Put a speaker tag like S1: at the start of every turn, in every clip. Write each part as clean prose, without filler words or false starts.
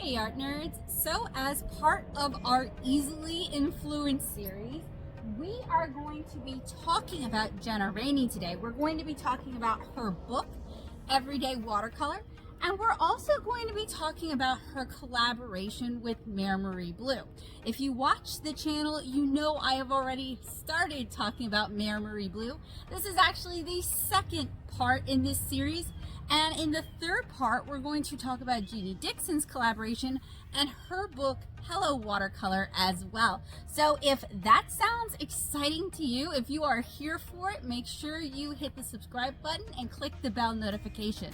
S1: Hey art nerds! So as part of our Easily Influenced series, we are going to be talking about Jenna Rainey today. We're going to be talking about her book, Everyday Watercolor, and we're also going to be talking about her collaboration with Maimeri Blu. If you watch the channel, you know I have already started talking about Maimeri Blu. This is actually the second part in this series. And in the third part, we're going to talk about Jeannie Dixon's collaboration and her book, Hello Watercolor, as well. So if that sounds exciting to you, if you are here for it, make sure you hit the subscribe button and click the bell notification.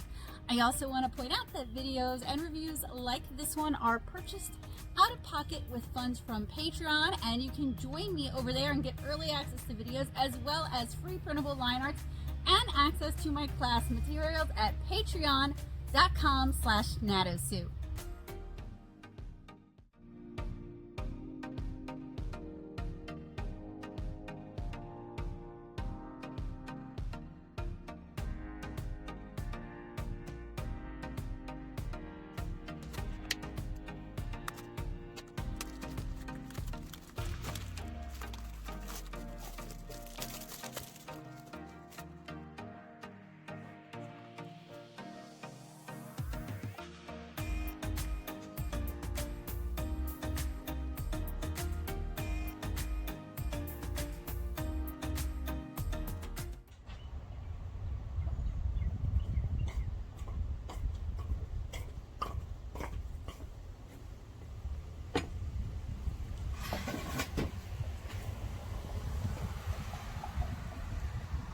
S1: I also want to point out that videos and reviews like this one are purchased out of pocket with funds from Patreon, and you can join me over there and get early access to videos as well as free printable line arts and access to my class materials at patreon.com/natosue.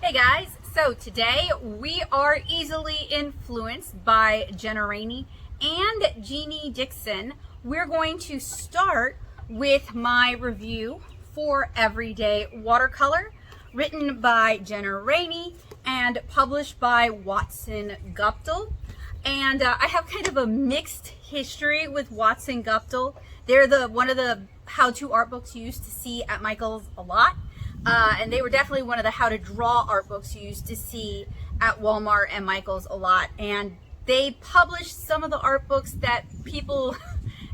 S1: Hey guys, so today we are easily influenced by Jenna Rainey and Jeannie Dixon. We're going to start with my review for Everyday Watercolor, written by Jenna Rainey and published by Watson Guptill. And I have kind of a mixed history with Watson Guptill. They're one of the how-to art books you used to see at Michael's a lot. And they were definitely one of the how to draw art books you used to see at Walmart and Michael's a lot. And they published some of the art books that people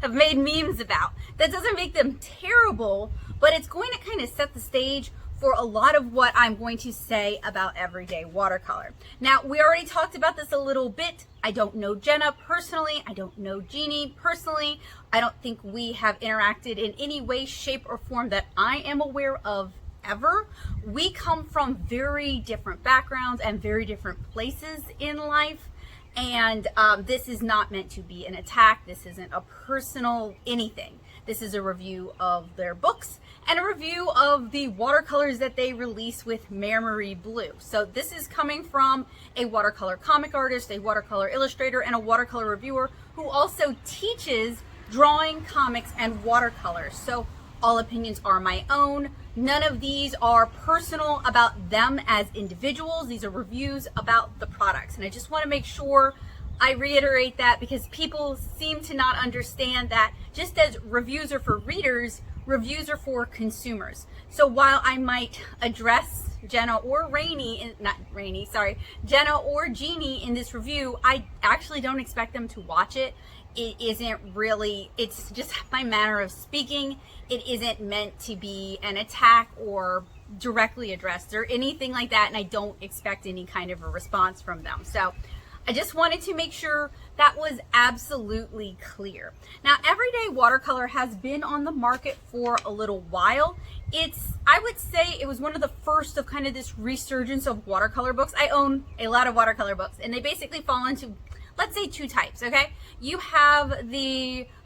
S1: have made memes about. That doesn't make them terrible, but it's going to kind of set the stage for a lot of what I'm going to say about Everyday Watercolor. Now, we already talked about this a little bit. I don't know Jenna personally. I don't know Jeannie personally. I don't think we have interacted in any way, shape, or form that I am aware of ever. We come from very different backgrounds and very different places in life, and this is not meant to be an attack. This isn't a personal anything. This is a review of their books and a review of the watercolors that they release with Maimeri Blu. So this is coming from a watercolor comic artist, a watercolor illustrator, and a watercolor reviewer who also teaches drawing, comics, and watercolor. So all opinions are my own. None of these are personal about them as individuals. These are reviews about the products. And I just want to make sure I reiterate that, because people seem to not understand that just as reviews are for readers, reviews are for consumers. So while I might address Jenna or Jenna or Jeannie in this review, I actually don't expect them to watch it. It isn't really, it's just my manner of speaking. It isn't meant to be an attack or directly addressed or anything like that, and I don't expect any kind of a response from them. So I just wanted to make sure that was absolutely clear. Now, Everyday Watercolor has been on the market for a little while. I would say it was one of the first of kind of this resurgence of watercolor books. I own a lot of watercolor books, and they basically fall into, let's say, two types, okay? You have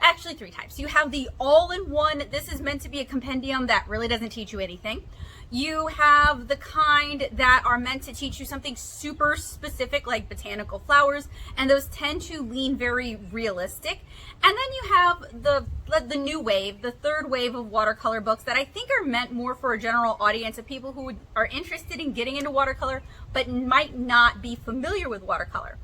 S1: actually three types. You have the all-in-one, this is meant to be a compendium that really doesn't teach you anything. You have the kind that are meant to teach you something super specific like botanical flowers, and those tend to lean very realistic. And then you have the new wave, the third wave of watercolor books that I think are meant more for a general audience of people who are interested in getting into watercolor but might not be familiar with watercolor.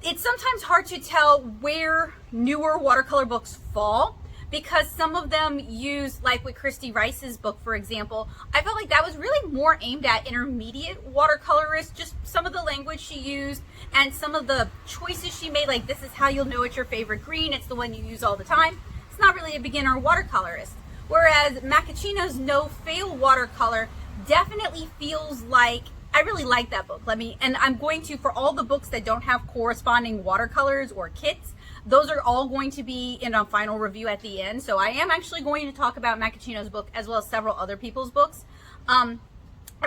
S1: It's sometimes hard to tell where newer watercolor books fall, because some of them use, like with Christy Rice's book, for example, I felt like that was really more aimed at intermediate watercolorists, just some of the language she used and some of the choices she made, like this is how you'll know it's your favorite green, it's the one you use all the time. It's not really a beginner watercolorist. Whereas Macchino's No Fail watercolor definitely feels like, I really like that book. And I'm going to, for all the books that don't have corresponding watercolors or kits, those are all going to be in a final review at the end. So I am actually going to talk about Macchino's book as well as several other people's books. I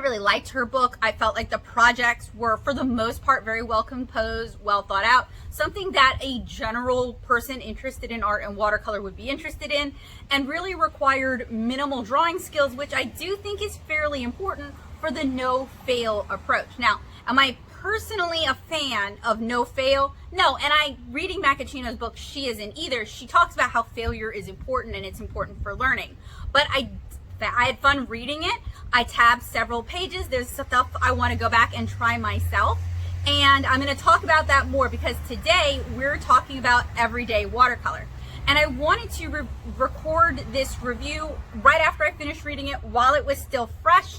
S1: really liked her book. I felt like the projects were, for the most part, very well composed, well thought out, something that a general person interested in art and watercolor would be interested in, and really required minimal drawing skills, which I do think is fairly important for the no fail approach. Now, am I personally a fan of no fail? No, and reading Macchino's book, she isn't either. She talks about how failure is important and it's important for learning. But I had fun reading it. I tabbed several pages. There's stuff I want to go back and try myself. And I'm going to talk about that more because today we're talking about everyday watercolor. And I wanted to record this review right after I finished reading it while it was still fresh.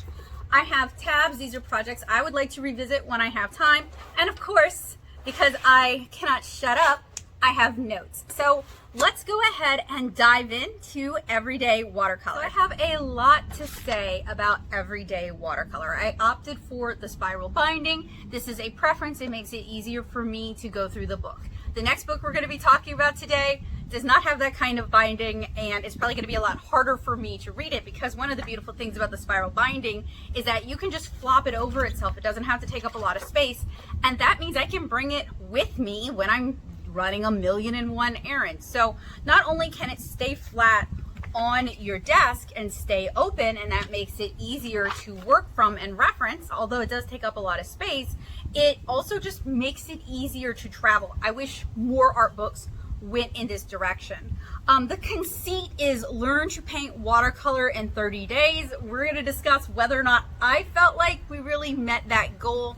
S1: I have tabs. These are projects I would like to revisit when I have time. And of course, because I cannot shut up, I have notes. So let's go ahead and dive into everyday watercolor. So I have a lot to say about everyday watercolor. I opted for the spiral binding. This is a preference. It makes it easier for me to go through the book. The next book we're going to be talking about today does not have that kind of binding, and it's probably going to be a lot harder for me to read it because one of the beautiful things about the spiral binding is that you can just flop it over itself. It doesn't have to take up a lot of space, and that means I can bring it with me when I'm running 1,000,001 errands. So not only can it stay flat on your desk and stay open, and that makes it easier to work from and reference, although it does take up a lot of space, it also just makes it easier to travel. I wish more art books went in this direction. The conceit is learn to paint watercolor in 30 days. We're going to discuss whether or not I felt like we really met that goal.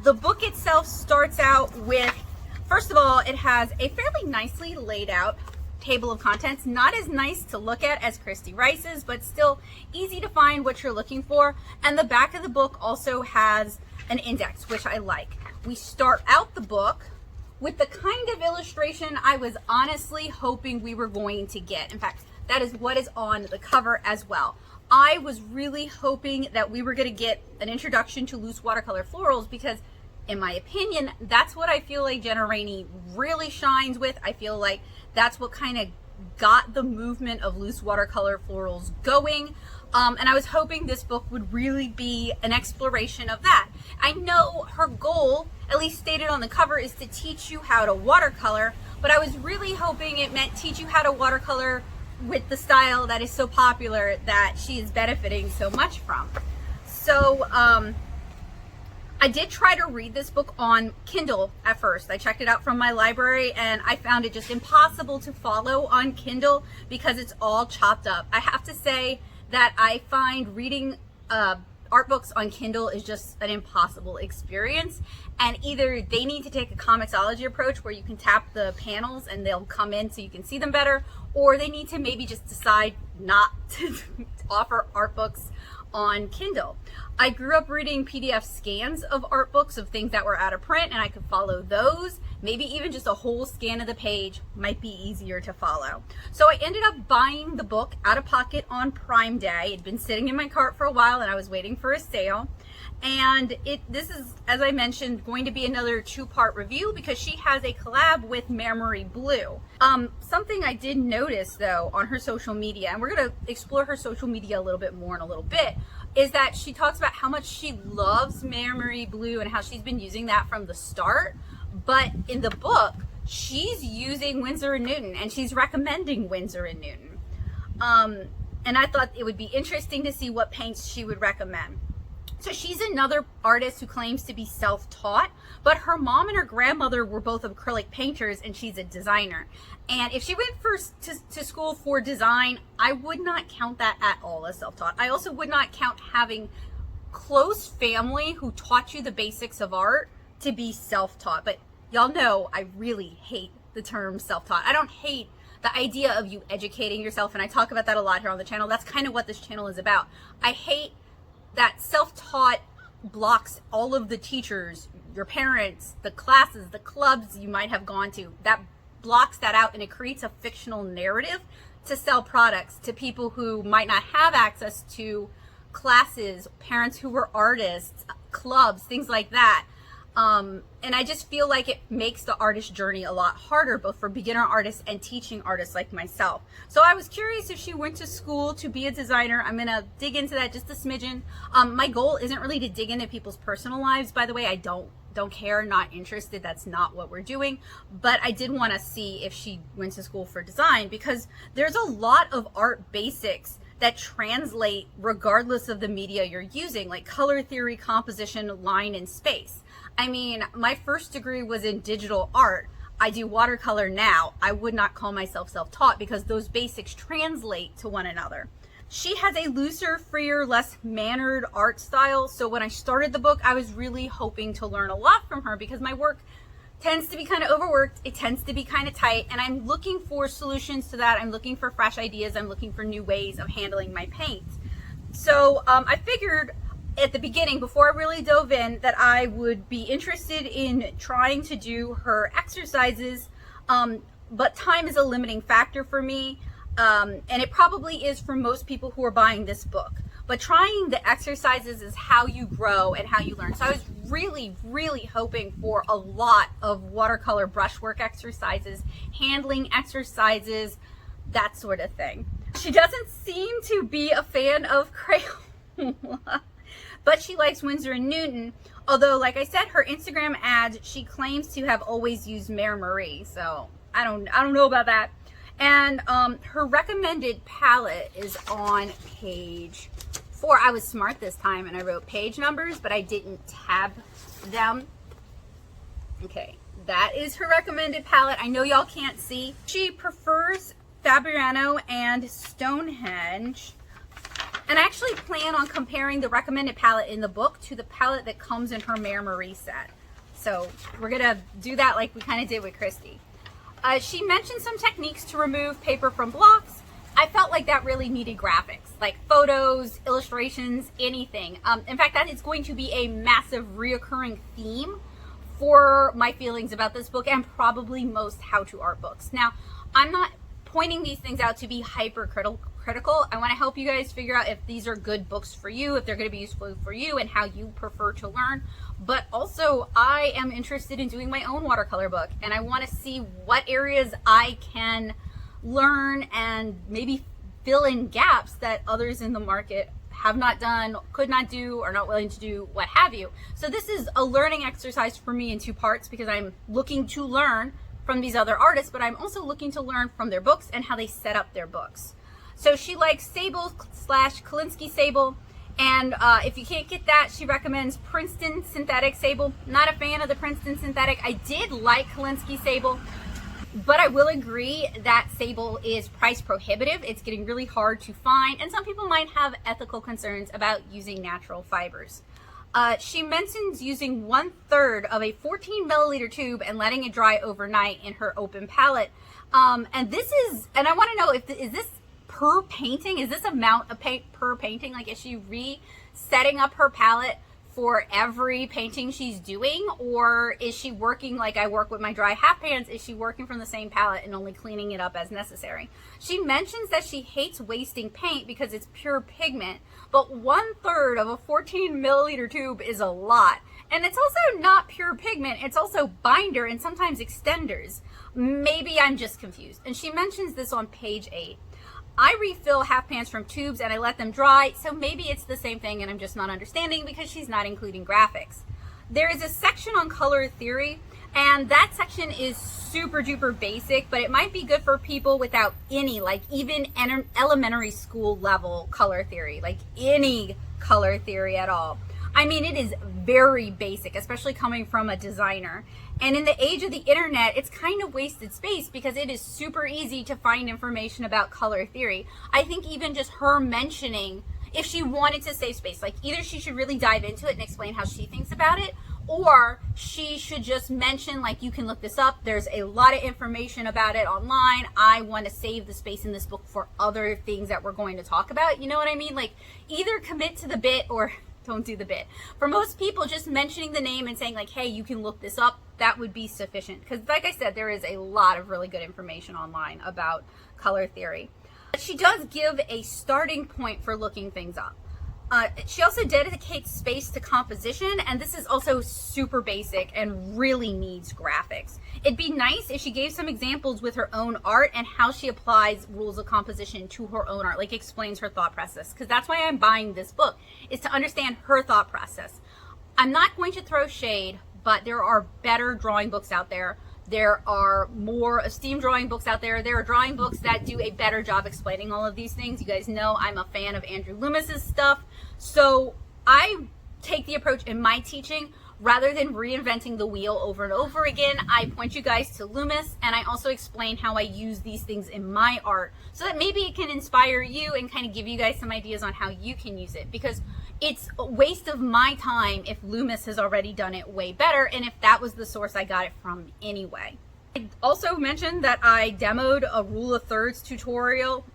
S1: The book itself starts out with, first of all, it has a fairly nicely laid out table of contents, not as nice to look at as Christy Rice's, but still easy to find what you're looking for. And the back of the book also has an index, which I like. We start out the book with the kind of illustration I was honestly hoping we were going to get. In fact, that is what is on the cover as well. I was really hoping that we were going to get an introduction to loose watercolor florals because, in my opinion, that's what I feel like Jenna Rainey really shines with. I feel like that's what kind of got the movement of loose watercolor florals going. And I was hoping this book would really be an exploration of that. I know her goal, at least stated on the cover, is to teach you how to watercolor, but I was really hoping it meant teach you how to watercolor with the style that is so popular that she is benefiting so much from. So I did try to read this book on Kindle at first. I checked it out from my library and I found it just impossible to follow on Kindle because it's all chopped up. I have to say that I find reading art books on Kindle is just an impossible experience, and either they need to take a comicsology approach where you can tap the panels and they'll come in so you can see them better, or they need to maybe just decide not to offer art books on Kindle. I grew up reading PDF scans of art books of things that were out of print, and I could follow those. Maybe even just a whole scan of the page might be easier to follow. So I ended up buying the book out of pocket on Prime Day. It'd been sitting in my cart for a while and I was waiting for a sale. And this is, as I mentioned, going to be another two-part review because she has a collab with Maimeri Blu. Something I did notice though on her social media, and we're going to explore her social media a little bit more in a little bit, is that she talks about how much she loves Maimeri Blu and how she's been using that from the start. But in the book, she's using Winsor & Newton and she's recommending Winsor & Newton. And I thought it would be interesting to see what paints she would recommend. So she's another artist who claims to be self-taught, but her mom and her grandmother were both acrylic painters and she's a designer. And if she went to school for design, I would not count that at all as self-taught. I also would not count having close family who taught you the basics of art to be self-taught. But y'all know I really hate the term self-taught. I don't hate the idea of you educating yourself, and I talk about that a lot here on the channel. That's kind of what this channel is about. I hate that self-taught blocks all of the teachers, your parents, the classes, the clubs you might have gone to. That blocks that out, and it creates a fictional narrative to sell products to people who might not have access to classes, parents who were artists, clubs, things like that. And I just feel like it makes the artist journey a lot harder, both for beginner artists and teaching artists like myself. So I was curious if she went to school to be a designer. I'm gonna dig into that just a smidgen. My goal isn't really to dig into people's personal lives, by the way. I don't care, not interested. That's not what we're doing. But I did want to see if she went to school for design, because there's a lot of art basics that translate regardless of the media you're using, like color theory, composition, line, and space. I mean, my first degree was in digital art. I do watercolor now. I would not call myself self-taught because those basics translate to one another. She has a looser, freer, less mannered art style. So when I started the book, I was really hoping to learn a lot from her, because my work tends to be kind of overworked. It tends to be kind of tight, and I'm looking for solutions to that. I'm looking for fresh ideas. I'm looking for new ways of handling my paint. So I figured at the beginning, before I really dove in, that I would be interested in trying to do her exercises, but time is a limiting factor for me, and it probably is for most people who are buying this book. But trying the exercises is how you grow and how you learn. So I was really, really hoping for a lot of watercolor brushwork exercises, handling exercises, that sort of thing. She doesn't seem to be a fan of Crayola, but she likes Winsor & Newton. Although, like I said, her Instagram ads, she claims to have always used MaiMeriBlu. So I don't know about that. And her recommended palette is on page 4. I was smart this time and I wrote page numbers, but I didn't tab them. Okay, that is her recommended palette. I know y'all can't see. She prefers Fabriano and Stonehenge. And I actually plan on comparing the recommended palette in the book to the palette that comes in her MaiMeriBlu set. So we're gonna do that like we kind of did with Christy. She mentioned some techniques to remove paper from blocks. I felt like that really needed graphics, like photos, illustrations, anything. In fact, that is going to be a massive reoccurring theme for my feelings about this book, and probably most how-to art books. Now, I'm not pointing these things out to be hypercritical. I want to help you guys figure out if these are good books for you, if they're going to be useful for you, and how you prefer to learn. But also, I am interested in doing my own watercolor book, and I want to see what areas I can learn and maybe fill in gaps that others in the market have not done, could not do, or not willing to do, what have you. So this is a learning exercise for me in 2 parts, because I'm looking to learn from these other artists, but I'm also looking to learn from their books and how they set up their books. So she likes Sable / Kolinsky Sable, and if you can't get that, she recommends Princeton Synthetic Sable. Not a fan of the Princeton Synthetic. I did like Kolinsky Sable, but I will agree that Sable is price prohibitive. It's getting really hard to find, and some people might have ethical concerns about using natural fibers. She mentions using 1/3 of a 14 milliliter tube and letting it dry overnight in her open palette. And this is, and I want to know if is this per painting? Is this amount of paint per painting? Like, is she resetting up her palette for every painting she's doing, or is she working like I work with my dry half pans? Is she working from the same palette and only cleaning it up as necessary? She mentions that she hates wasting paint because it's pure pigment, but 1/3 of a 14 milliliter tube is a lot. And it's also not pure pigment, it's also binder and sometimes extenders. Maybe I'm just confused. And she mentions this on page 8. I refill half pans from tubes and I let them dry, so maybe it's the same thing and I'm just not understanding because she's not including graphics. There is a section on color theory, and that section is super duper basic, but it might be good for people without any, like even elementary school level color theory, like any color theory at all. I mean, it is very basic, especially coming from a designer. And in the age of the internet, it's kind of wasted space because it is super easy to find information about color theory. I think even just her mentioning, if she wanted to save space, like either she should really dive into it and explain how she thinks about it, or she should just mention, like, you can look this up. There's a lot of information about it online. I want to save the space in this book for other things that we're going to talk about. You know what I mean? Like, either commit to the bit or don't do the bit. For most people, just mentioning the name and saying, like, hey, you can look this up, that would be sufficient. Because like I said, there is a lot of really good information online about color theory. But she does give a starting point for looking things up. She also dedicates space to composition, and this is also super basic and really needs graphics. It'd be nice if she gave some examples with her own art and how she applies rules of composition to her own art, like explains her thought process, because that's why I'm buying this book, is to understand her thought process. I'm not going to throw shade, but there are better drawing books out there. There are more esteemed drawing books out there. There are drawing books that do a better job explaining all of these things. You guys know I'm a fan of Andrew Loomis's stuff. So I take the approach in my teaching, rather than reinventing the wheel over and over again, I point you guys to Loomis, and I also explain how I use these things in my art so that maybe it can inspire you and kind of give you guys some ideas on how you can use it, because it's a waste of my time if Loomis has already done it way better, and if that was the source I got it from anyway. I also mentioned that I demoed a rule of thirds tutorial.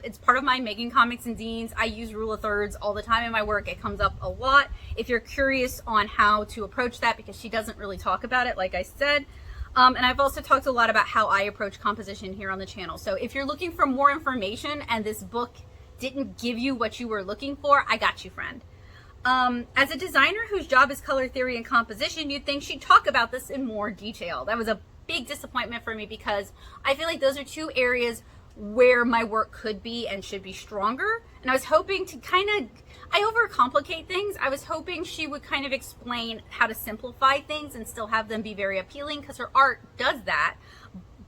S1: It's part of my making comics and zines. I use rule of thirds all the time in my work. It comes up a lot. If you're curious on how to approach that, because she doesn't really talk about it, like I said. And I've also talked a lot about how I approach composition here on the channel. So if you're looking for more information and this book didn't give you what you were looking for, I got you, friend. As a designer whose job is color theory and composition, you'd think she'd talk about this in more detail. That was a big disappointment for me, because I feel like those are two areas where my work could be and should be stronger. And I was hoping to I overcomplicate things. I was hoping she would kind of explain how to simplify things and still have them be very appealing, because her art does that,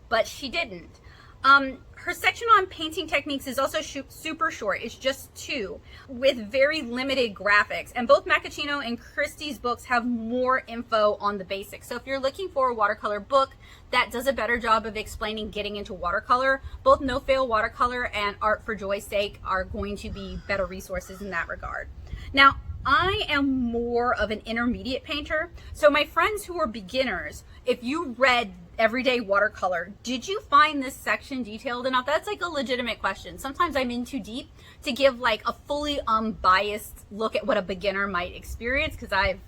S1: but she didn't. Her section on painting techniques is also super short. It's just 2 with very limited graphics. And both Macchino and Christie's books have more info on the basics. So if you're looking for a watercolor book that does a better job of explaining getting into watercolor, both No Fail Watercolor and Art for Joy's Sake are going to be better resources in that regard. Now, I am more of an intermediate painter. So my friends who are beginners, if you read Everyday Watercolor, did you find this section detailed enough? That's like a legitimate question. Sometimes I'm in too deep to give like a fully unbiased look at what a beginner might experience, because I've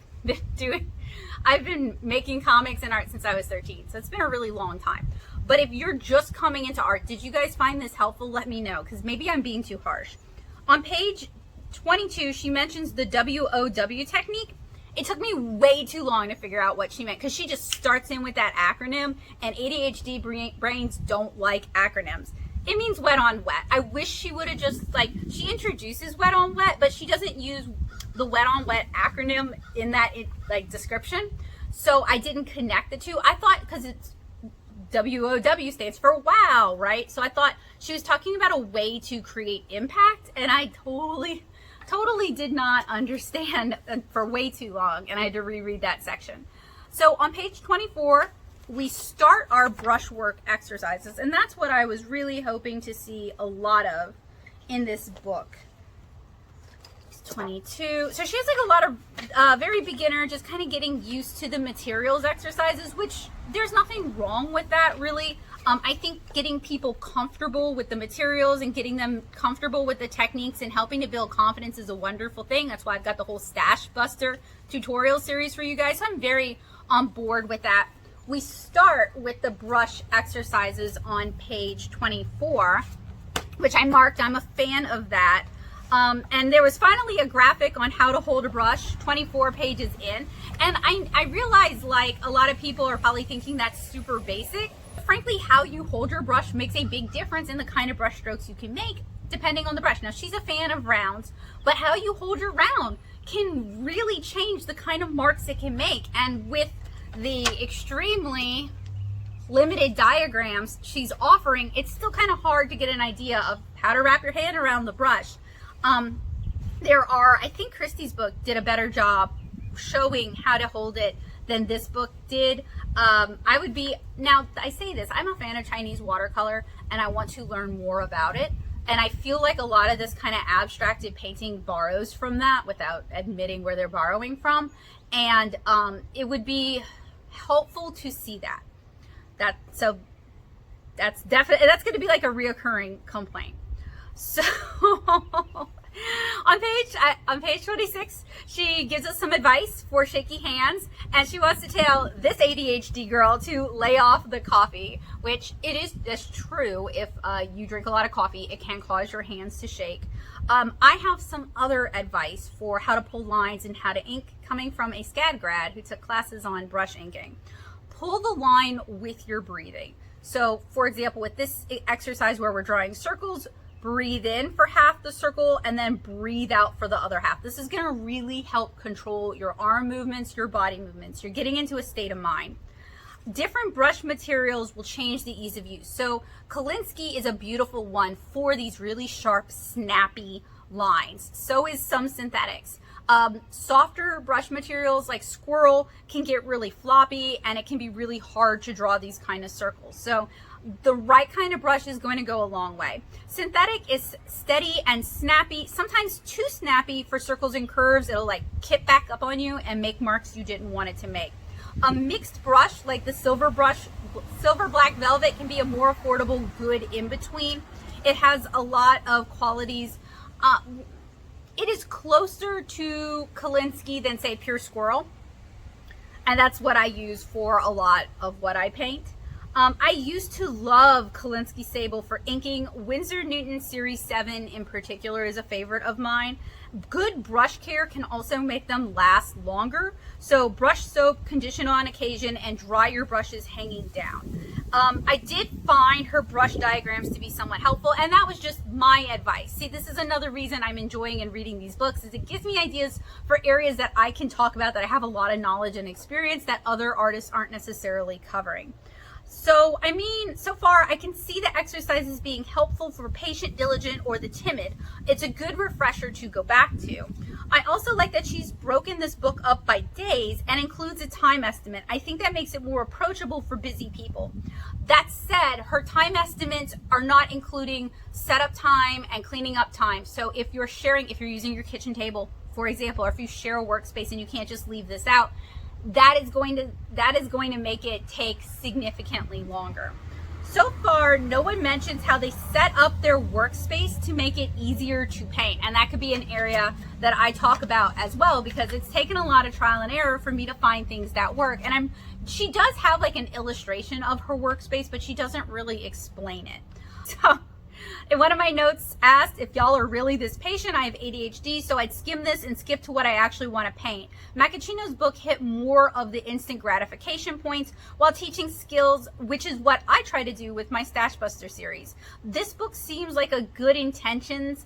S1: been making comics and art since I was 13, so it's been a really long time. But if you're just coming into art, did you guys find this helpful? Let me know, because maybe I'm being too harsh. On page 22, she mentions the WOW technique. It took me way too long to figure out what she meant, because she just starts in with that acronym, and ADHD brains don't like acronyms. It means wet on wet. I wish she would have just, like, she introduces wet on wet, but she doesn't use the wet on wet acronym in that description. So I didn't connect the two. I thought, because it's WOW stands for wow, right? So I thought she was talking about a way to create impact, and I totally did not understand for way too long, and I had to reread that section. So on page 24, we start our brushwork exercises, and that's what I was really hoping to see a lot of in this book. 22. So she has like a lot of very beginner, just kind of getting used to the materials exercises, which there's nothing wrong with that, really. I think getting people comfortable with the materials and getting them comfortable with the techniques and helping to build confidence is a wonderful thing. That's why I've got the whole Stash Buster tutorial series for you guys. So I'm very on board with that. We start with the brush exercises on page 24, which I marked. I'm a fan of that. And there was finally a graphic on how to hold a brush 24 pages in. And I realized, like, a lot of people are probably thinking that's super basic. Frankly, how you hold your brush makes a big difference in the kind of brush strokes you can make depending on the brush. Now, she's a fan of rounds, but how you hold your round can really change the kind of marks it can make. And with the extremely limited diagrams she's offering, it's still kind of hard to get an idea of how to wrap your hand around the brush. I think Christie's book did a better job showing how to hold it than this book did. Now I say this, I'm a fan of Chinese watercolor and I want to learn more about it. And I feel like a lot of this kind of abstracted painting borrows from that without admitting where they're borrowing from. And it would be helpful to see that. So that's definitely, that's going to be like a reoccurring complaint. So on page 26, she gives us some advice for shaky hands, and she wants to tell this ADHD girl to lay off the coffee, which that's true. If you drink a lot of coffee, it can cause your hands to shake. I have some other advice for how to pull lines and how to ink coming from a SCAD grad who took classes on brush inking. Pull the line with your breathing. So for example, with this exercise where we're drawing circles, breathe in for half the circle and then breathe out for the other half. This is going to really help control your arm movements, your body movements. You're getting into a state of mind. Different brush materials will change the ease of use. So Kolinsky is a beautiful one for these really sharp, snappy lines. So is some synthetics. Softer brush materials like Squirrel can get really floppy, and it can be really hard to draw these kind of circles. So the right kind of brush is going to go a long way. Synthetic is steady and snappy, sometimes too snappy for circles and curves. It'll like kip back up on you and make marks you didn't want it to make. A mixed brush like the Silver Black Velvet can be a more affordable, good in-between. It has a lot of qualities. It is closer to Kolinsky than say Pure Squirrel, and that's what I use for a lot of what I paint. I used to love Kolinsky Sable for inking. Winsor Newton Series 7 in particular is a favorite of mine. Good brush care can also make them last longer. So brush soap, condition on occasion, and dry your brushes hanging down. I did find her brush diagrams to be somewhat helpful, and that was just my advice. See, this is another reason I'm enjoying and reading these books, is it gives me ideas for areas that I can talk about, that I have a lot of knowledge and experience that other artists aren't necessarily covering. So, I mean, so far I can see the exercises being helpful for patient, diligent, or the timid. It's a good refresher to go back to. I also like that she's broken this book up by days and includes a time estimate. I think that makes it more approachable for busy people. That said, her time estimates are not including setup time and cleaning up time. So if you're using your kitchen table, for example, or if you share a workspace and you can't just leave this out, that is going to make it take significantly longer. So far, no one mentions how they set up their workspace to make it easier to paint, and that could be an area that I talk about as well, because it's taken a lot of trial and error for me to find things that work. And she does have like an illustration of her workspace, but she doesn't really explain it. So in one of my notes asked if y'all are really this patient. I have ADHD, so I'd skim this and skip to what I actually want to paint. Macchino's book hit more of the instant gratification points while teaching skills, which is what I try to do with my Stash Buster series. This book seems like a good intentions,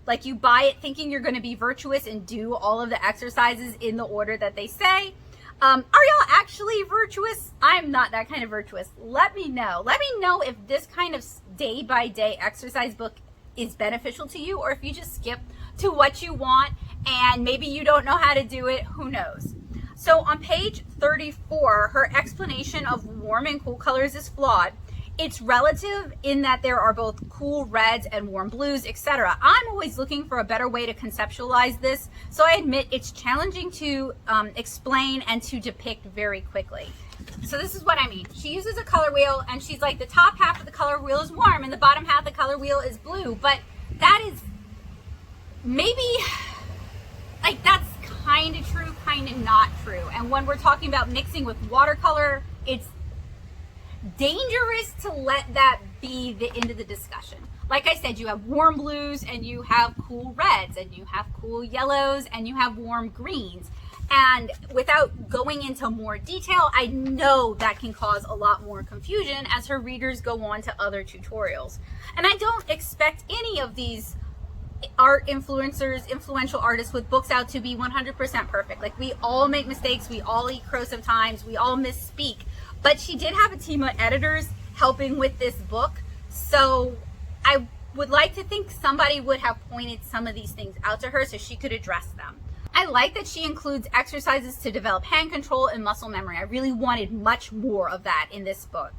S1: like you buy it thinking you're going to be virtuous and do all of the exercises in the order that they say. Are y'all actually virtuous? I'm not that kind of virtuous. Let me know. Let me know if this kind of day-by-day exercise book is beneficial to you, or if you just skip to what you want and maybe you don't know how to do it. Who knows? So on page 34, her explanation of warm and cool colors is flawed. It's relative in that there are both cool reds and warm blues, etc. I'm always looking for a better way to conceptualize this, so I admit it's challenging to explain and to depict very quickly. So this is what I mean. She uses a color wheel, and she's like, the top half of the color wheel is warm and the bottom half of the color wheel is blue, but that is maybe, like, that's kind of true, kind of not true. And when we're talking about mixing with watercolor, it's dangerous to let that be the end of the discussion. Like I said, you have warm blues and you have cool reds and you have cool yellows and you have warm greens. And without going into more detail, I know that can cause a lot more confusion as her readers go on to other tutorials. And I don't expect any of these art influencers, influential artists with books out to be 100% perfect. Like, we all make mistakes, we all eat crow sometimes, we all misspeak. But she did have a team of editors helping with this book, so I would like to think somebody would have pointed some of these things out to her so she could address them. I like that she includes exercises to develop hand control and muscle memory. I really wanted much more of that in this book.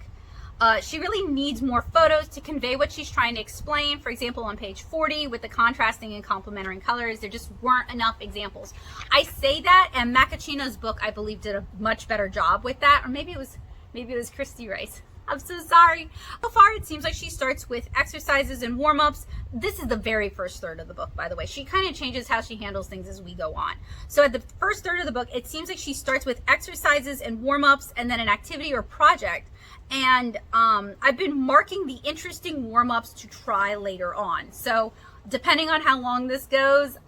S1: She really needs more photos to convey what she's trying to explain. For example, on page 40 with the contrasting and complementary colors, there just weren't enough examples. I say that, and Macachino's book, I believe, did a much better job with that. Or maybe it was Christy Rice. I'm so sorry. So far, it seems like she starts with exercises and warm-ups. This is the very first third of the book, by the way. She kind of changes how she handles things as we go on. So at the first third of the book, it seems like she starts with exercises and warm-ups and then an activity or project. And I've been marking the interesting warm-ups to try later on. So depending on how long this goes,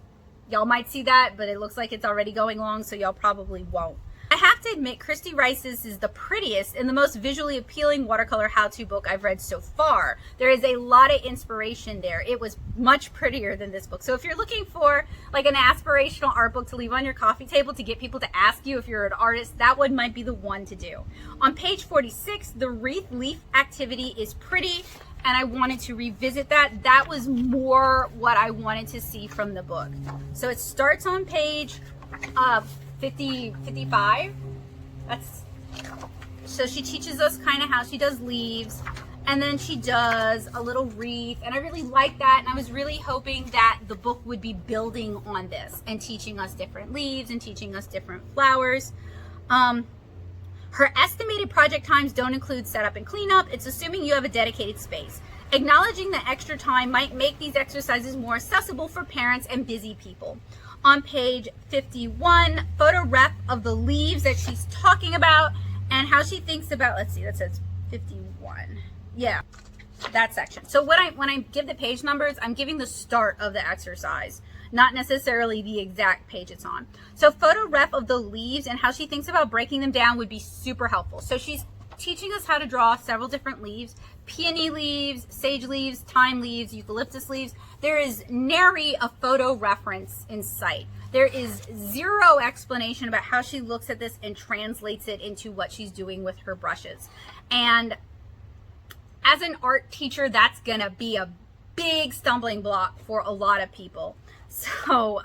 S1: y'all might see that, but it looks like it's already going long, so y'all probably won't. I have to admit, Christy Rice's is the prettiest and the most visually appealing watercolor how-to book I've read so far. There is a lot of inspiration there. It was much prettier than this book. So if you're looking for like an aspirational art book to leave on your coffee table to get people to ask you if you're an artist, that one might be the one to do. On page 46, the wreath leaf activity is pretty, and I wanted to revisit that. That was more what I wanted to see from the book. So it starts on page 55. So she teaches us kind of how she does leaves, and then she does a little wreath, and I really like that, and I was really hoping that the book would be building on this and teaching us different leaves and teaching us different flowers. Her estimated project times don't include setup and cleanup. It's assuming you have a dedicated space. Acknowledging the extra time might make these exercises more accessible for parents and busy people. On page 51, photo rep of the leaves that she's talking about and how she thinks about, let's see, that says 51. Yeah, that section. So when I give the page numbers, I'm giving the start of the exercise, not necessarily the exact page it's on. So photo rep of the leaves and how she thinks about breaking them down would be super helpful. So she's teaching us how to draw several different leaves: peony leaves, sage leaves, thyme leaves, eucalyptus leaves. There is nary a photo reference in sight. There is zero explanation about how she looks at this and translates it into what she's doing with her brushes. And as an art teacher, that's gonna be a big stumbling block for a lot of people. So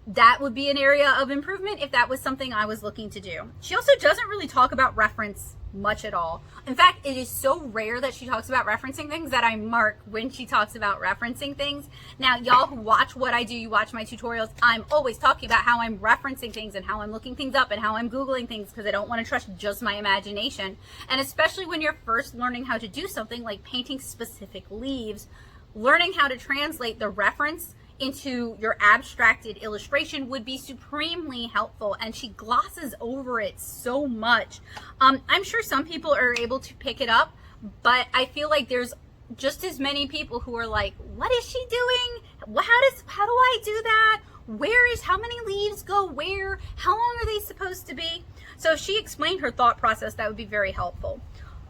S1: that would be an area of improvement if that was something I was looking to do. She also doesn't really talk about reference much at all. In fact, it is so rare that she talks about referencing things that I mark when she talks about referencing things. Now, y'all who watch what I do, you watch my tutorials, I'm always talking about how I'm referencing things and how I'm looking things up and how I'm Googling things, because I don't want to trust just my imagination. And especially when you're first learning how to do something like painting specific leaves, learning how to translate the reference into your abstracted illustration would be supremely helpful, and she glosses over it so much. I'm sure some people are able to pick it up, but I feel like there's just as many people who are like, what is she doing? How do I do that? How many leaves go where? How long are they supposed to be? So if she explained her thought process, that would be very helpful.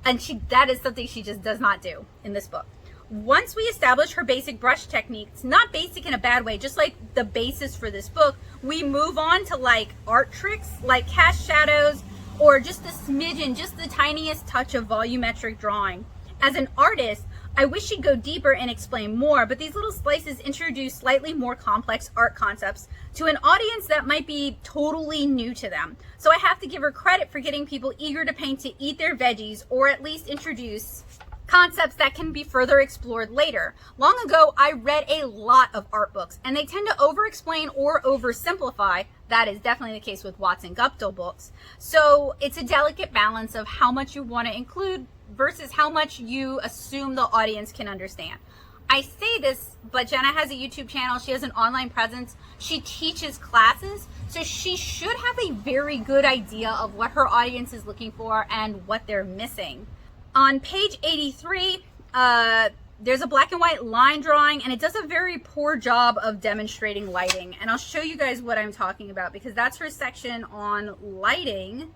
S1: And that is something she just does not do in this book. Once we establish her basic brush techniques, not basic in a bad way, just like the basis for this book, we move on to like art tricks, like cast shadows, or just a smidgen, just the tiniest touch of volumetric drawing. As an artist, I wish she'd go deeper and explain more, but these little slices introduce slightly more complex art concepts to an audience that might be totally new to them. So I have to give her credit for getting people eager to paint to eat their veggies, or at least introduce concepts that can be further explored later. Long ago, I read a lot of art books, and they tend to over-explain or oversimplify. That is definitely the case with Watson Guptill books. So it's a delicate balance of how much you want to include versus how much you assume the audience can understand. I say this, but Jenna has a YouTube channel. She has an online presence. She teaches classes, so she should have a very good idea of what her audience is looking for and what they're missing. On page 83, there's a black and white line drawing, and it does a very poor job of demonstrating lighting. And I'll show you guys what I'm talking about, because that's her section on lighting.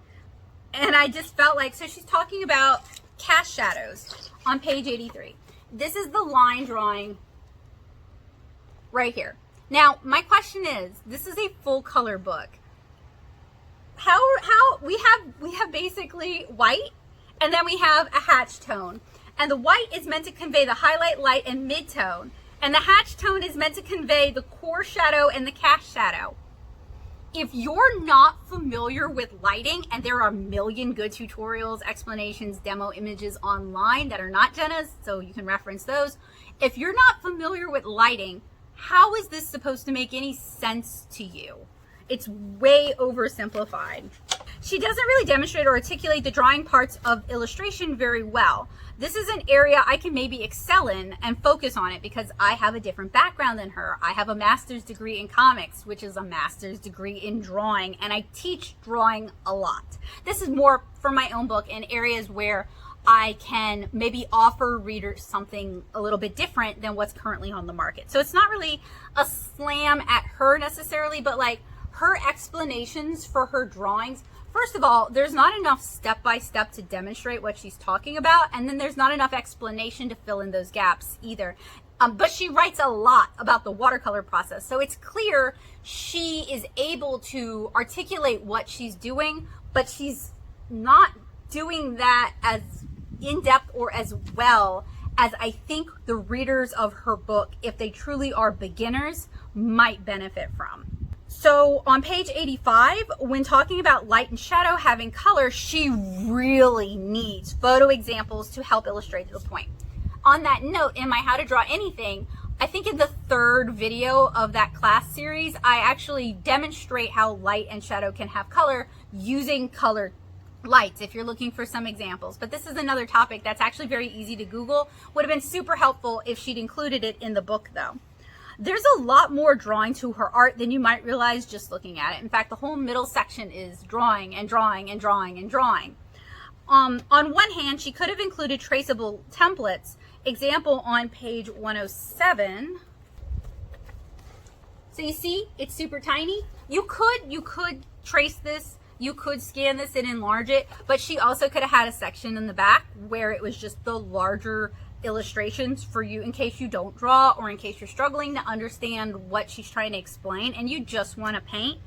S1: And I just felt like, so she's talking about cast shadows on page 83. This is the line drawing right here. Now, my question is, this is a full color book. How we have basically white, and then we have a hatch tone. And the white is meant to convey the highlight, light, and mid-tone. And the hatch tone is meant to convey the core shadow and the cast shadow. If you're not familiar with lighting, and there are a million good tutorials, explanations, demo images online that are not Jenna's, so you can reference those. If you're not familiar with lighting, how is this supposed to make any sense to you? It's way oversimplified. She doesn't really demonstrate or articulate the drawing parts of illustration very well. This is an area I can maybe excel in and focus on it because I have a different background than her. I have a master's degree in comics, which is a master's degree in drawing, and I teach drawing a lot. This is more for my own book in areas where I can maybe offer readers something a little bit different than what's currently on the market. So it's not really a slam at her necessarily, but like her explanations for her drawings. First of all, there's not enough step-by-step to demonstrate what she's talking about, and then there's not enough explanation to fill in those gaps either. But she writes a lot about the watercolor process, so it's clear she is able to articulate what she's doing, but she's not doing that as in-depth or as well as I think the readers of her book, if they truly are beginners, might benefit from. So on page 85, when talking about light and shadow having color, she really needs photo examples to help illustrate the point. On that note, in my How to Draw Anything, I think in the third video of that class series, I actually demonstrate how light and shadow can have color using colored lights if you're looking for some examples. But this is another topic that's actually very easy to Google. Would have been super helpful if she'd included it in the book though. There's a lot more drawing to her art than you might realize just looking at it. In fact, the whole middle section is drawing and drawing and drawing and drawing. On one hand, she could have included traceable templates. Example on page 107. So you see, it's super tiny. You could trace this, you could scan this and enlarge it, but she also could have had a section in the back where it was just the larger illustrations for you in case you don't draw or in case you're struggling to understand what she's trying to explain and you just want to paint.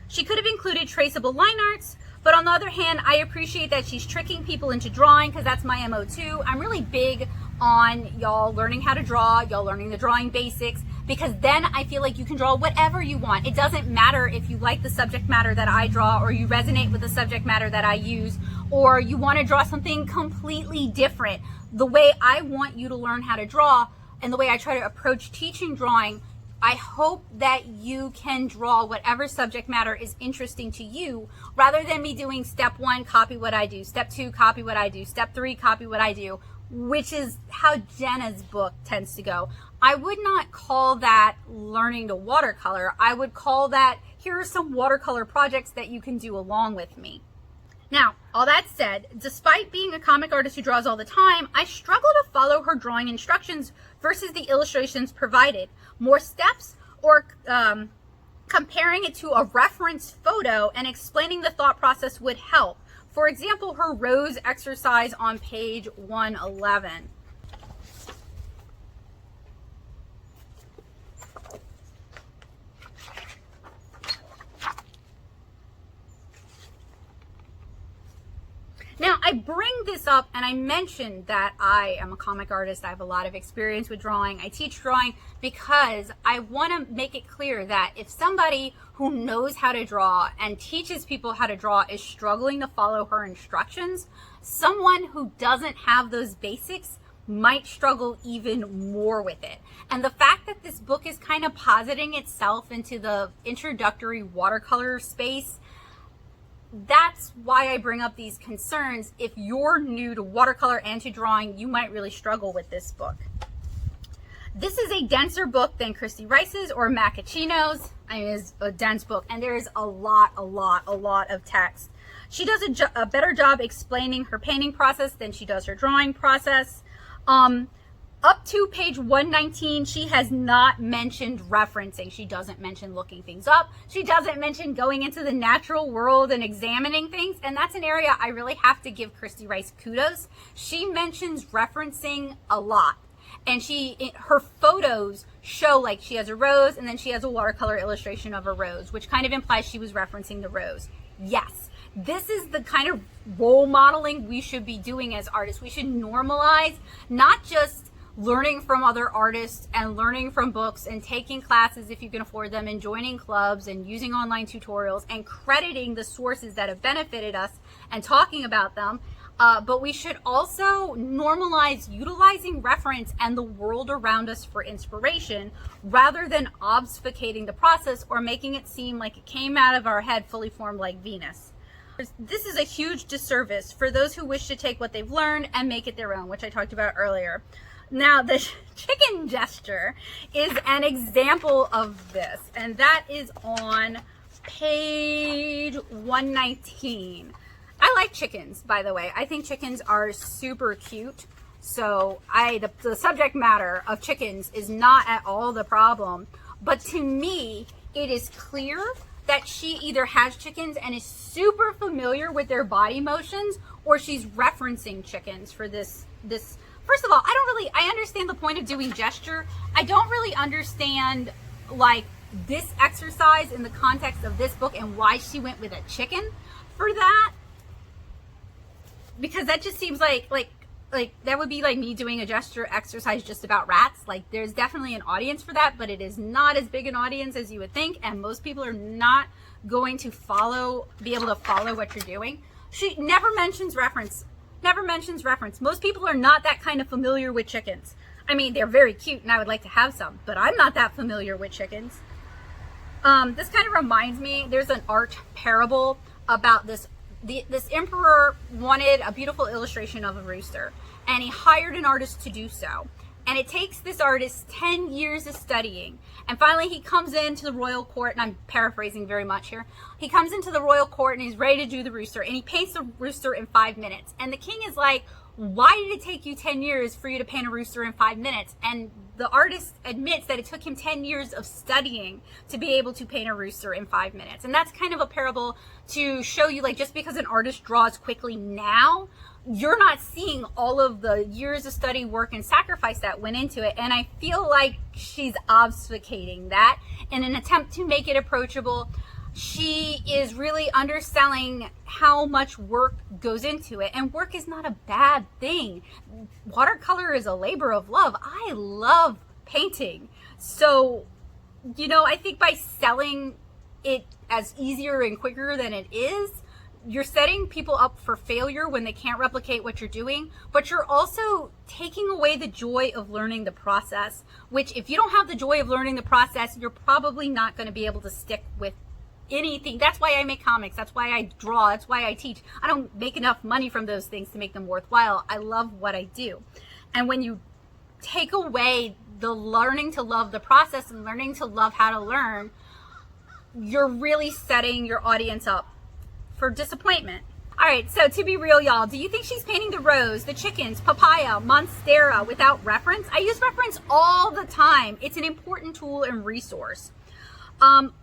S1: She could have included traceable line arts, but on the other hand, I appreciate that she's tricking people into drawing because that's my MO too. I'm really big on y'all learning how to draw, y'all learning the drawing basics, because then I feel like you can draw whatever you want. It doesn't matter if you like the subject matter that I draw or you resonate with the subject matter that I use or you want to draw something completely different. The way I want you to learn how to draw and the way I try to approach teaching drawing, I hope that you can draw whatever subject matter is interesting to you rather than me doing step 1, copy what I do, step 2, copy what I do, step 3, copy what I do, which is how Jenna's book tends to go. I would not call that learning to watercolor. I would call that, here are some watercolor projects that you can do along with me. Now, all that said, despite being a comic artist who draws all the time, I struggle to follow her drawing instructions versus the illustrations provided. More steps or comparing it to a reference photo and explaining the thought process would help. For example, her rose exercise on page 111. Now, I bring this up and I mentioned that I am a comic artist. I have a lot of experience with drawing. I teach drawing because I want to make it clear that if somebody who knows how to draw and teaches people how to draw is struggling to follow her instructions, someone who doesn't have those basics might struggle even more with it. And the fact that this book is kind of positing itself into the introductory watercolor space, that's why I bring up these concerns. If you're new to watercolor and to drawing, you might really struggle with this book. This is a denser book than Christy Rice's or Macchiino's. I mean, it's a dense book, and there is a lot of text. She does a better job explaining her painting process than she does her drawing process. Up to page 119, she has not mentioned referencing. She doesn't mention looking things up. She doesn't mention going into the natural world and examining things. And that's an area I really have to give Christy Rice kudos. She mentions referencing a lot. And her photos show like she has a rose and then she has a watercolor illustration of a rose, which kind of implies she was referencing the rose. Yes, this is the kind of role modeling we should be doing as artists. We should normalize not just learning from other artists and learning from books and taking classes if you can afford them and joining clubs and using online tutorials and crediting the sources that have benefited us and talking about them. But we should also normalize utilizing reference and the world around us for inspiration rather than obfuscating the process or making it seem like it came out of our head fully formed like Venus. This is a huge disservice for those who wish to take what they've learned and make it their own, which I talked about earlier. Now, the chicken gesture is an example of this, and that is on page 119. I like chickens, by the way. I think chickens are super cute. So the subject matter of chickens is not at all the problem. But to me, it is clear that she either has chickens and is super familiar with their body motions, or she's referencing chickens for this. First of all, I understand the point of doing gesture. I don't really understand like this exercise in the context of this book and why she went with a chicken for that. Because that just seems like that would be like me doing a gesture exercise just about rats. Like there's definitely an audience for that, but it is not as big an audience as you would think, and most people are not going to be able to follow what you're doing. She never mentions reference. Most people are not that kind of familiar with chickens. I mean, they're very cute and I would like to have some, but I'm not that familiar with chickens. This kind of reminds me, there's an art parable about this emperor wanted a beautiful illustration of a rooster, and he hired an artist to do so. And it takes this artist 10 years of studying. And finally he comes into the royal court, and I'm paraphrasing very much here. He comes into the royal court and he's ready to do the rooster, and he paints the rooster in 5 minutes. And the king is like, why did it take you 10 years for you to paint a rooster in 5 minutes? And the artist admits that it took him 10 years of studying to be able to paint a rooster in 5 minutes. And that's kind of a parable to show you, like, just because an artist draws quickly now, you're not seeing all of the years of study, work, and sacrifice that went into it. And I feel like she's obfuscating that in an attempt to make it approachable. She is really underselling how much work goes into it, and work is not a bad thing. Watercolor is a labor of love. I love painting. So, you know, I think by selling it as easier and quicker than it is, you're setting people up for failure when they can't replicate what you're doing, but you're also taking away the joy of learning the process, which if you don't have the joy of learning the process, you're probably not going to be able to stick with anything. That's why I make comics. That's why I draw. That's why I teach. I don't make enough money from those things to make them worthwhile. I love what I do. And when you take away the learning to love the process and learning to love how to learn, you're really setting your audience up for disappointment. All right, so to be real, y'all, do you think she's painting the rose, the chickens, papaya, monstera without reference? I use reference all the time. It's an important tool and resource.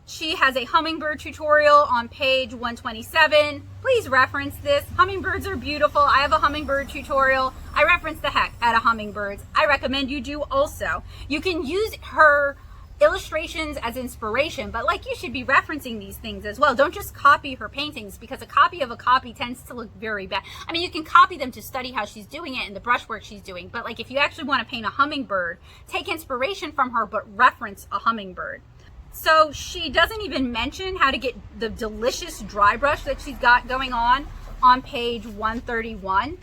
S1: She has a hummingbird tutorial on page 127. Please reference this. Hummingbirds are beautiful. I have a hummingbird tutorial. I reference the heck out of hummingbirds. I recommend you do also. You can use her illustrations as inspiration, but like, you should be referencing these things as well. Don't just copy her paintings, because a copy of a copy tends to look very bad. I mean, you can copy them to study how she's doing it and the brushwork she's doing, but like, if you actually want to paint a hummingbird, take inspiration from her, but reference a hummingbird. So she doesn't even mention how to get the delicious dry brush that she's got going on page 131.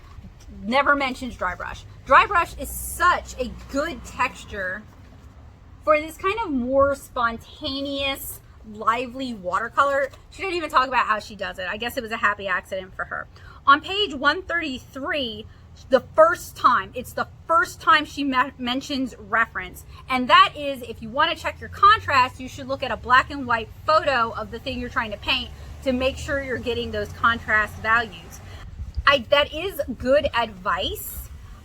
S1: Never mentions dry brush. Dry brush is such a good texture for this kind of more spontaneous, lively watercolor. She didn't even talk about how she does it. I guess it was a happy accident for her. On page 133, it's the first time she mentions reference. And that is, if you want to check your contrast, you should look at a black and white photo of the thing you're trying to paint to make sure you're getting those contrast values. That is good advice.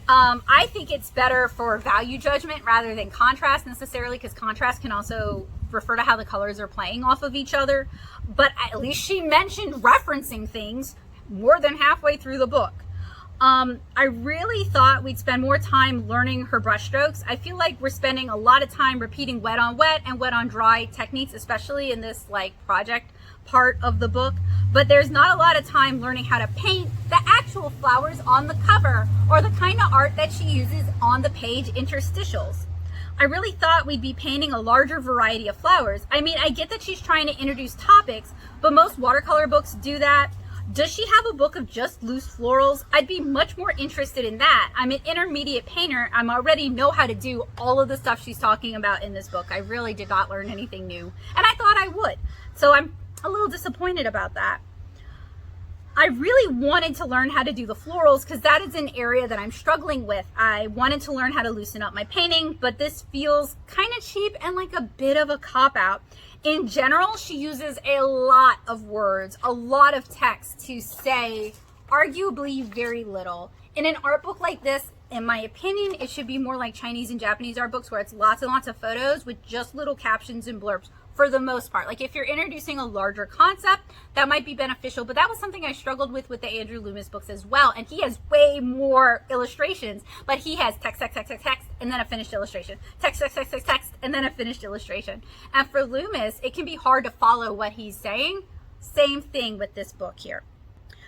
S1: I think it's better for value judgment rather than contrast necessarily, because contrast can also refer to how the colors are playing off of each other. But at least she mentioned referencing things more than halfway through the book. I really thought we'd spend more time learning her brush strokes. I feel like we're spending a lot of time repeating wet on wet and wet on dry techniques, especially in this like project part of the book. but there's not a lot of time learning how to paint the actual flowers on the cover or the kind of art that she uses on the page interstitials. I really thought we'd be painting a larger variety of flowers. I mean, I get that she's trying to introduce topics, but most watercolor books do that. Does she have a book of just loose florals? I'd be much more interested in that. I'm an intermediate painter. I already know how to do all of the stuff she's talking about in this book. I really did not learn anything new, and I thought I would. So I'm a little disappointed about that. I really wanted to learn how to do the florals because that is an area that I'm struggling with. I wanted to learn how to loosen up my painting, but this feels kind of cheap and like a bit of a cop-out. In general, she uses a lot of words, a lot of text to say arguably very little. In an art book like this, in my opinion, it should be more like Chinese and Japanese art books where it's lots and lots of photos with just little captions and blurbs for the most part. Like if you're introducing a larger concept, that might be beneficial, but that was something I struggled with the Andrew Loomis books as well. And he has way more illustrations, but he has text, text, text, text, text, and then a finished illustration. Text, text, text, text, text, and then a finished illustration. And for Loomis, it can be hard to follow what he's saying. Same thing with this book here.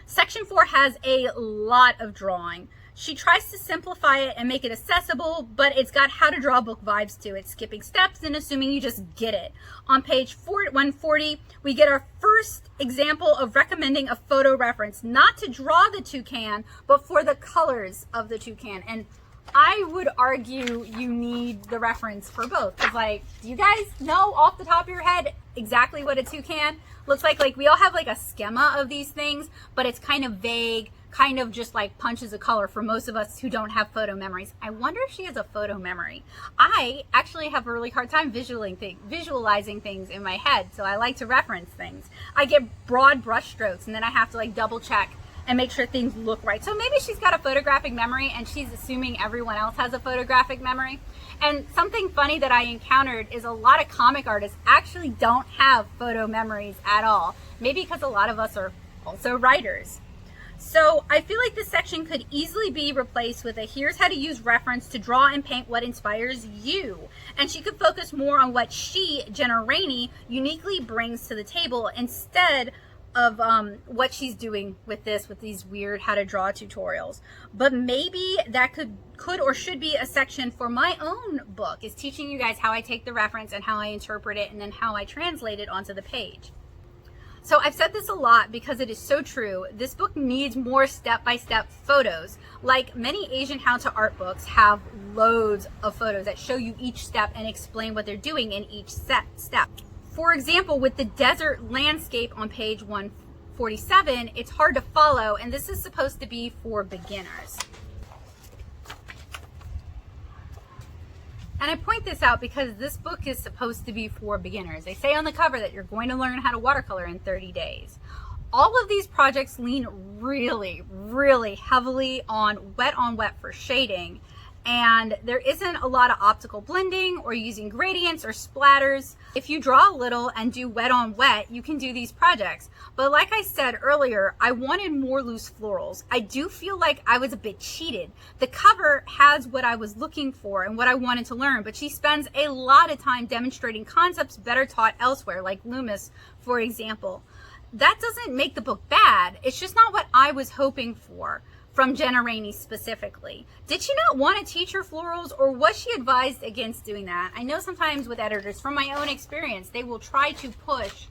S1: Section 4 has a lot of drawing. She tries to simplify it and make it accessible, but it's got how to draw book vibes to it, skipping steps and assuming you just get it. On page 140, we get our first example of recommending a photo reference, not to draw the toucan, but for the colors of the toucan. And I would argue you need the reference for both. Because, like, do you guys know off the top of your head exactly what a toucan looks like? Like, we all have like a schema of these things, but it's kind of vague, kind of just like punches a color for most of us who don't have photo memories. I wonder if she has a photo memory. I actually have a really hard time visualizing things in my head, so I like to reference things. I get broad brush strokes and then I have to like double check and make sure things look right. So maybe she's got a photographic memory and she's assuming everyone else has a photographic memory. And something funny that I encountered is a lot of comic artists actually don't have photo memories at all. Maybe because a lot of us are also writers. So I feel like this section could easily be replaced with a here's how to use reference to draw and paint what inspires you. And she could focus more on what she, Jenna Rainey, uniquely brings to the table instead of what she's doing with these weird how to draw tutorials. But maybe that could or should be a section for my own book, is teaching you guys how I take the reference and how I interpret it and then how I translate it onto the page. So I've said this a lot because it is so true. This book needs more step-by-step photos. Like many Asian how-to art books have loads of photos that show you each step and explain what they're doing in each step. For example, with the desert landscape on page 147, it's hard to follow, and this is supposed to be for beginners. And I point this out because this book is supposed to be for beginners. They say on the cover that you're going to learn how to watercolor in 30 days. All of these projects lean really, really heavily on wet for shading. And there isn't a lot of optical blending or using gradients or splatters. If you draw a little and do wet on wet, you can do these projects. But like I said earlier, I wanted more loose florals. I do feel like I was a bit cheated. The cover has what I was looking for and what I wanted to learn, but she spends a lot of time demonstrating concepts better taught elsewhere, like Loomis, for example. That doesn't make the book bad. It's just not what I was hoping for from Jenna Rainey specifically. Did she not want to teach her florals, or was she advised against doing that? I know sometimes with editors, from my own experience, they will try to push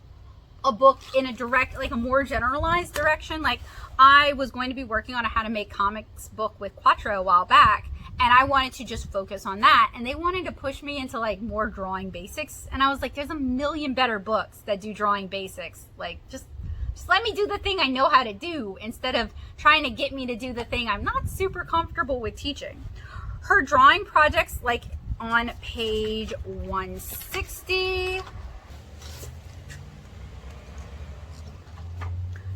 S1: a book in a direct, like a more generalized direction. Like I was going to be working on a how to make comics book with Quattro a while back, and I wanted to just focus on that, and they wanted to push me into like more drawing basics, and I was like, there's a million better books that do drawing basics. Like just let me do the thing I know how to do instead of trying to get me to do the thing I'm not super comfortable with teaching. Her drawing projects, like on page 160,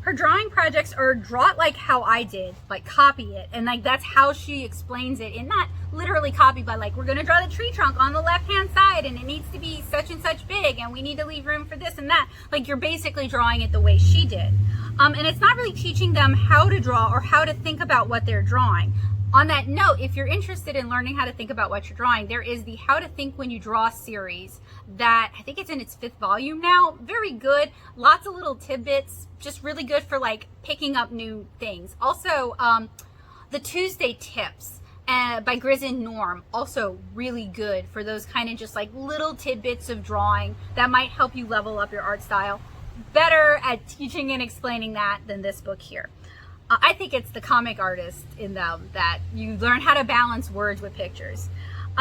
S1: her drawing projects are draw it like how I did, like copy it, and like that's how she explains it, and not literally copy, but like we're gonna draw the tree trunk on the left hand side and it needs to be such and such big and we need to leave room for this and that. Like you're basically drawing it the way she did. And it's not really teaching them how to draw or how to think about what they're drawing. On that note, if you're interested in learning how to think about what you're drawing, there is the How to Think When You Draw series that I think it's in its 5th volume now. Very good. Lots of little tidbits, just really good for like picking up new things. Also, the Tuesday Tips by Griz and Norm, also really good for those kind of just like little tidbits of drawing that might help you level up your art style. Better at teaching and explaining that than this book here. I think it's the comic artist in them that you learn how to balance words with pictures.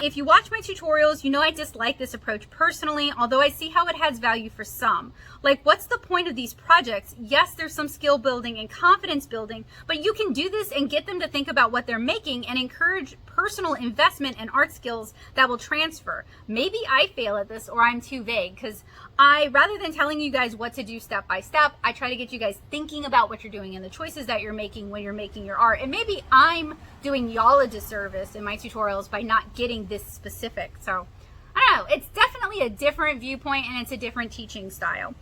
S1: If you watch my tutorials, you know I dislike this approach personally, although I see how it has value for some. Like, what's the point of these projects? Yes, there's some skill building and confidence building, but you can do this and get them to think about what they're making and encourage personal investment and art skills that will transfer. Maybe I fail at this or I'm too vague, because rather than telling you guys what to do step by step, I try to get you guys thinking about what you're doing and the choices that you're making when you're making your art. And maybe I'm doing y'all a disservice in my tutorials by not getting this specific. So I don't know, it's definitely a different viewpoint and it's a different teaching style.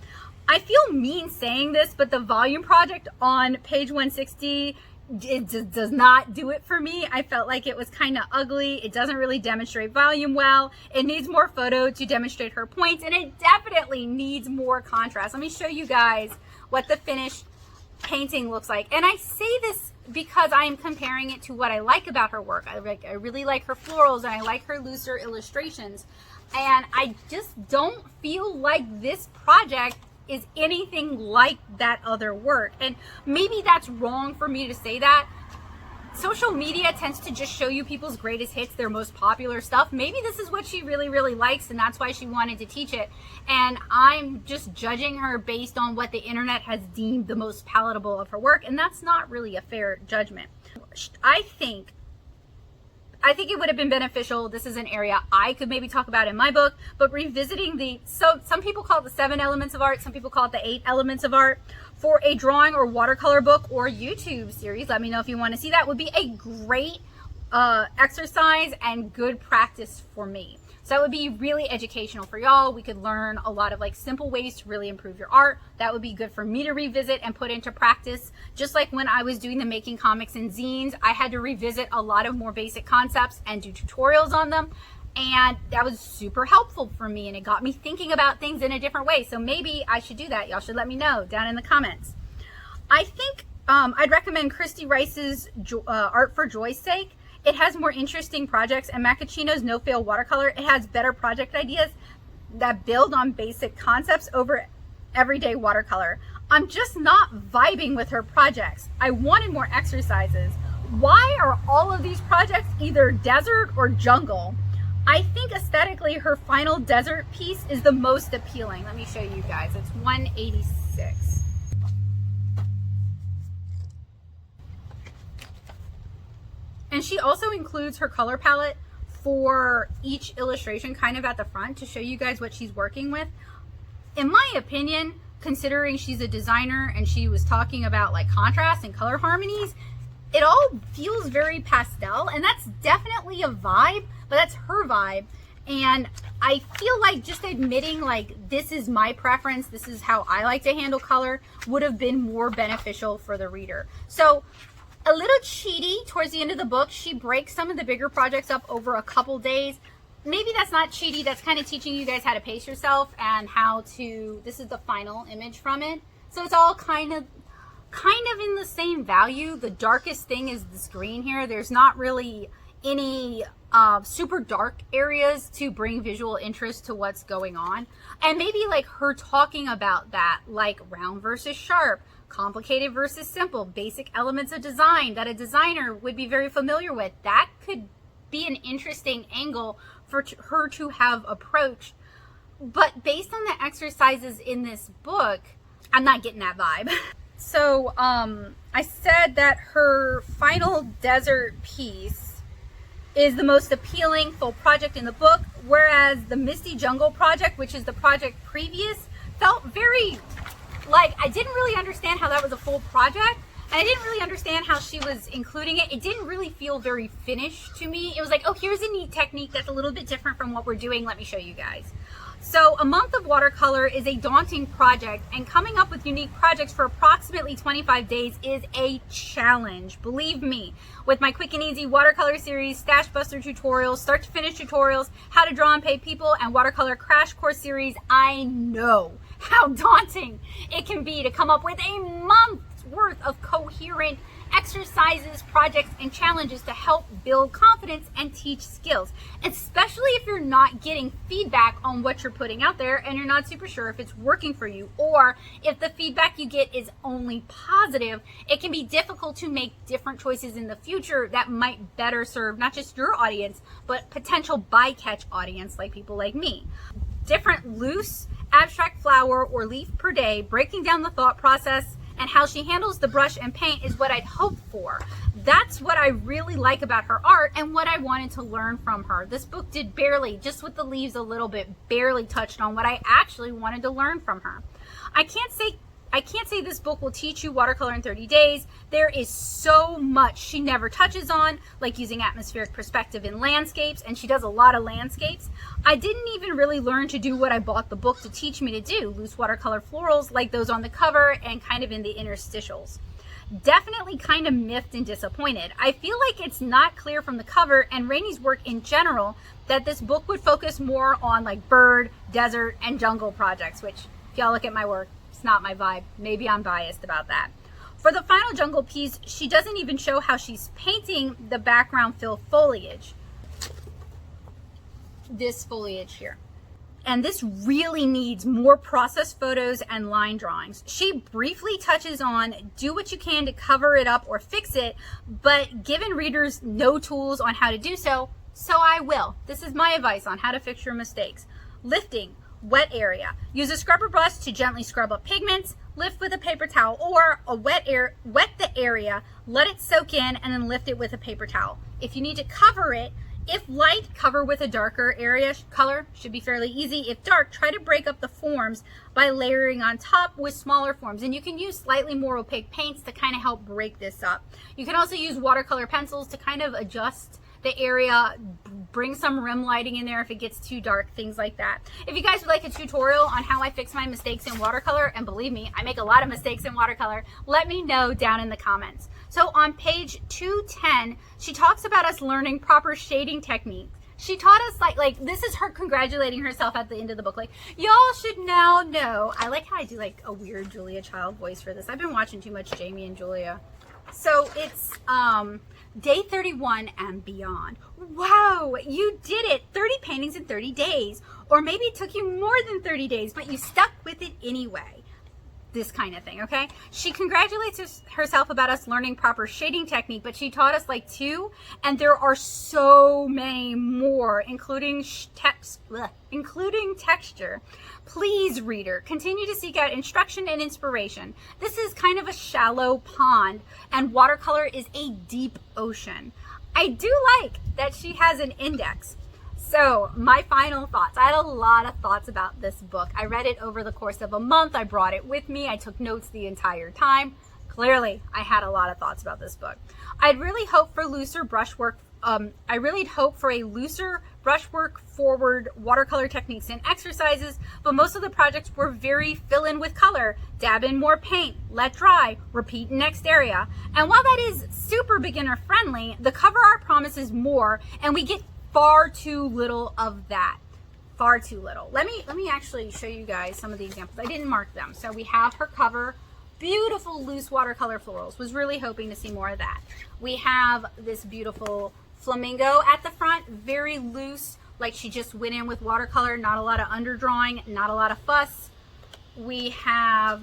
S1: I feel mean saying this, but the volume project on page 160, it just does not do it for me. I felt like it was kind of ugly. It doesn't really demonstrate volume well. It needs more photo to demonstrate her points, and it definitely needs more contrast. Let me show you guys what the finished painting looks like. And I say this because I am comparing it to what I like about her work. I really like her florals and I like her looser illustrations. And I just don't feel like this project is anything like that other work. And maybe that's wrong for me to say that. Social media tends to just show you people's greatest hits, their most popular stuff. Maybe this is what she really, really likes and that's why she wanted to teach it. And I'm just judging her based on what the internet has deemed the most palatable of her work. And that's not really a fair judgment. I think it would have been beneficial. This is an area I could maybe talk about in my book, but revisiting so some people call it the 7 elements of art, some people call it the 8 elements of art, for a drawing or watercolor book or YouTube series. Let me know if you want to see that. Would be a great exercise and good practice for me. So that would be really educational for y'all. We could learn a lot of like simple ways to really improve your art. That would be good for me to revisit and put into practice. Just like when I was doing the making comics and zines, I had to revisit a lot of more basic concepts and do tutorials on them. And that was super helpful for me and it got me thinking about things in a different way. So maybe I should do that. Y'all should let me know down in the comments. I think I'd recommend Christy Rice's Art for Joy's Sake. It has more interesting projects, and Macchino's No Fail Watercolor, it has better project ideas that build on basic concepts over everyday watercolor. I'm just not vibing with her projects. I wanted more exercises. Why are all of these projects either desert or jungle? I think aesthetically her final desert piece is the most appealing. Let me show you guys. It's 186. And she also includes her color palette for each illustration kind of at the front to show you guys what she's working with. In my opinion, considering she's a designer and she was talking about like contrast and color harmonies, it all feels very pastel, and that's definitely a vibe, but that's her vibe. And I feel like just admitting like this is my preference, this is how I like to handle color, would have been more beneficial for the reader. So a little cheaty towards the end of the book. She breaks some of the bigger projects up over a couple days. Maybe that's not cheaty. That's kind of teaching you guys how to pace yourself and how to, this is the final image from it. So it's all kind of in the same value. The darkest thing is this green here. There's not really any super dark areas to bring visual interest to what's going on. And maybe like her talking about that, like round versus sharp, complicated versus simple, basic elements of design that a designer would be very familiar with. That could be an interesting angle for her to have approached. But based on the exercises in this book, I'm not getting that vibe. So I said that her final desert piece is the most appealing full project in the book, whereas the Misty Jungle project, which is the project previous, felt very like I didn't really understand how that was a full project, and I didn't really understand how she was including it. It didn't really feel very finished to me. It was like, oh, here's a neat technique that's a little bit different from what we're doing. Let me show you guys. So a month of watercolor is a daunting project, and coming up with unique projects for approximately 25 days is a challenge. Believe me, with my quick and easy watercolor series, Stash Buster tutorials, start to finish tutorials, how to draw and pay people, and watercolor crash course series, I know how daunting it can be to come up with a month's worth of coherent exercises, projects, and challenges to help build confidence and teach skills, especially if you're not getting feedback on what you're putting out there and you're not super sure if it's working for you, or if the feedback you get is only positive. It can be difficult to make different choices in the future that might better serve not just your audience, but potential bycatch audience like people like me. Different loose, abstract flower or leaf per day, breaking down the thought process and how she handles the brush and paint is what I'd hoped for. That's what I really like about her art and what I wanted to learn from her. This book did barely, just with the leaves a little bit, barely touched on what I actually wanted to learn from her. I can't say this book will teach you watercolor in 30 days. There is so much she never touches on, like using atmospheric perspective in landscapes, and she does a lot of landscapes. I didn't even really learn to do what I bought the book to teach me to do, loose watercolor florals like those on the cover and kind of in the interstitials. Definitely kind of miffed and disappointed. I feel like it's not clear from the cover and Rainey's work in general that this book would focus more on like bird, desert, and jungle projects, which if y'all look at my work, it's not my vibe. Maybe I'm biased about that. For the final jungle piece, she doesn't even show how she's painting the background fill foliage. This foliage here. And this really needs more process photos and line drawings. She briefly touches on do what you can to cover it up or fix it, but given readers no tools on how to do so, so I will. This is my advice on how to fix your mistakes. Lifting. Wet area. Use a scrubber brush to gently scrub up pigments, lift with a paper towel, or wet the area, let it soak in, and then lift it with a paper towel. If you need to cover it, if light, cover with a darker area color, should be fairly easy. If dark, try to break up the forms by layering on top with smaller forms. And you can use slightly more opaque paints to kind of help break this up. You can also use watercolor pencils to kind of adjust the area, bring some rim lighting in there if it gets too dark, things like that. If you guys would like a tutorial on how I fix my mistakes in watercolor, and believe me, I make a lot of mistakes in watercolor, let me know down in the comments. So on page 210, she talks about us learning proper shading techniques. She taught us like this is her congratulating herself at the end of the book, like, y'all should now know. I like how I do like a weird Julia Child voice for this. I've been watching too much Jamie and Julia. So it's day 31 and beyond. Wow, you did it. 30 paintings in 30 days. Or maybe it took you more than 30 days, but you stuck with it anyway. This kind of thing, okay? She congratulates herself about us learning proper shading technique, but she taught us like 2, and there are so many more, including texture. Please, reader, continue to seek out instruction and inspiration. This is kind of a shallow pond, and watercolor is a deep ocean. I do like that she has an index. So my final thoughts. I had a lot of thoughts about this book. I read it over the course of a month. I brought it with me. I took notes the entire time. Clearly, I had a lot of thoughts about this book. I'd really hope for looser brushwork. I really hope for a looser brushwork forward watercolor techniques and exercises, but most of the projects were very fill in with color, dab in more paint, let dry, repeat next area. And while that is super beginner friendly, the cover art promises more, and we get far too little of that. Far too little. Let me actually show you guys some of the examples. I didn't mark them. So we have her cover, beautiful loose watercolor florals. Was really hoping to see more of that. We have this beautiful flamingo at the front, very loose, like she just went in with watercolor, not a lot of underdrawing, not a lot of fuss. We have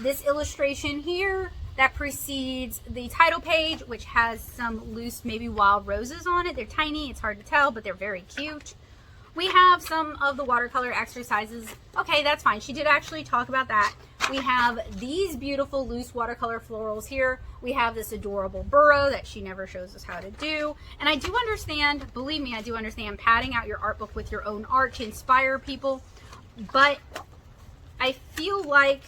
S1: this illustration here that precedes the title page, which has some loose, maybe wild roses on it. They're tiny, it's hard to tell, but they're very cute. We have some of the watercolor exercises. Okay, that's fine. She did actually talk about that. We have these beautiful loose watercolor florals here. We have this adorable burrow that she never shows us how to do. And I do understand, believe me, I do understand padding out your art book with your own art to inspire people. But I feel like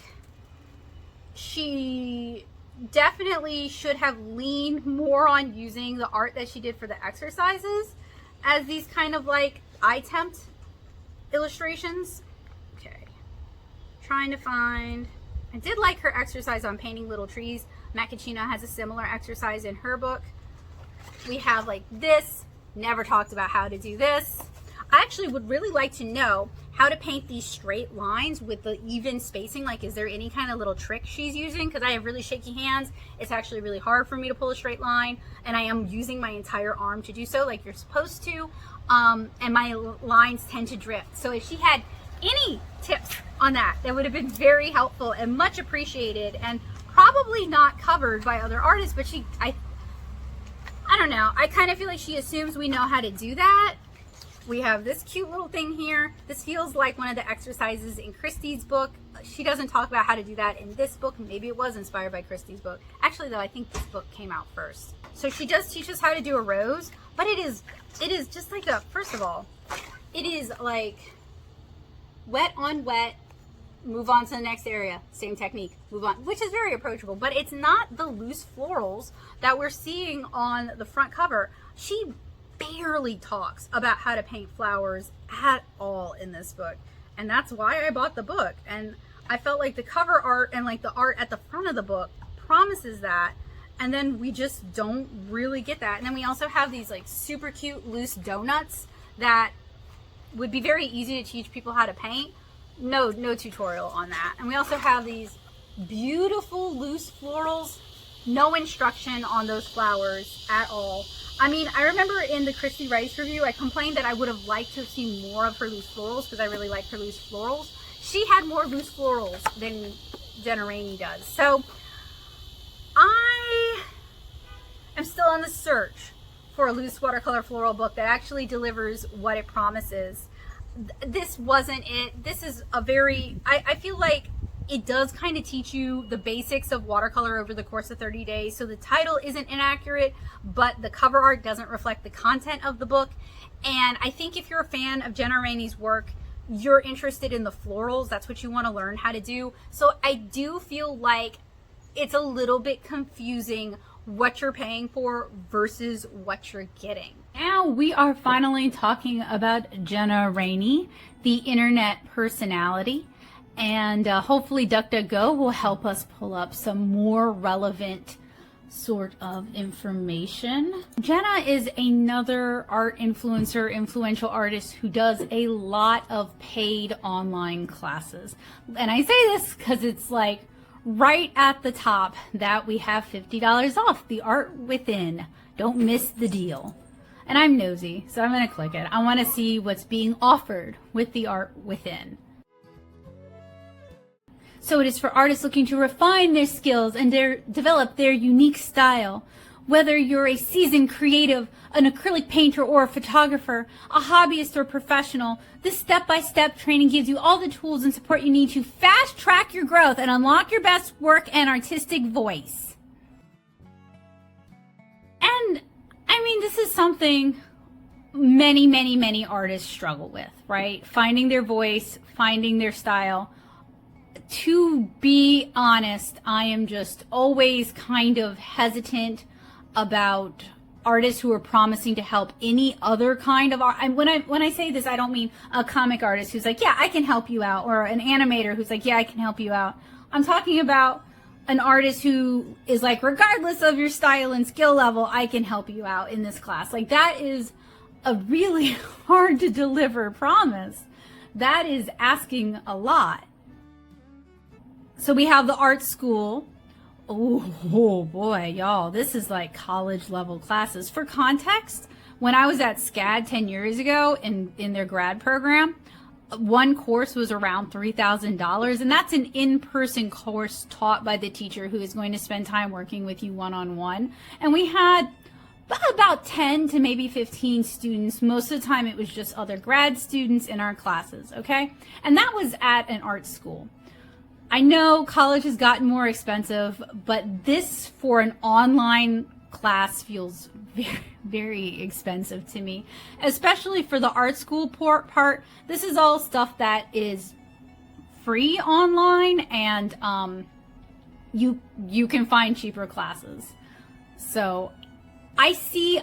S1: she definitely should have leaned more on using the art that she did for the exercises as these kind of like eye tempt illustrations. Okay, trying to find, I did like her exercise on painting little trees. Macachino has a similar exercise in her book. We have like this, never talked about how to do this. I actually would really like to know how to paint these straight lines with the even spacing. Like, is there any kind of little trick she's using? Because I have really shaky hands. It's actually really hard for me to pull a straight line, and I am using my entire arm to do so like you're supposed to. And my lines tend to drift. So if she had any tips on that, that would have been very helpful and much appreciated, and probably not covered by other artists. But I don't know. I kind of feel like she assumes we know how to do that. We have this cute little thing here. This feels like one of the exercises in Christie's book. She doesn't talk about how to do that in this book. Maybe it was inspired by Christie's book. Actually, though, I think this book came out first. So she does teach us how to do a rose, but it is just like a, first of all, it is like wet on wet, move on to the next area, same technique, move on, which is very approachable, but it's not the loose florals that we're seeing on the front cover. She barely talks about how to paint flowers at all in this book, and that's why I bought the book. And I felt like the cover art and like the art at the front of the book promises that, and then we just don't really get that. And then we also have these like super cute loose donuts that would be very easy to teach people how to paint. No tutorial on that. And we also have these beautiful loose florals, no instruction on those flowers at all. I mean, I remember in the Christy Rice review, I complained that I would have liked to have seen more of her loose florals because I really like her loose florals. She had more loose florals than Jenna Rainey does. So I am still on the search for a loose watercolor floral book that actually delivers what it promises. This wasn't it. This is a very, I feel like it does kind of teach you the basics of watercolor over the course of 30 days. So the title isn't inaccurate, but the cover art doesn't reflect the content of the book. And I think if you're a fan of Jenna Rainey's work, you're interested in the florals. That's what you want to learn how to do. So I do feel like it's a little bit confusing what you're paying for versus what you're getting. Now we are finally talking about Jenna Rainey, the internet personality. And hopefully DuckDuckGo will help us pull up some more relevant sort of information. Jenna is another art influencer, influential artist who does a lot of paid online classes. And I say this because it's like right at the top that we have $50 off the Art Within. Don't miss the deal. And I'm nosy, so I'm going to click it. I want to see what's being offered with the Art Within. So it is for artists looking to refine their skills and develop their unique style. Whether you're a seasoned creative, an acrylic painter or a photographer, a hobbyist or professional, this step-by-step training gives you all the tools and support you need to fast-track your growth and unlock your best work and artistic voice. And, I mean, this is something many artists struggle with, right? Finding their voice, finding their style. To be honest, I am just always kind of hesitant about artists who are promising to help any other kind of art. And when I say this, I don't mean a comic artist who's like, yeah, I can help you out, or an animator who's like, yeah, I can help you out. I'm talking about an artist who is like, regardless of your style and skill level, I can help you out in this class. Like, that is a really hard to deliver promise. That is asking a lot. So we have the art school. Oh boy, y'all, this is like college level classes. For context, when I was at SCAD 10 years ago in their grad program, one course was around $3,000, and that's an in-person course taught by the teacher who is going to spend time working with you one-on-one. And we had about 10 to maybe 15 students. Most of the time it was just other grad students in our classes, okay? And that was at an art school. I know college has gotten more expensive, but this for an online class feels very expensive to me, especially for the art school part. This is all stuff that is free online, and you can find cheaper classes. So I see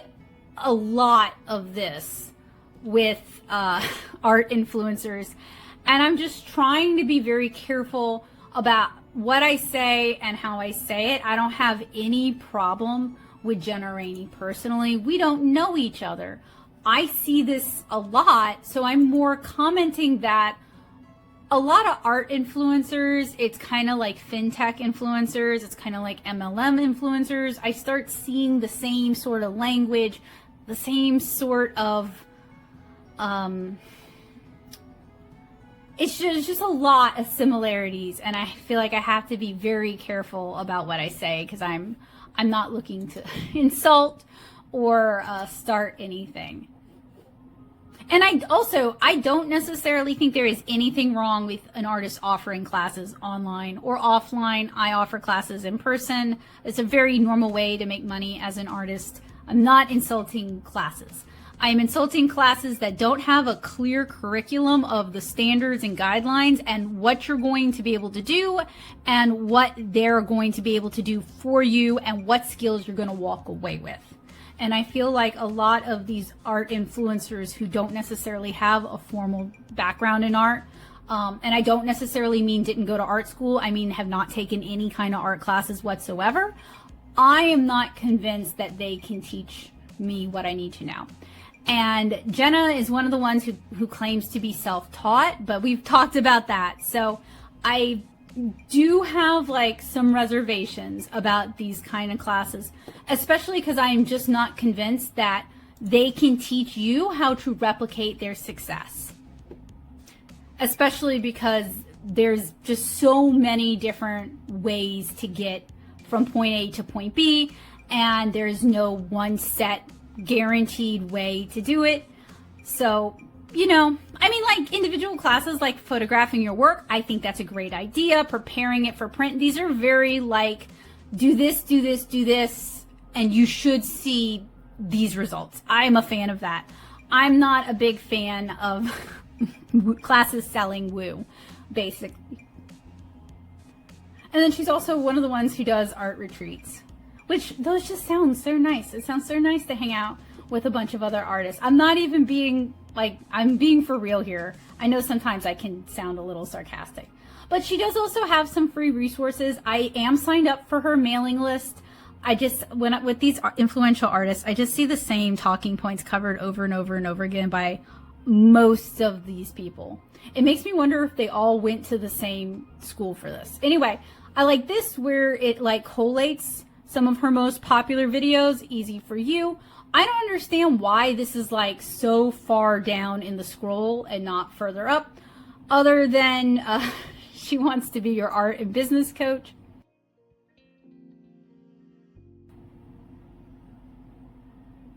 S1: a lot of this with art influencers, and I'm just trying to be very careful about what I say and how I say it. I don't have any problem with Jenna Rainey personally. We don't know each other. I see this a lot, so I'm more commenting that a lot of art influencers, it's kind of like fintech influencers, it's kind of like MLM influencers. I start seeing the same sort of language, the same sort of, it's just a lot of similarities, and I feel like I have to be very careful about what I say, because I'm not looking to insult or start anything. And I don't necessarily think there is anything wrong with an artist offering classes online or offline. I offer classes in person. It's a very normal way to make money as an artist. I'm not insulting classes. I am insulting classes that don't have a clear curriculum of the standards and guidelines and what you're going to be able to do and what they're going to be able to do for you and what skills you're going to walk away with. And I feel like a lot of these art influencers who don't necessarily have a formal background in art, and I don't necessarily mean didn't go to art school, I mean have not taken any kind of art classes whatsoever, I am not convinced that they can teach me what I need to know. And Jenna is one of the ones who claims to be self-taught, but we've talked about that. So I do have like some reservations about these kind of classes, especially because I am just not convinced that they can teach you how to replicate their success. Especially because there's just so many different ways to get from point A to point B, and there's no one set guaranteed way to do it. So, you know, I mean, like individual classes like photographing your work, I think that's a great idea. Preparing it for print, these are very like, do this, do this, do this, and you should see these results. I'm a fan of that. I'm not a big fan of classes selling woo, basically. And then she's also one of the ones who does art retreats, which those just sound so nice. It sounds so nice to hang out with a bunch of other artists. I'm not even being like, I'm being for real here. I know sometimes I can sound a little sarcastic, but she does also have some free resources. I am signed up for her mailing list. With these influential artists, I just see the same talking points covered over and over and over again by most of these people. It makes me wonder if they all went to the same school for this. Anyway, I like this where it like collates some of her most popular videos, easy for you. I don't understand why this is like so far down in the scroll and not further up, other than she wants to be your art and business coach.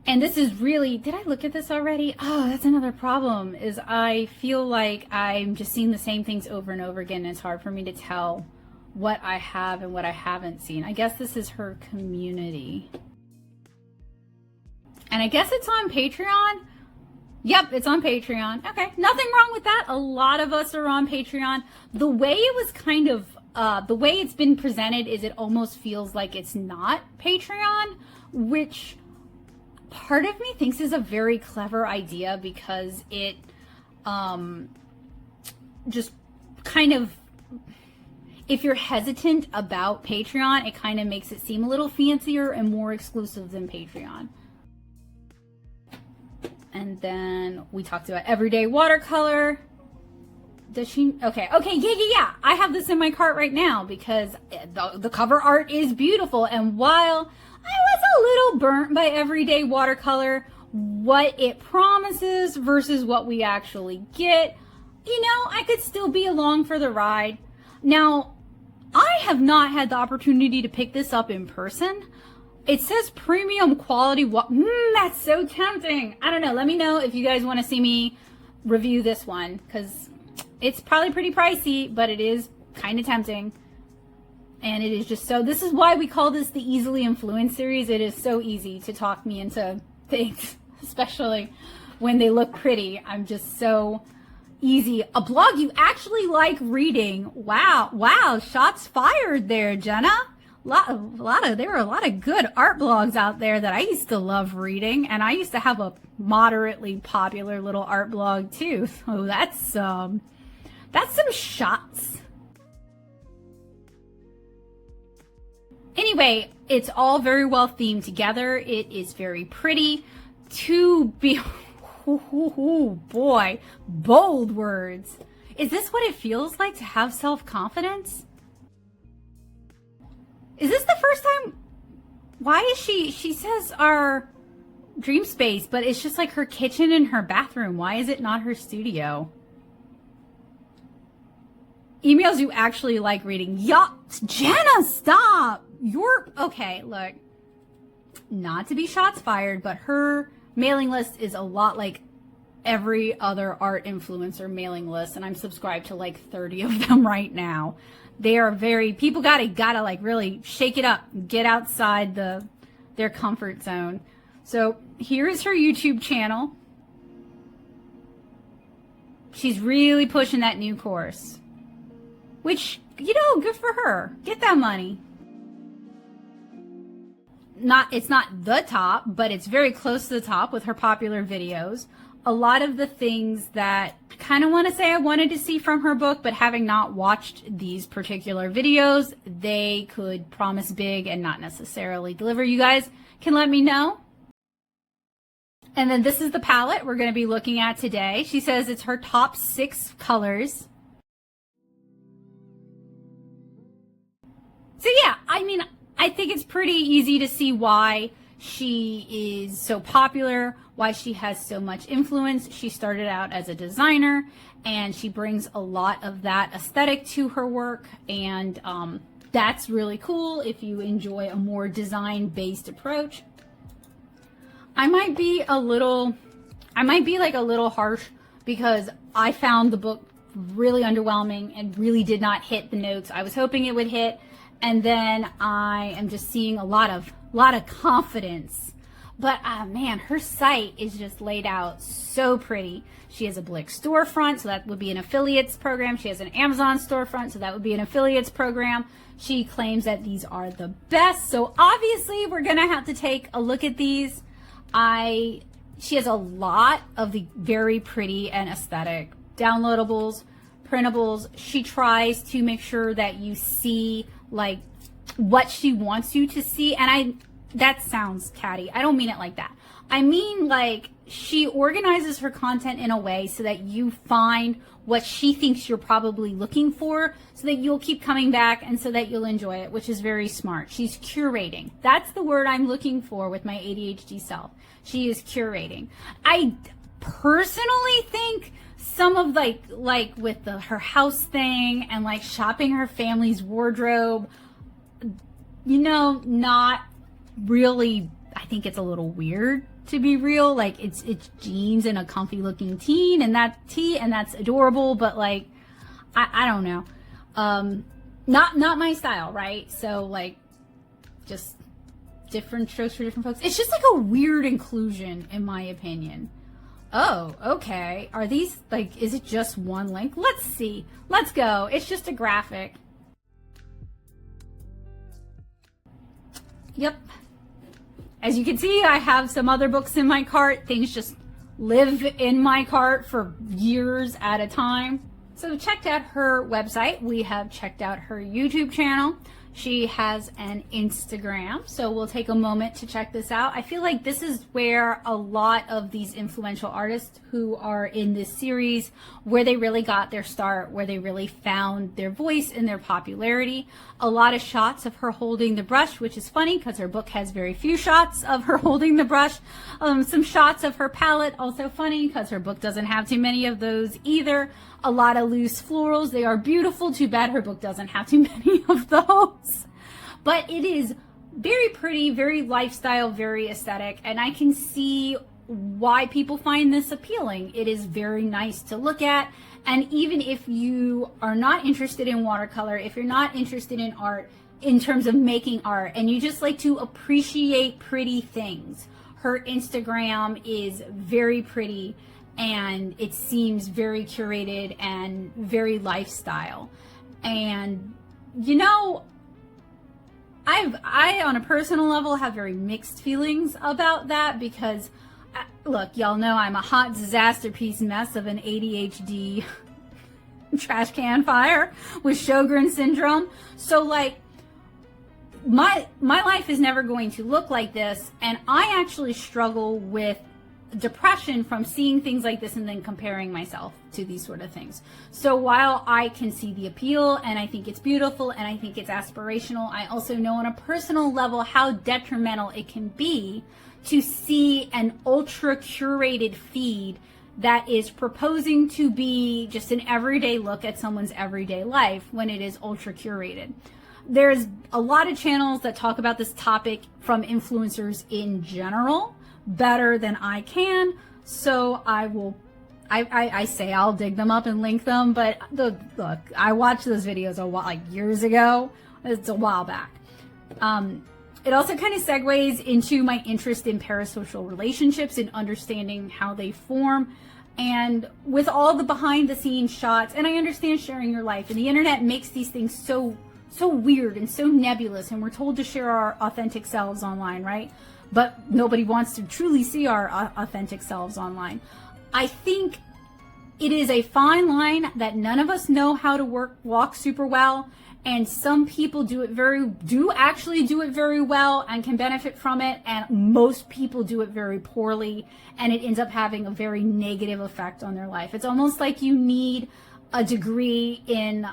S1: And this is really, did I look at this already? Oh, that's another problem, is I feel like I'm just seeing the same things over and over again, and it's hard for me to tell what I have and what I haven't seen. I guess this is her community. And I guess it's on Patreon. Yep, it's on Patreon. Okay, nothing wrong with that. A lot of us are on Patreon. The way it was kind of, the way it's been presented is it almost feels like it's not Patreon, which part of me thinks is a very clever idea, because it just kind of, if you're hesitant about Patreon, it kind of makes it seem a little fancier and more exclusive than Patreon. And then we talked about everyday watercolor. Does she? Okay, yeah. I have this in my cart right now because the cover art is beautiful. And while I was a little burnt by everyday watercolor, what it promises versus what we actually get, you know, I could still be along for the ride. Now, I have not had the opportunity to pick this up in person. It says premium quality. That's so tempting. I don't know. Let me know if you guys want to see me review this one, because it's probably pretty pricey, but it is kind of tempting. And it is just so, this is why we call this the Easily Influenced series. It is so easy to talk me into things, especially when they look pretty. I'm just so easy. A blog you actually like reading. Wow. Shots fired there, Jenna. there were a lot of good art blogs out there that I used to love reading, and I used to have a moderately popular little art blog too. So that's some shots. Anyway, it's all very well themed together. It is very pretty to be, oh boy, bold words. Is this what it feels like to have self-confidence? Is this the first time? Why is she says our dream space, but it's just like her kitchen and her bathroom. Why is it not her studio? Emails you actually like reading. Yup, Jenna, stop. Okay, look, not to be shots fired, but her mailing list is a lot like every other art influencer mailing list, and I'm subscribed to like 30 of them right now. They are people gotta like really shake it up, get outside their comfort zone. So here is her YouTube channel. She's really pushing that new course, which, you know, good for her. Get that money. It's not the top, but it's very close to the top with her popular videos. A lot of the things that kind of want to say I wanted to see from her book, but having not watched these particular videos, they could promise big and not necessarily deliver. You guys can let me know. And then this is the palette we're going to be looking at today. She says it's her top 6 colors. So yeah, I mean, I think it's pretty easy to see why she is so popular, why she has so much influence. She started out as a designer, and she brings a lot of that aesthetic to her work, and that's really cool if you enjoy a more design-based approach. I might be like a little harsh because I found the book really underwhelming and really did not hit the notes I was hoping it would hit. And then I am just seeing a lot of confidence. But man, her site is just laid out so pretty. She has a Blick storefront, so that would be an affiliates program. She has an Amazon storefront, so that would be an affiliates program. She claims that these are the best. So obviously we're gonna have to take a look at these. She has a lot of the very pretty and aesthetic downloadables, printables. She tries to make sure that you see like what she wants you to see, and that sounds catty. I don't mean it like that. I mean, like, she organizes her content in a way so that you find what she thinks you're probably looking for, so that you'll keep coming back and so that you'll enjoy it, which is very smart. She's curating. That's the word I'm looking for with my ADHD self. She is curating. I personally think some of like with her house thing and like shopping her family's wardrobe, you know, not really. I think it's a little weird, to be real. Like it's jeans and a comfy looking teen and that tee, and that's adorable, but like I don't know, not my style, right? So like just different strokes for different folks. It's just like a weird inclusion, in my opinion. Oh, okay. Are these like, is it just one link? Let's see. Let's go. It's just a graphic. Yep. As you can see, I have some other books in my cart. Things just live in my cart for years at a time. So checked out her website. We have checked out her YouTube channel. She has an Instagram, so we'll take a moment to check this out. I feel like this is where a lot of these influential artists who are in this series, where they really got their start, where they really found their voice and their popularity. A lot of shots of her holding the brush, which is funny because her book has very few shots of her holding the brush. Some shots of her palette, also funny because her book doesn't have too many of those either. A lot of loose florals. They are beautiful. Too bad her book doesn't have too many of those. But it is very pretty, very lifestyle, very aesthetic, and I can see why people find this appealing. It is very nice to look at, and even if you are not interested in watercolor, if you're not interested in art in terms of making art, and you just like to appreciate pretty things, her Instagram is very pretty, and it seems very curated and very lifestyle. And, you know, I on a personal level have very mixed feelings about that because look, y'all know I'm a hot disaster piece mess of an ADHD trash can fire with Sjogren syndrome. So like my life is never going to look like this, and I actually struggle with depression from seeing things like this and then comparing myself to these sort of things. So while I can see the appeal and I think it's beautiful and I think it's aspirational, I also know on a personal level how detrimental it can be to see an ultra curated feed that is proposing to be just an everyday look at someone's everyday life when it is ultra curated. There's a lot of channels that talk about this topic from influencers in general better than I can, so I say I'll dig them up and link them, but look, I watched those videos like years ago. It's a while back. It also kind of segues into my interest in parasocial relationships and understanding how they form, and with all the behind the scenes shots. And I understand sharing your life, and the internet makes these things so weird and so nebulous, and we're told to share our authentic selves online, right? But nobody wants to truly see our authentic selves online. I think it is a fine line that none of us know how to walk super well, and some people do actually do it very well and can benefit from it, and most people do it very poorly, and it ends up having a very negative effect on their life. It's almost like you need a degree in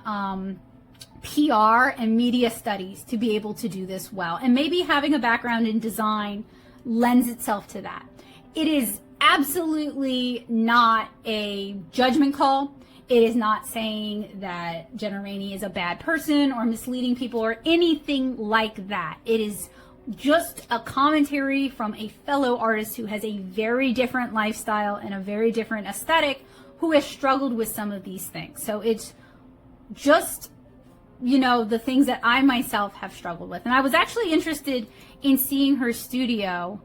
S1: PR and media studies to be able to do this well, and maybe having a background in design lends itself to that. It is absolutely not a judgment call. It is not saying that Jenna Rainey is a bad person or misleading people or anything like that. It is just a commentary from a fellow artist who has a very different lifestyle and a very different aesthetic, who has struggled with some of these things. So it's just, you know, the things that I myself have struggled with. And I was actually interested in seeing her studio.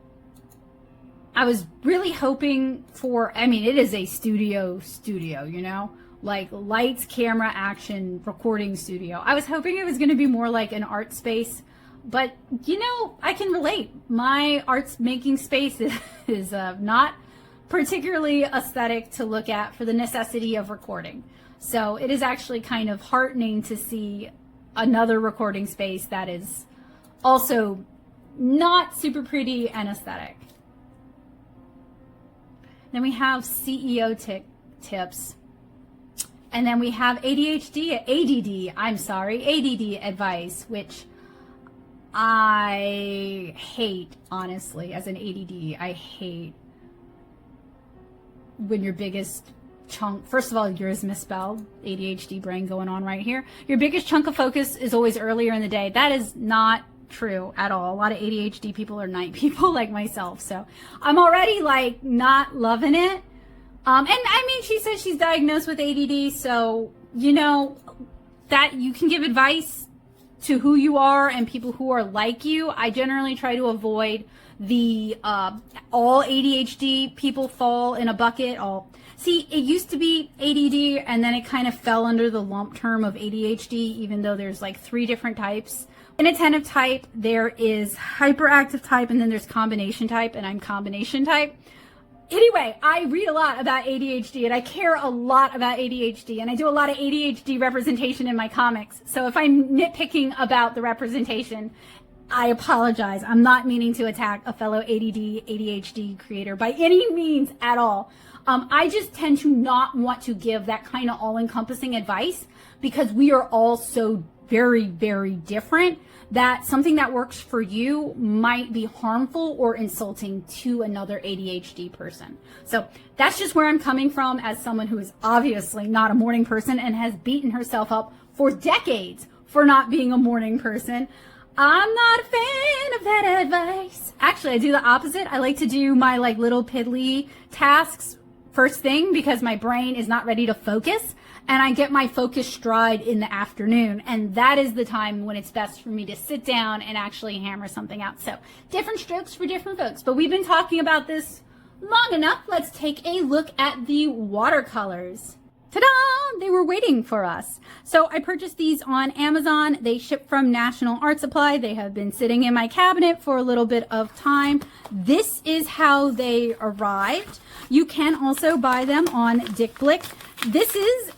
S1: I was really hoping for, I mean, it is a studio, you know, like lights, camera, action, recording studio. I was hoping it was going to be more like an art space, but you know, I can relate. My arts making space is not particularly aesthetic to look at for the necessity of recording. So it is actually kind of heartening to see another recording space that is also not super pretty and aesthetic. Then we have CEO tips. And then we have ADD advice, which I hate, honestly, as an ADD. I hate when your biggest chunk, first of all, yours misspelled, ADHD brain going on right here. Your biggest chunk of focus is always earlier in the day. That is not true at all. A lot of ADHD people are night people like myself. So I'm already like not loving it. And I mean, she says she's diagnosed with ADD, so, you know, that you can give advice to who you are and people who are like you. I generally try to avoid the all ADHD people fall in a bucket. See, it used to be ADD, and then it kind of fell under the lump term of ADHD, even though there's like 3 different types. Inattentive type, there is hyperactive type, and then there's combination type, and I'm combination type. Anyway, I read a lot about ADHD, and I care a lot about ADHD, and I do a lot of ADHD representation in my comics. So if I'm nitpicking about the representation, I apologize. I'm not meaning to attack a fellow ADHD creator by any means at all. I just tend to not want to give that kind of all-encompassing advice because we are all so very, very different that something that works for you might be harmful or insulting to another ADHD person. So that's just where I'm coming from as someone who is obviously not a morning person and has beaten herself up for decades for not being a morning person. I'm not a fan of that advice. Actually, I do the opposite. I like to do my like little piddly tasks first thing because my brain is not ready to focus. And I get my focus stride in the afternoon. And that is the time when it's best for me to sit down and actually hammer something out. So different strokes for different folks. But we've been talking about this long enough. Let's take a look at the watercolors. Ta-da! They were waiting for us. So I purchased these on Amazon. They ship from National Art Supply. They have been sitting in my cabinet for a little bit of time. This is how they arrived. You can also buy them on Dick Blick. This is,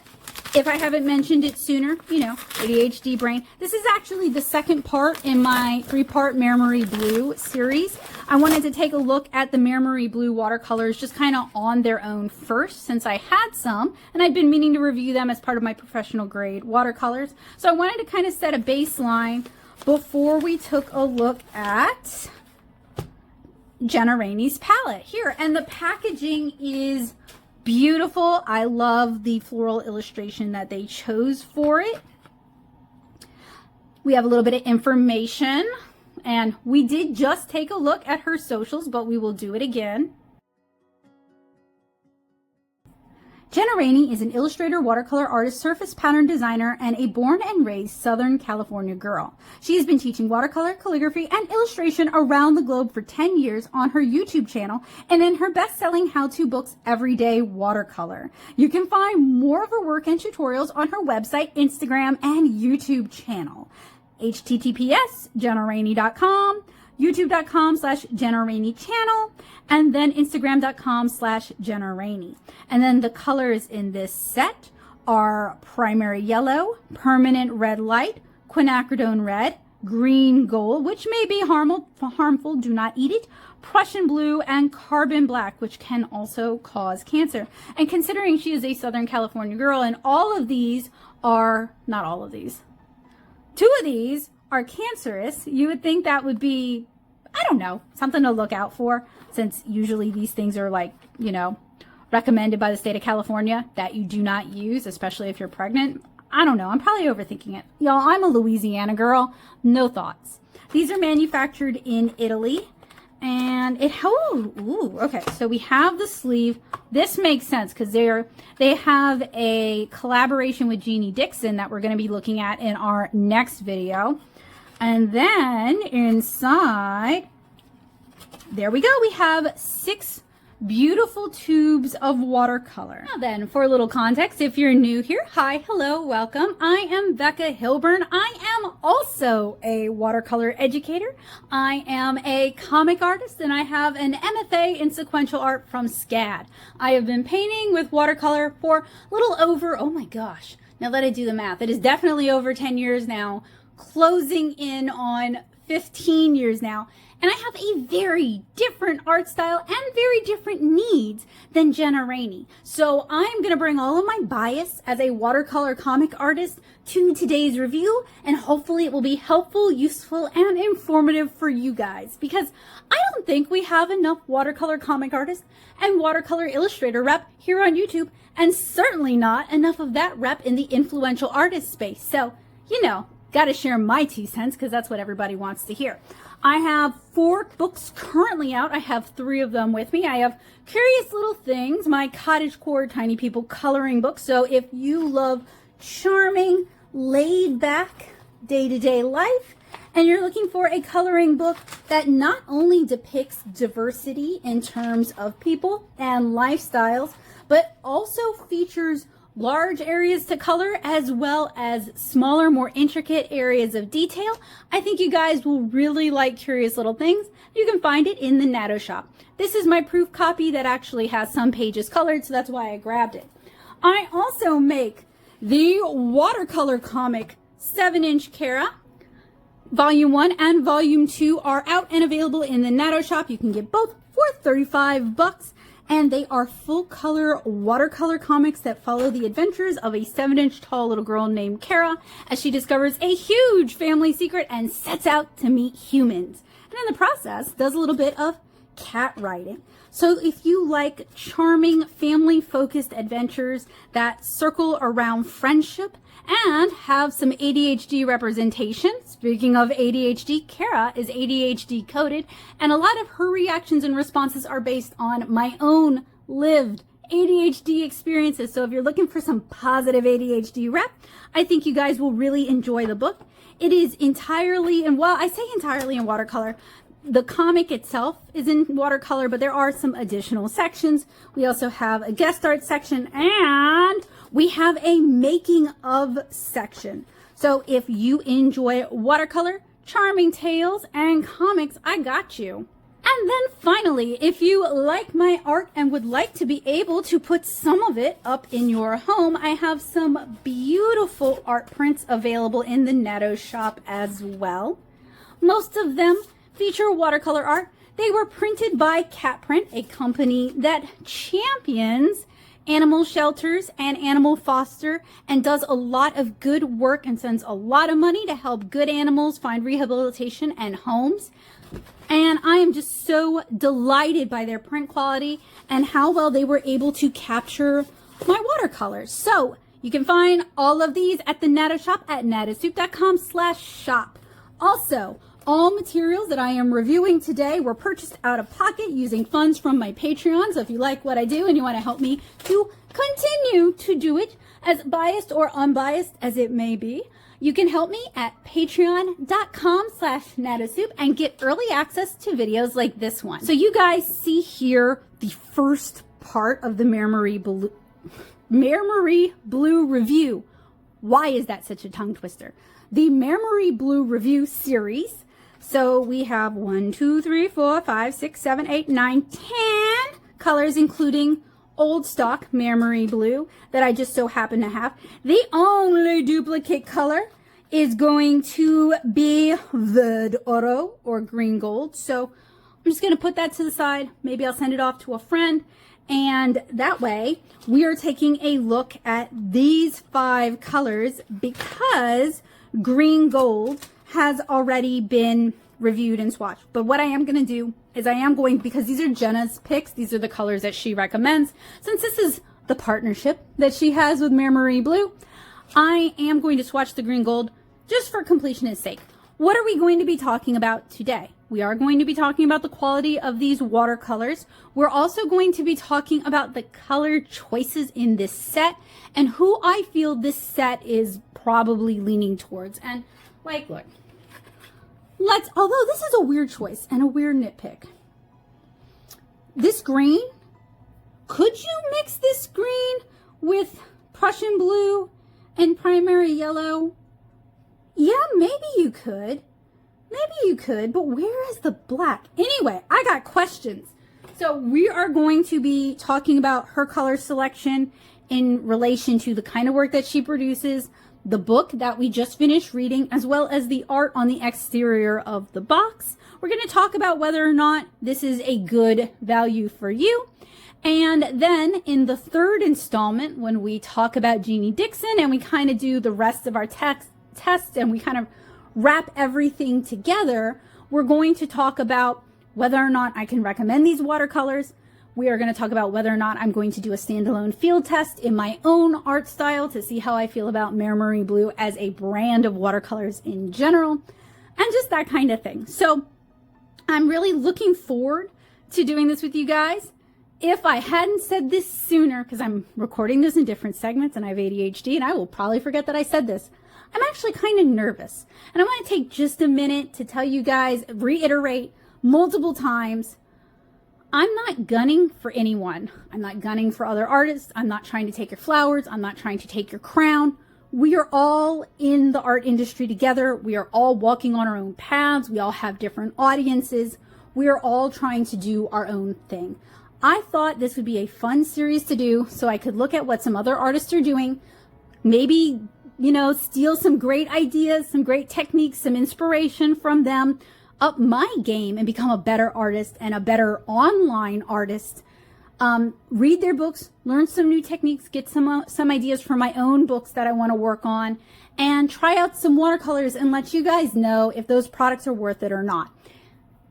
S1: if I haven't mentioned it sooner, you know, ADHD brain. This is actually the second part in my 3-part MaiMeri Blu series. I wanted to take a look at the MaiMeri Blu watercolors just kind of on their own first, since I had some, and I'd been meaning to review them as part of my professional grade watercolors. So I wanted to kind of set a baseline before we took a look at Jenna Rainey's palette here. And the packaging is beautiful. I love the floral illustration that they chose for it. We have a little bit of information, and we did just take a look at her socials, but we will do it again. Jenna Rainey is an illustrator, watercolor artist, surface pattern designer, and a born and raised Southern California girl. She has been teaching watercolor, calligraphy, and illustration around the globe for 10 years on her YouTube channel and in her best-selling how-to books, Everyday Watercolor. You can find more of her work and tutorials on her website, Instagram, and YouTube channel. https://jennarainey.com, youtube.com/Jenna Rainey channel, and then instagram.com/Jenna Rainey. And then the colors in this set are primary yellow, permanent red light, quinacridone red, green gold, which may be harmful, do not eat it, Prussian blue, and carbon black, which can also cause cancer. And considering she is a Southern California girl, and all of these are, not all of these, 2 of these are cancerous, you would think that would be, I don't know, something to look out for, since usually these things are like, you know, recommended by the state of California that you do not use, especially if you're pregnant. I don't know. I'm probably overthinking it. Y'all, I'm a Louisiana girl. No thoughts. These are manufactured in Italy. And it, okay. So we have the sleeve. This makes sense because they have a collaboration with Jenna Dixon that we're going to be looking at in our next video. And then inside, there we go. We have 6 beautiful tubes of watercolor. Now then, for a little context, if you're new here, hi, hello, welcome. I am Becca Hilburn. I am also a watercolor educator. I am a comic artist, and I have an MFA in sequential art from SCAD. I have been painting with watercolor for a little over, oh my gosh, now that I do the math, it is definitely over 10 years now, closing in on 15 years now. And I have a very different art style and very different needs than Jenna Rainey. So I'm going to bring all of my bias as a watercolor comic artist to today's review, and hopefully it will be helpful, useful, and informative for you guys, because I don't think we have enough watercolor comic artists and watercolor illustrator rep here on YouTube, and certainly not enough of that rep in the influential artist space. So, you know, got to share my 2 cents because that's what everybody wants to hear. I have 4 books currently out. I have 3 of them with me. I have Curious Little Things, my cottagecore tiny people coloring book. So if you love charming, laid back, day-to-day life, and you're looking for a coloring book that not only depicts diversity in terms of people and lifestyles, but also features large areas to color as well as smaller, more intricate areas of detail, I think you guys will really like Curious Little Things. You can find it in the Natto shop. This is my proof copy that actually has some pages colored, so that's why I grabbed it. I also make the watercolor comic 7-inch Kara. Volume 1 and Volume 2 are out and available in the Natto shop. You can get both for $35. And they are full color watercolor comics that follow the adventures of a 7-inch tall little girl named Kara as she discovers a huge family secret and sets out to meet humans. And in the process, does a little bit of cat writing. So if you like charming family-focused adventures that circle around friendship and have some ADHD representation. Speaking of ADHD, Kara is ADHD coded, and a lot of her reactions and responses are based on my own lived ADHD experiences. So if you're looking for some positive ADHD rep, I think you guys will really enjoy the book. It is entirely, and well, I say entirely in watercolor. The comic itself is in watercolor, but there are some additional sections. We also have a guest art section, and we have a making of section. So if you enjoy watercolor, charming tales, and comics, I got you. And then finally, if you like my art and would like to be able to put some of it up in your home, I have some beautiful art prints available in the Natto shop as well. Most of them feature watercolor art. They were printed by Cat Print, a company that champions animal shelters and animal foster and does a lot of good work and sends a lot of money to help good animals find rehabilitation and homes. And I am just so delighted by their print quality and how well they were able to capture my watercolors. So you can find all of these at the Natto shop at nattosoup.com/shop. Also, all materials that I am reviewing today were purchased out of pocket using funds from my Patreon. So if you like what I do and you want to help me to continue to do it, as biased or unbiased as it may be, you can help me at patreon.com/nattosoup and get early access to videos like this one. So you guys see here the first part of the MaiMeri Blue review. Why is that such a tongue twister? The MaiMeri Blue review series. So we have 1, 2, 3, 4, 5, 6, 7, 8, 9, 10 colors, including old stock MaiMeri Blue that I just so happen to have. The only duplicate color is going to be Verde Oro or green gold. So I'm just going to put that to the side. Maybe I'll send it off to a friend. And that way we are taking a look at these 5 colors because green gold has already been reviewed and swatched. But what I am going to do is because these are Jenna's picks, these are the colors that she recommends. Since this is the partnership that she has with MaiMeri Blu, I am going to swatch the green gold just for completionist sake. What are we going to be talking about today? We are going to be talking about the quality of these watercolors. We're also going to be talking about the color choices in this set and who I feel this set is probably leaning towards. And like, look, although this is a weird choice and a weird nitpick, this green, could you mix this green with Prussian blue and primary yellow? Yeah, maybe you could. But where is the black? Anyway, I got questions. So we are going to be talking about her color selection in relation to the kind of work that she produces, the book that we just finished reading, as well as the art on the exterior of the box. We're going to talk about whether or not this is a good value for you. And then in the third installment, when we talk about Jenna Dixon and we kind of do the rest of our tests and we kind of wrap everything together, we're going to talk about whether or not I can recommend these watercolors. We are going to talk about whether or not I'm going to do a standalone field test in my own art style to see how I feel about MaiMeri Blu as a brand of watercolors in general, and just that kind of thing. So I'm really looking forward to doing this with you guys. If I hadn't said this sooner, because I'm recording this in different segments and I have ADHD and I will probably forget that I said this, I'm actually kind of nervous. And I want to take just a minute to tell you guys, reiterate multiple times, I'm not gunning for anyone. I'm not gunning for other artists. I'm not trying to take your flowers. I'm not trying to take your crown. We are all in the art industry together. We are all walking on our own paths. We all have different audiences. We are all trying to do our own thing. I thought this would be a fun series to do so I could look at what some other artists are doing, maybe, steal some great ideas, some great techniques, some inspiration from them, up my game and become a better artist and a better online artist. Read their books, learn some new techniques, get some ideas for my own books that I want to work on, and try out some watercolors and let you guys know if those products are worth it or not.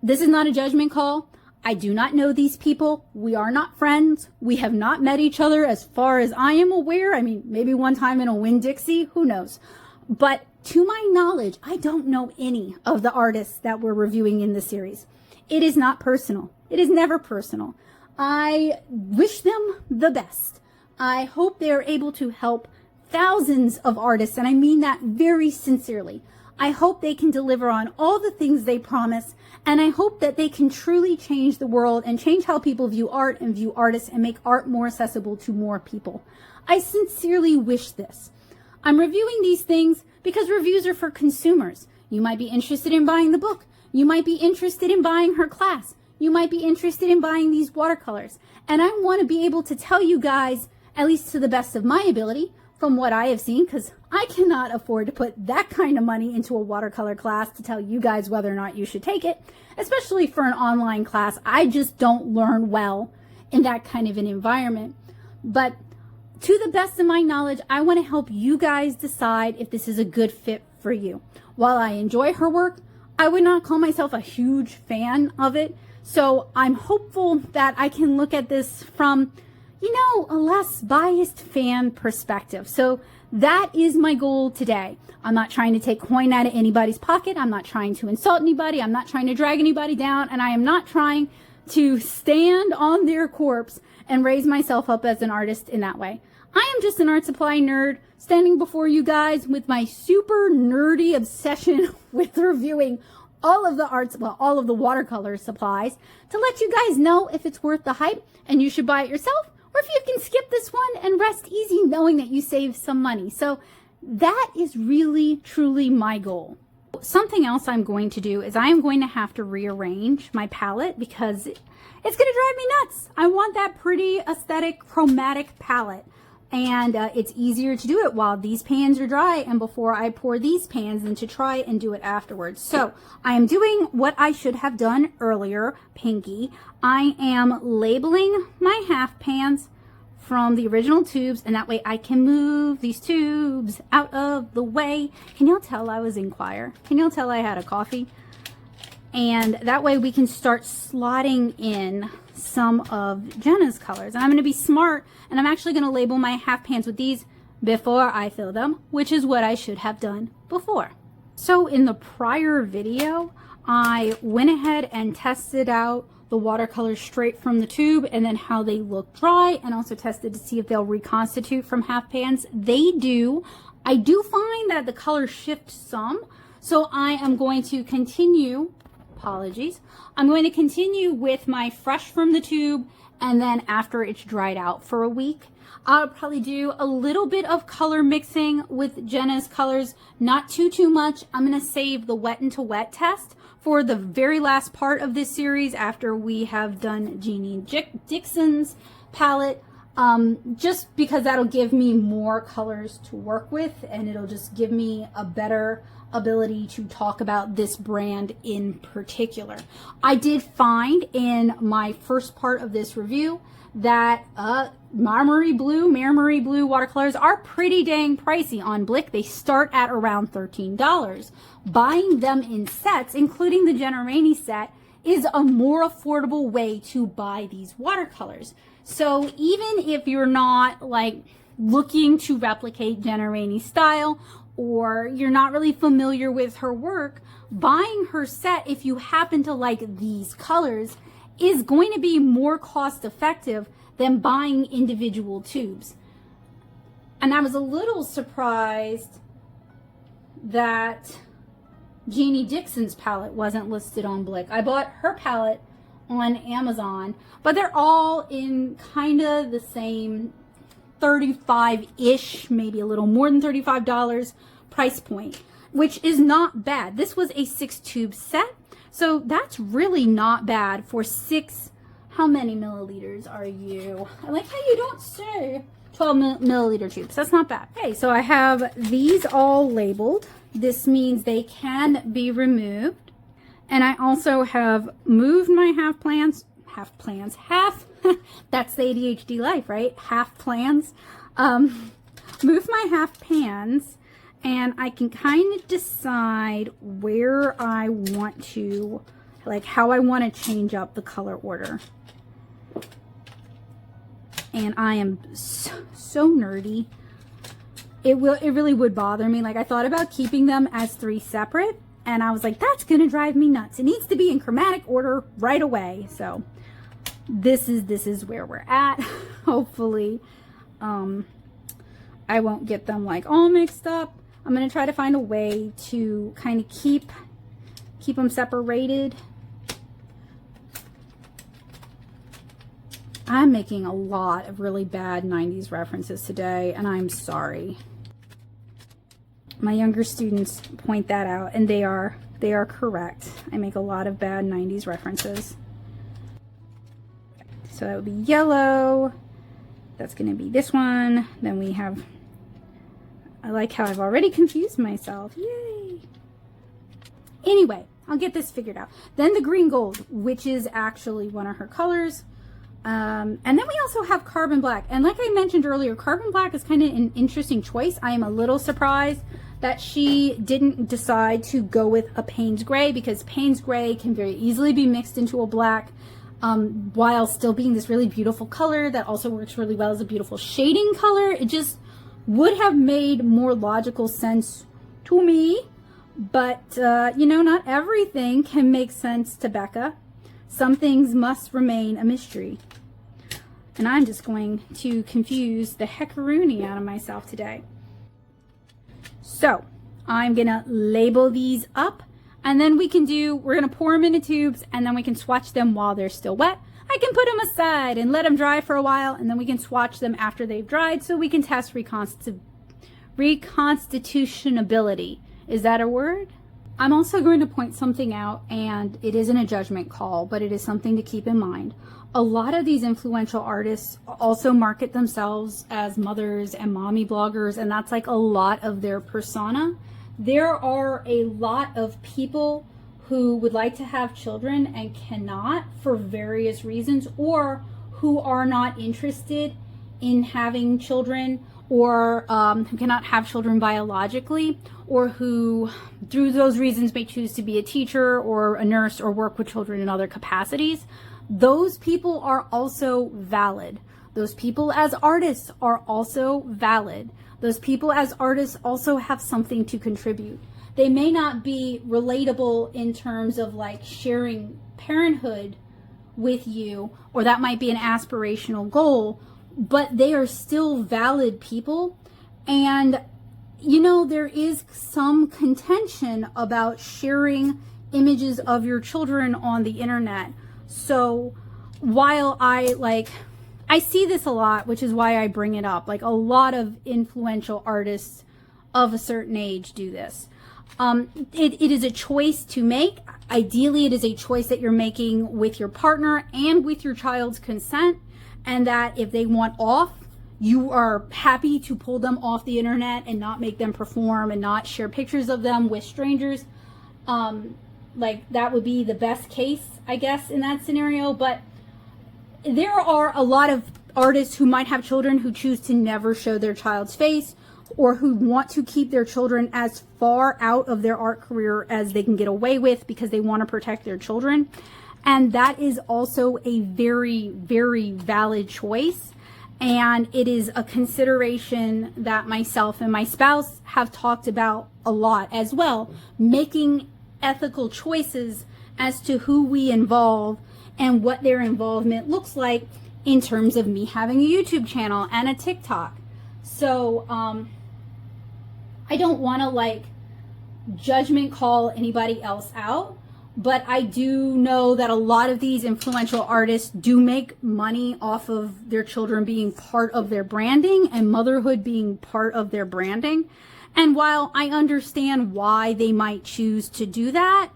S1: This is not a judgment call. I do not know these people. We are not friends. We have not met each other as far as I am aware. I mean, maybe one time in a Winn-Dixie, who knows? But to my knowledge, I don't know any of the artists that we're reviewing in the series. It is not personal. It is never personal. I wish them the best. I hope they are able to help thousands of artists, and I mean that very sincerely. I hope they can deliver on all the things they promise, and I hope that they can truly change the world and change how people view art and view artists and make art more accessible to more people. I sincerely wish this. I'm reviewing these things because reviews are for consumers. You might be interested in buying the book. You might be interested in buying her class. You might be interested in buying these watercolors. And I want to be able to tell you guys, at least to the best of my ability, from what I have seen, because I cannot afford to put that kind of money into a watercolor class to tell you guys whether or not you should take it, especially for an online class. I just don't learn well in that kind of an environment. But to the best of my knowledge, I want to help you guys decide if this is a good fit for you. While I enjoy her work, I would not call myself a huge fan of it. So I'm hopeful that I can look at this from, you know, a less biased fan perspective. So that is my goal today. I'm not trying to take coin out of anybody's pocket. I'm not trying to insult anybody. I'm not trying to drag anybody down. And I am not trying to stand on their corpse and raise myself up as an artist in that way. I am just an art supply nerd standing before you guys with my super nerdy obsession with reviewing all of the all of the watercolor supplies to let you guys know if it's worth the hype and you should buy it yourself, or if you can skip this one and rest easy knowing that you saved some money. So that is really, truly my goal. Something else I'm going to do is I am going to have to rearrange my palette because it's going to drive me nuts. I want that pretty aesthetic chromatic palette. And it's easier to do it while these pans are dry and before I pour these pans than to try and do it afterwards. So I am doing what I should have done earlier, Pinky. I am labeling my half pans from the original tubes, and that way I can move these tubes out of the way. Can y'all tell I was in choir? Can y'all tell I had a coffee? And that way we can start slotting in some of Jenna's colors. And I'm going to be smart, and I'm actually going to label my half pans with these before I fill them, which is what I should have done before. So in the prior video, I went ahead and tested out the watercolors straight from the tube and then how they look dry, and also tested to see if they'll reconstitute from half pans. They do. I do find that the colors shift some, so I am going to continue. Apologies. I'm going to continue with my fresh from the tube, and then after it's dried out for a week, I'll probably do a little bit of color mixing with Jenna's colors, not too much. I'm going to save the wet into wet test for the very last part of this series after we have done Jenna Dixon's palette, just because that'll give me more colors to work with, and it'll just give me a better ability to talk about this brand in particular. I did find in my first part of this review that MaiMeriBlu watercolors are pretty dang pricey on Blick. They start at around $13. Buying them in sets, including the Jenna Rainey set, is a more affordable way to buy these watercolors. So even if you're not like looking to replicate Jenna Rainey's style, or you're not really familiar with her work, buying her set, if you happen to like these colors, is going to be more cost effective than buying individual tubes. And I was a little surprised that Jenna Dixon's palette wasn't listed on Blick. I bought her palette on Amazon, but they're all in kind of the same $35-ish, maybe a little more than $35 price point, which is not bad. This was a 6-tube set, so that's really not bad for 6. How many milliliters are you? I like how you don't say 12 milliliter tubes. That's not bad. Okay, so I have these all labeled. This means they can be removed. And I also have moved my half, that's the ADHD life, right? Half plans. Moved my half pans, and I can kind of decide where I want to, like how I want to change up the color order. And I am so nerdy. It really would bother me. Like, I thought about keeping them as 3 separate, and I was like, that's gonna drive me nuts. It needs to be in chromatic order right away. So this is where we're at. Hopefully I won't get them like all mixed up. I'm going to try to find a way to kind of keep them separated. I'm making a lot of really bad 90s references today, and I'm sorry. My younger students point that out, and they are correct. I make a lot of bad 90s references. So that would be yellow. That's going to be this one. Then we have, I like how I've already confused myself. Yay! Anyway, I'll get this figured out. Then the green gold, which is actually one of her colors. And then we also have carbon black. And like I mentioned earlier, carbon black is kind of an interesting choice. I am a little surprised that she didn't decide to go with a Payne's gray, because Payne's gray can very easily be mixed into a black, while still being this really beautiful color that also works really well as a beautiful shading color. It just would have made more logical sense to me. But, you know, not everything can make sense to Becca. Some things must remain a mystery. And I'm just going to confuse the heckaroony out of myself today. So I'm gonna label these up, and then we're gonna pour them into tubes, and then we can swatch them while they're still wet. I can put them aside and let them dry for a while, and then we can swatch them after they've dried so we can test reconstitutionability. Is that a word? I'm also going to point something out, and it isn't a judgment call, but it is something to keep in mind. A lot of these influential artists also market themselves as mothers and mommy bloggers, and that's like a lot of their persona. There are a lot of people who would like to have children and cannot for various reasons, or who are not interested in having children, or who cannot have children biologically, or who through those reasons may choose to be a teacher or a nurse or work with children in other capacities. Those people are also valid. Those people as artists are also valid. Those people as artists also have something to contribute. They may not be relatable in terms of like sharing parenthood with you, or that might be an aspirational goal, but they are still valid people. And you know, there is some contention about sharing images of your children on the internet. So while I see this a lot, which is why I bring it up, like a lot of influential artists of a certain age do this. It is a choice to make. Ideally, it is a choice that you're making with your partner and with your child's consent, and that if they want off, you are happy to pull them off the internet and not make them perform and not share pictures of them with strangers. Like that would be the best case, I guess, in that scenario. But there are a lot of artists who might have children who choose to never show their child's face, or who want to keep their children as far out of their art career as they can get away with because they want to protect their children. And that is also a very, very valid choice. And it is a consideration that myself and my spouse have talked about a lot as well, making ethical choices as to who we involve and what their involvement looks like in terms of me having a YouTube channel and a TikTok. So I don't want to like judgment call anybody else out, but I do know that a lot of these influential artists do make money off of their children being part of their branding and motherhood being part of their branding. And while I understand why they might choose to do that,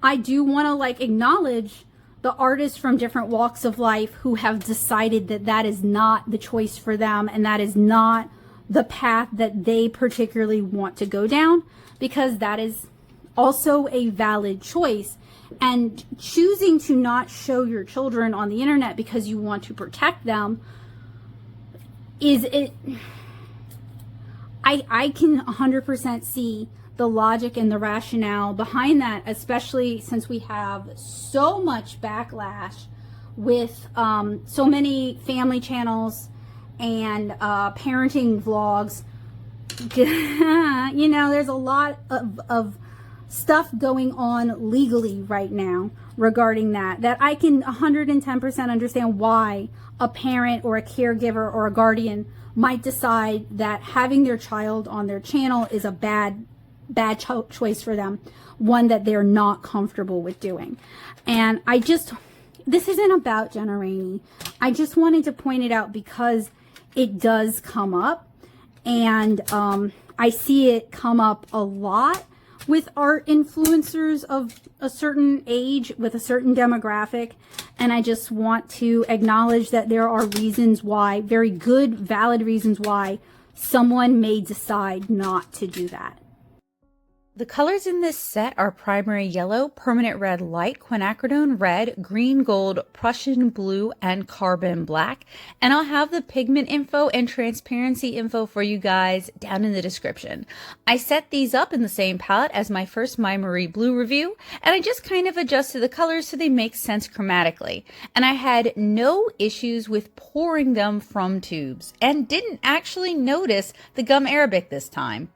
S1: I do want to like acknowledge the artists from different walks of life who have decided that that is not the choice for them, and that is not the path that they particularly want to go down, because that is also a valid choice. And choosing to not show your children on the internet because you want to protect them is it. I can 100% see the logic and the rationale behind that, especially since we have so much backlash with so many family channels and parenting vlogs. You know, there's a lot of stuff going on legally right now regarding that I can 110% understand why a parent or a caregiver or a guardian might decide that having their child on their channel is a bad choice for them, one that they're not comfortable with doing. And this isn't about Jenna Rainey. I just wanted to point it out because it does come up, and I see it come up a lot with art influencers of a certain age with a certain demographic. And I just want to acknowledge that there are reasons why, very good, valid reasons why someone may decide not to do that.
S2: The colors in this set are Primary Yellow, Permanent Red Light, Quinacridone Red, Green Gold, Prussian Blue, and Carbon Black. And I'll have the pigment info and transparency info for you guys down in the description. I set these up in the same palette as my first MaiMeri Blu review, and I just kind of adjusted the colors so they make sense chromatically. And I had no issues with pouring them from tubes, and didn't actually notice the gum arabic this time.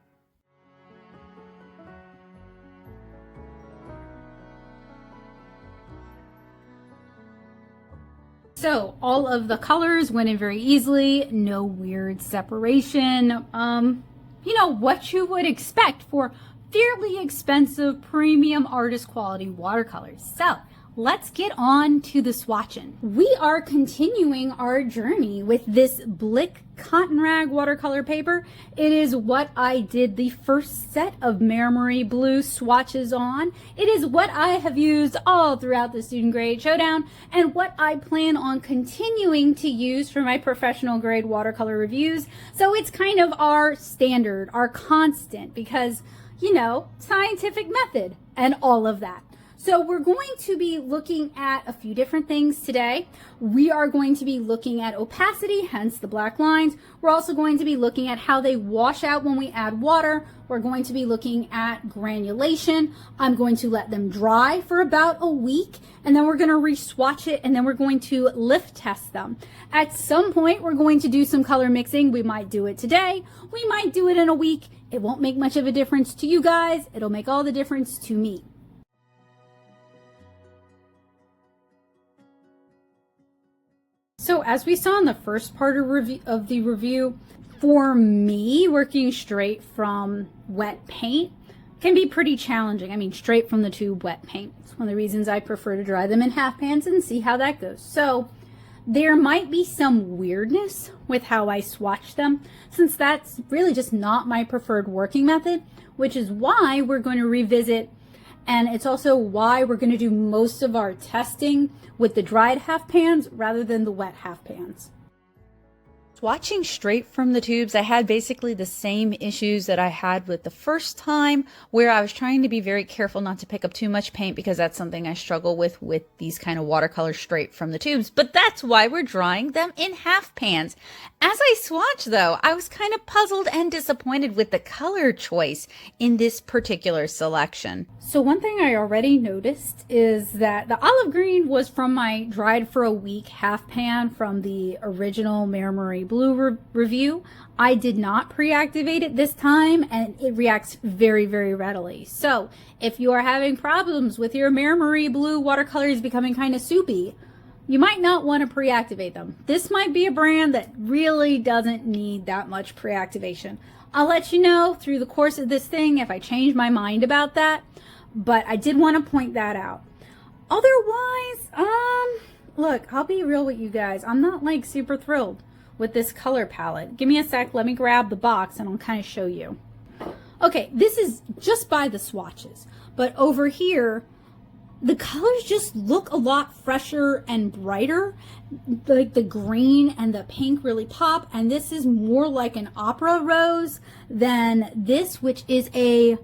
S1: So all of the colors went in very easily, no weird separation. You know, what you would expect for fairly expensive premium artist quality watercolors. So let's get on to the swatching. We are continuing our journey with this Blick cotton rag watercolor paper. It is what I did the first set of MaiMeri Blu swatches on. It is what I have used all throughout the student grade showdown, and what I plan on continuing to use for my professional grade watercolor reviews. So it's kind of our standard, our constant, because, you know, scientific method and all of that. So we're going to be looking at a few different things today. We are going to be looking at opacity, hence the black lines. We're also going to be looking at how they wash out when we add water. We're going to be looking at granulation. I'm going to let them dry for about a week, and then we're going to re-swatch it, and then we're going to lift test them. At some point, we're going to do some color mixing. We might do it today. We might do it in a week. It won't make much of a difference to you guys. It'll make all the difference to me. So as we saw in the first part of the review, for me, working straight from wet paint can be pretty challenging. I mean, straight from the tube wet paint. It's one of the reasons I prefer to dry them in half pans and see how that goes. So there might be some weirdness with how I swatch them, since that's really just not my preferred working method, which is why we're going to revisit. And it's also why we're going to do most of our testing with the dried half pans rather than the wet half pans.
S2: Swatching straight from the tubes, I had basically the same issues that I had with the first time, where I was trying to be very careful not to pick up too much paint, because that's something I struggle with these kind of watercolors straight from the tubes. But that's why we're drying them in half pans. As I swatch though, I was kind of puzzled and disappointed with the color choice in this particular selection.
S1: So one thing I already noticed is that the olive green was from my dried for a week half pan from the original MaiMeri Blu review. I did not pre-activate it this time, and it reacts very, very readily. So if you are having problems with your MaiMeri Blu watercolors becoming kind of soupy, you might not want to pre-activate them. This might be a brand that really doesn't need that much pre-activation. I'll let you know through the course of this thing if I change my mind about that, but I did want to point that out. Otherwise, look, I'll be real with you guys. I'm not like super thrilled with this color palette. Give me a sec, let me grab the box and I'll kind of show you. Okay, this is just by the swatches, but over here, the colors just look a lot fresher and brighter. Like the green and the pink really pop, and this is more like an opera rose than this, which is a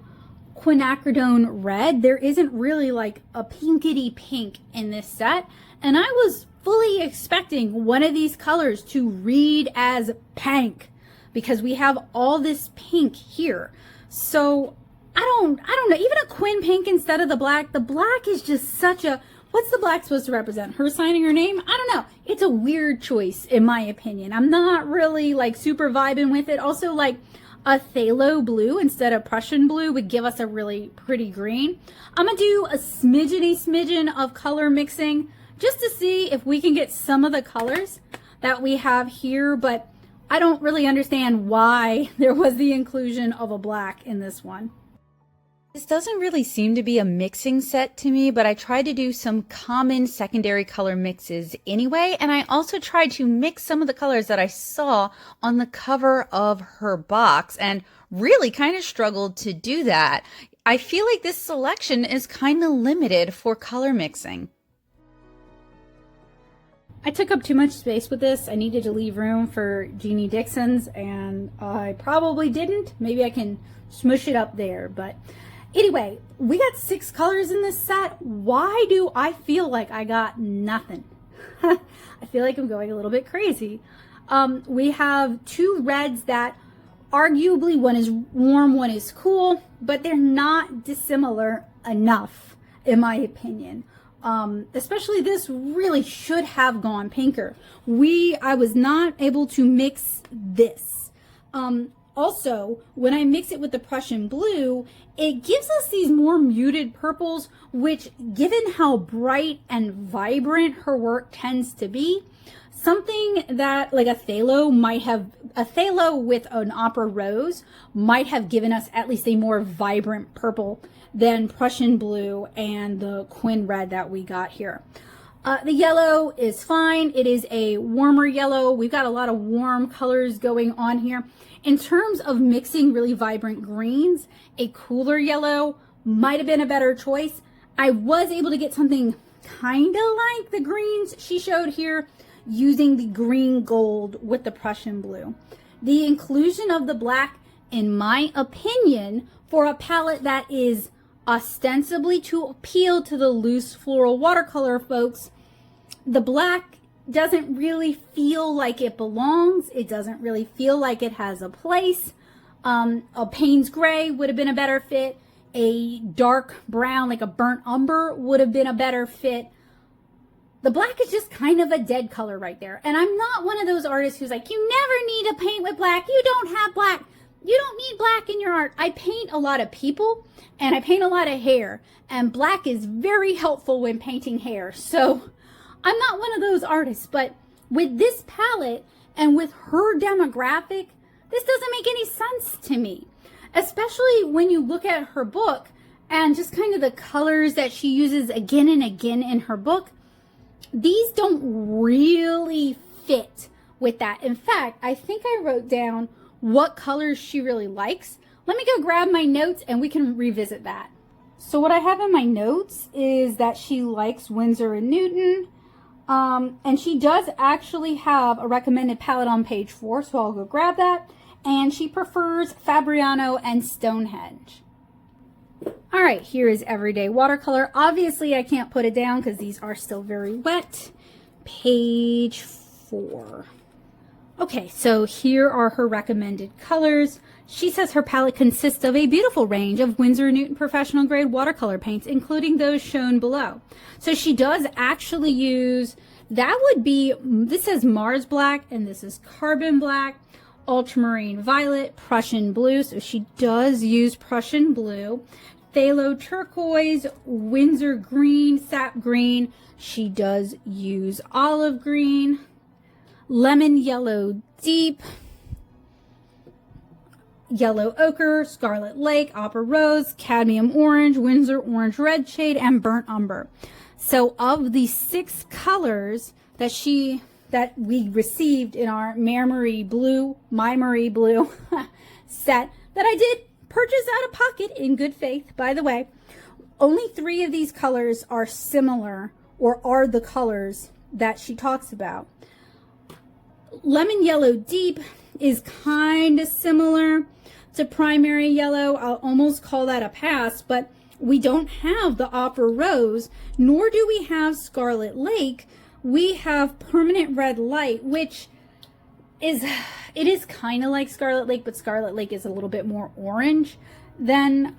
S1: Quinacridone Red. There isn't really like a pinkety pink in this set, and I was fully expecting one of these colors to read as pink, because we have all this pink here. So I don't know, even a Quin pink instead of the black. The black is just such a, what's the black supposed to represent? Her signing her name? I don't know. It's a weird choice in my opinion. I'm not really like super vibing with it. Also, like, a phthalo blue instead of Prussian blue would give us a really pretty green. I'm gonna do a smidgen of color mixing just to see if we can get some of the colors that we have here, but I don't really understand why there was the inclusion of a black in this one.
S2: This doesn't really seem to be a mixing set to me, but I tried to do some common secondary color mixes anyway, and I also tried to mix some of the colors that I saw on the cover of her box and really kind of struggled to do that. I feel like this selection is kind of limited for color mixing.
S1: I took up too much space with this. I needed to leave room for Jeannie Dixon's, and I probably didn't. Maybe I can smush it up there, but anyway, we got 6 colors in this set. Why do I feel like I got nothing? I feel like I'm going a little bit crazy. We have 2 reds that arguably one is warm, one is cool, but they're not dissimilar enough, in my opinion. Especially this really should have gone pinker. I was not able to mix this. Also, when I mix it with the Prussian blue, it gives us these more muted purples, which, given how bright and vibrant her work tends to be, something that like a phthalo with an opera rose might have given us at least a more vibrant purple than Prussian blue and the Quin red that we got here. The yellow is fine. It is a warmer yellow. We've got a lot of warm colors going on here. In terms of mixing really vibrant greens, a cooler yellow might have been a better choice. I was able to get something kind of like the greens she showed here using the green gold with the Prussian blue. The inclusion of the black, in my opinion, for a palette that is ostensibly to appeal to the loose floral watercolor folks, the black doesn't really feel like it belongs. It doesn't really feel like it has a place. A Payne's gray would have been a better fit. A dark brown, like a burnt umber, would have been a better fit. The black is just kind of a dead color right there. And I'm not one of those artists who's like, you never need to paint with black. You don't have black. You don't need black in your art. I paint a lot of people and I paint a lot of hair, and black is very helpful when painting hair. So I'm not one of those artists, but with this palette and with her demographic, this doesn't make any sense to me, especially when you look at her book and just kind of the colors that she uses again and again in her book. These don't really fit with that. In fact, I think I wrote down what colors she really likes. Let me go grab my notes and we can revisit that. So what I have in my notes is that she likes Winsor & Newton. And she does actually have a recommended palette on page 4, so I'll go grab that. And she prefers Fabriano and Stonehenge. All right, here is Everyday Watercolor. Obviously, I can't put it down because these are still very wet. Page 4. Okay, so here are her recommended colors. She says her palette consists of a beautiful range of Winsor & Newton professional grade watercolor paints, including those shown below. So she does actually use, that would be, this says Mars Black, and this is Carbon Black, Ultramarine Violet, Prussian Blue. So she does use Prussian Blue, Phthalo Turquoise, Winsor Green, Sap Green. She does use Olive Green, Lemon Yellow Deep, Yellow Ochre, Scarlet Lake, Opera Rose, Cadmium Orange, Winsor Orange Red Shade, and Burnt Umber. So of the 6 colors that we received in our MaiMeriBlu set that I did purchase out of pocket in good faith, by the way, only 3 of these colors are similar or are the colors that she talks about. Lemon Yellow Deep is kind of similar to Primary Yellow. I'll almost call that a pass, but we don't have the Opera Rose, nor do we have Scarlet Lake. We have Permanent Red Light, which is, it is kind of like Scarlet Lake, but Scarlet Lake is a little bit more orange than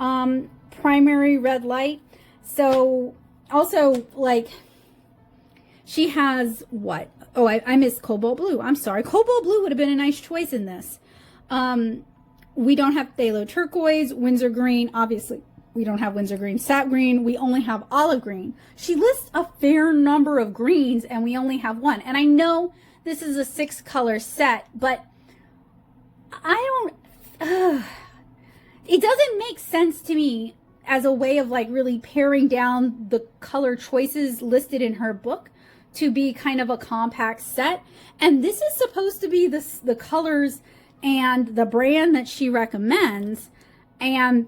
S1: Primary Red Light. So also, like, she has what? Oh, I missed Cobalt Blue. I'm sorry. Cobalt Blue would have been a nice choice in this. We don't have phthalo turquoise, Windsor green, obviously. We don't have Windsor green, sap green. We only have olive green. She lists a fair number of greens and we only have one. And I know this is a 6-color set, but it doesn't make sense to me as a way of like really paring down the color choices listed in her book to be kind of a compact set. And this is supposed to be the colors and the brand that she recommends. And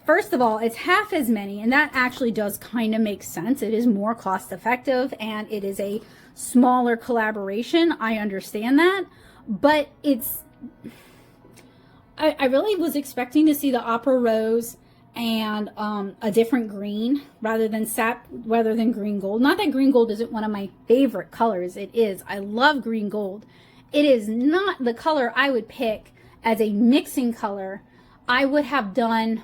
S1: first of all, it's half as many, and that actually does kind of make sense. It is more cost effective and it is a smaller collaboration. I understand that, but I really was expecting to see the Opera Rose and a different green rather than green gold. Not that green gold isn't one of my favorite colors. It is. I love green gold. It is not the color I would pick as a mixing color. I would have done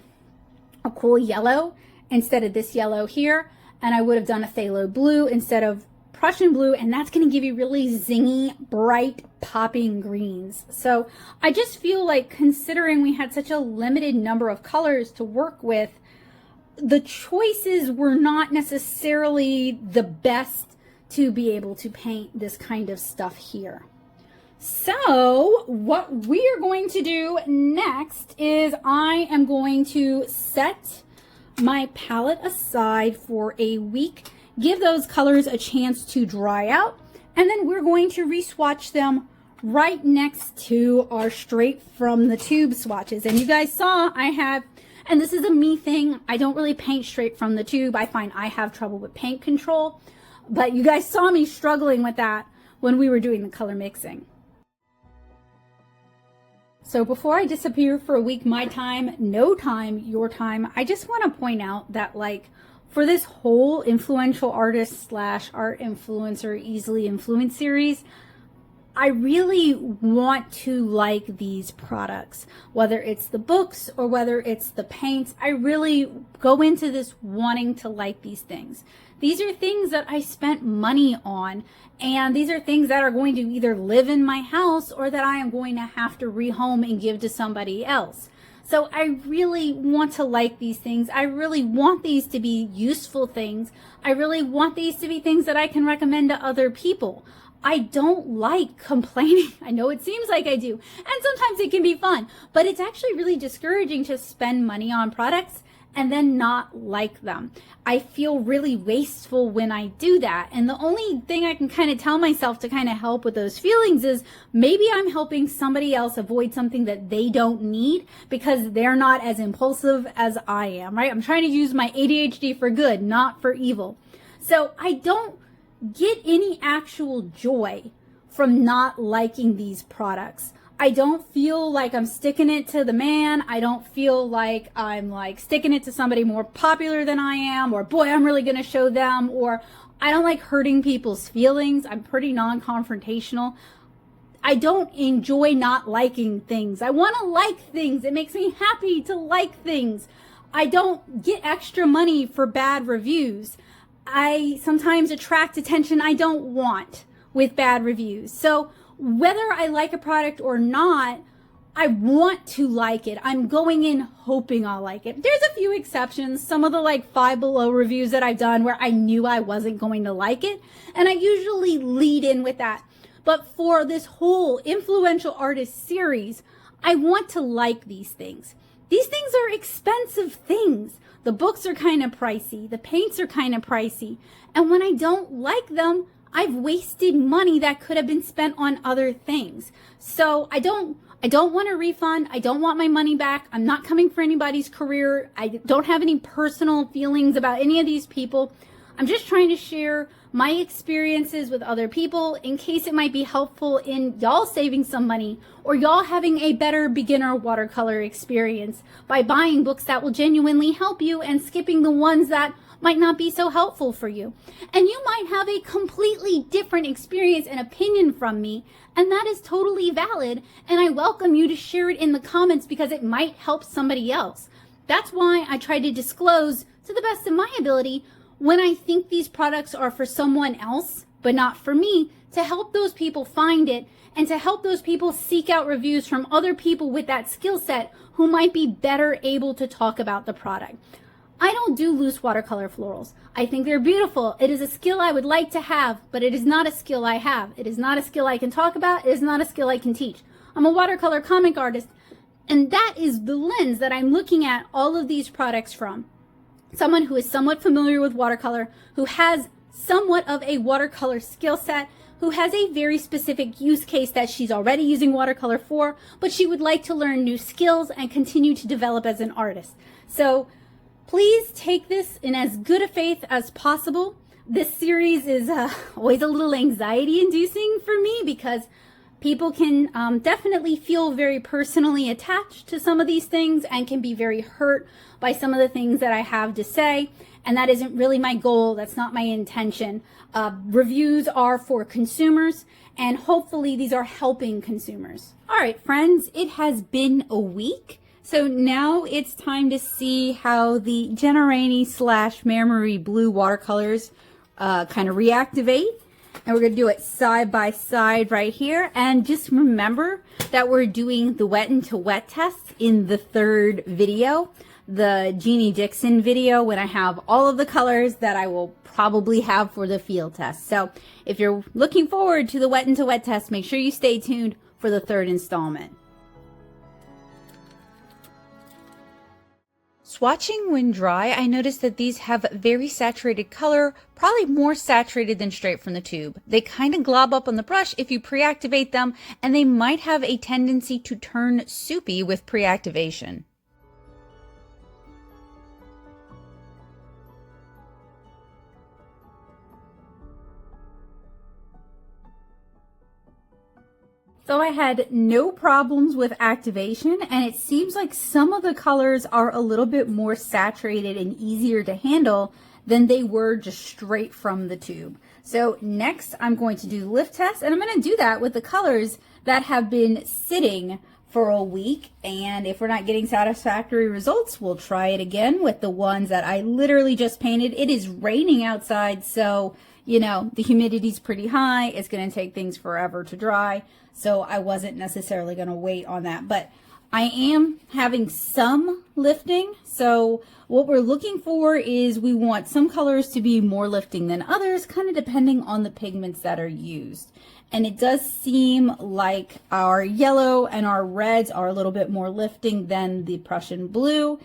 S1: a cool yellow instead of this yellow here, and I would have done a phthalo blue instead of Prussian blue, and that's going to give you really zingy, bright, popping greens. So I just feel like, considering we had such a limited number of colors to work with, the choices were not necessarily the best to be able to paint this kind of stuff here. So what we are going to do next is I am going to set my palette aside for a week, give those colors a chance to dry out, and then we're going to re-swatch them right next to our straight from the tube swatches. And you guys saw I have, and this is a me thing, I don't really paint straight from the tube. I find I have trouble with paint control, but you guys saw me struggling with that when we were doing the color mixing. So before I disappear for a week, my time, no time, your time, I just want to point out that, like, for this whole influential artist / art influencer easily influenced series, I really want to like these products, whether it's the books or whether it's the paints. I really go into this wanting to like these things. These are things that I spent money on, and these are things that are going to either live in my house or that I am going to have to rehome and give to somebody else. So I really want to like these things. I really want these to be useful things. I really want these to be things that I can recommend to other people. I don't like complaining. I know it seems like I do, and sometimes it can be fun, but it's actually really discouraging to spend money on products and then not like them. I feel really wasteful when I do that. And the only thing I can kind of tell myself to kind of help with those feelings is maybe I'm helping somebody else avoid something that they don't need because they're not as impulsive as I am, right? I'm trying to use my ADHD for good, not for evil. So I don't get any actual joy from not liking these products. I don't feel like I'm sticking it to the man. I don't feel like I'm like sticking it to somebody more popular than I am, or boy, I'm really going to show them, or I don't like hurting people's feelings. I'm pretty non-confrontational. I don't enjoy not liking things. I want to like things. It makes me happy to like things. I don't get extra money for bad reviews. I sometimes attract attention I don't want with bad reviews. So whether I like a product or not, I want to like it. I'm going in hoping I'll like it. There's a few exceptions. Some of the like 5 Below reviews that I've done where I knew I wasn't going to like it, and I usually lead in with that. But for this whole influential artist series, I want to like these things. These things are expensive things. The books are kind of pricey. The paints are kind of pricey. And when I don't like them, I've wasted money that could have been spent on other things. So I don't want a refund. I don't want my money back. I'm not coming for anybody's career. I don't have any personal feelings about any of these people. I'm just trying to share my experiences with other people in case it might be helpful in y'all saving some money or y'all having a better beginner watercolor experience by buying books that will genuinely help you and skipping the ones that might not be so helpful for you. And you might have a completely different experience and opinion from me, and that is totally valid, and I welcome you to share it in the comments because it might help somebody else. That's why I try to disclose, to the best of my ability, when I think these products are for someone else, but not for me,
S3: to help those people find it and to help those people seek out reviews from other people with that skill set who might be better able to talk about the product. I don't do loose watercolor florals. I think they're beautiful. It is a skill I would like to have, but it is not a skill I have. It is not a skill I can talk about. It is not a skill I can teach. I'm a watercolor comic artist, and that is the lens that I'm looking at all of these products from. Someone who is somewhat familiar with watercolor, who has somewhat of a watercolor skill set, who has a very specific use case that she's already using watercolor for, but she would like to learn new skills and continue to develop as an artist. So please take this in as good a faith as possible. This series is always a little anxiety inducing for me because people can definitely feel very personally attached to some of these things and can be very hurt by some of the things that I have to say. And that isn't really my goal. That's not my intention. Reviews are for consumers, and hopefully these are helping consumers.
S2: All right, friends, it has been a week. So now it's time to see how the Jenna Rainey / Maimeri Blu watercolors kind of reactivate. And we're going to do it side by side right here. And just remember that we're doing the wet into wet test in the third video, the Jenna Dixon video, when I have all of the colors that I will probably have for the field test. So if you're looking forward to the wet into wet test, make sure you stay tuned for the third installment. Swatching when dry, I noticed that these have very saturated color, probably more saturated than straight from the tube. They kind of glob up on the brush if you pre-activate them, and they might have a tendency to turn soupy with pre-activation. So I had no problems with activation, and it seems like some of the colors are a little bit more saturated and easier to handle than they were just straight from the tube. So next I'm going to do the lift test, and I'm going to do that with the colors that have been sitting for a week. And if we're not getting satisfactory results, we'll try it again with the ones that I literally just painted. It is raining outside, so you know, the humidity's pretty high. It's going to take things forever to dry. So I wasn't necessarily going to wait on that, but I am having some lifting. So what we're looking for is we want some colors to be more lifting than others, kind of depending on the pigments that are used. And it does seem like our yellow and our reds are a little bit more lifting than the Prussian blue.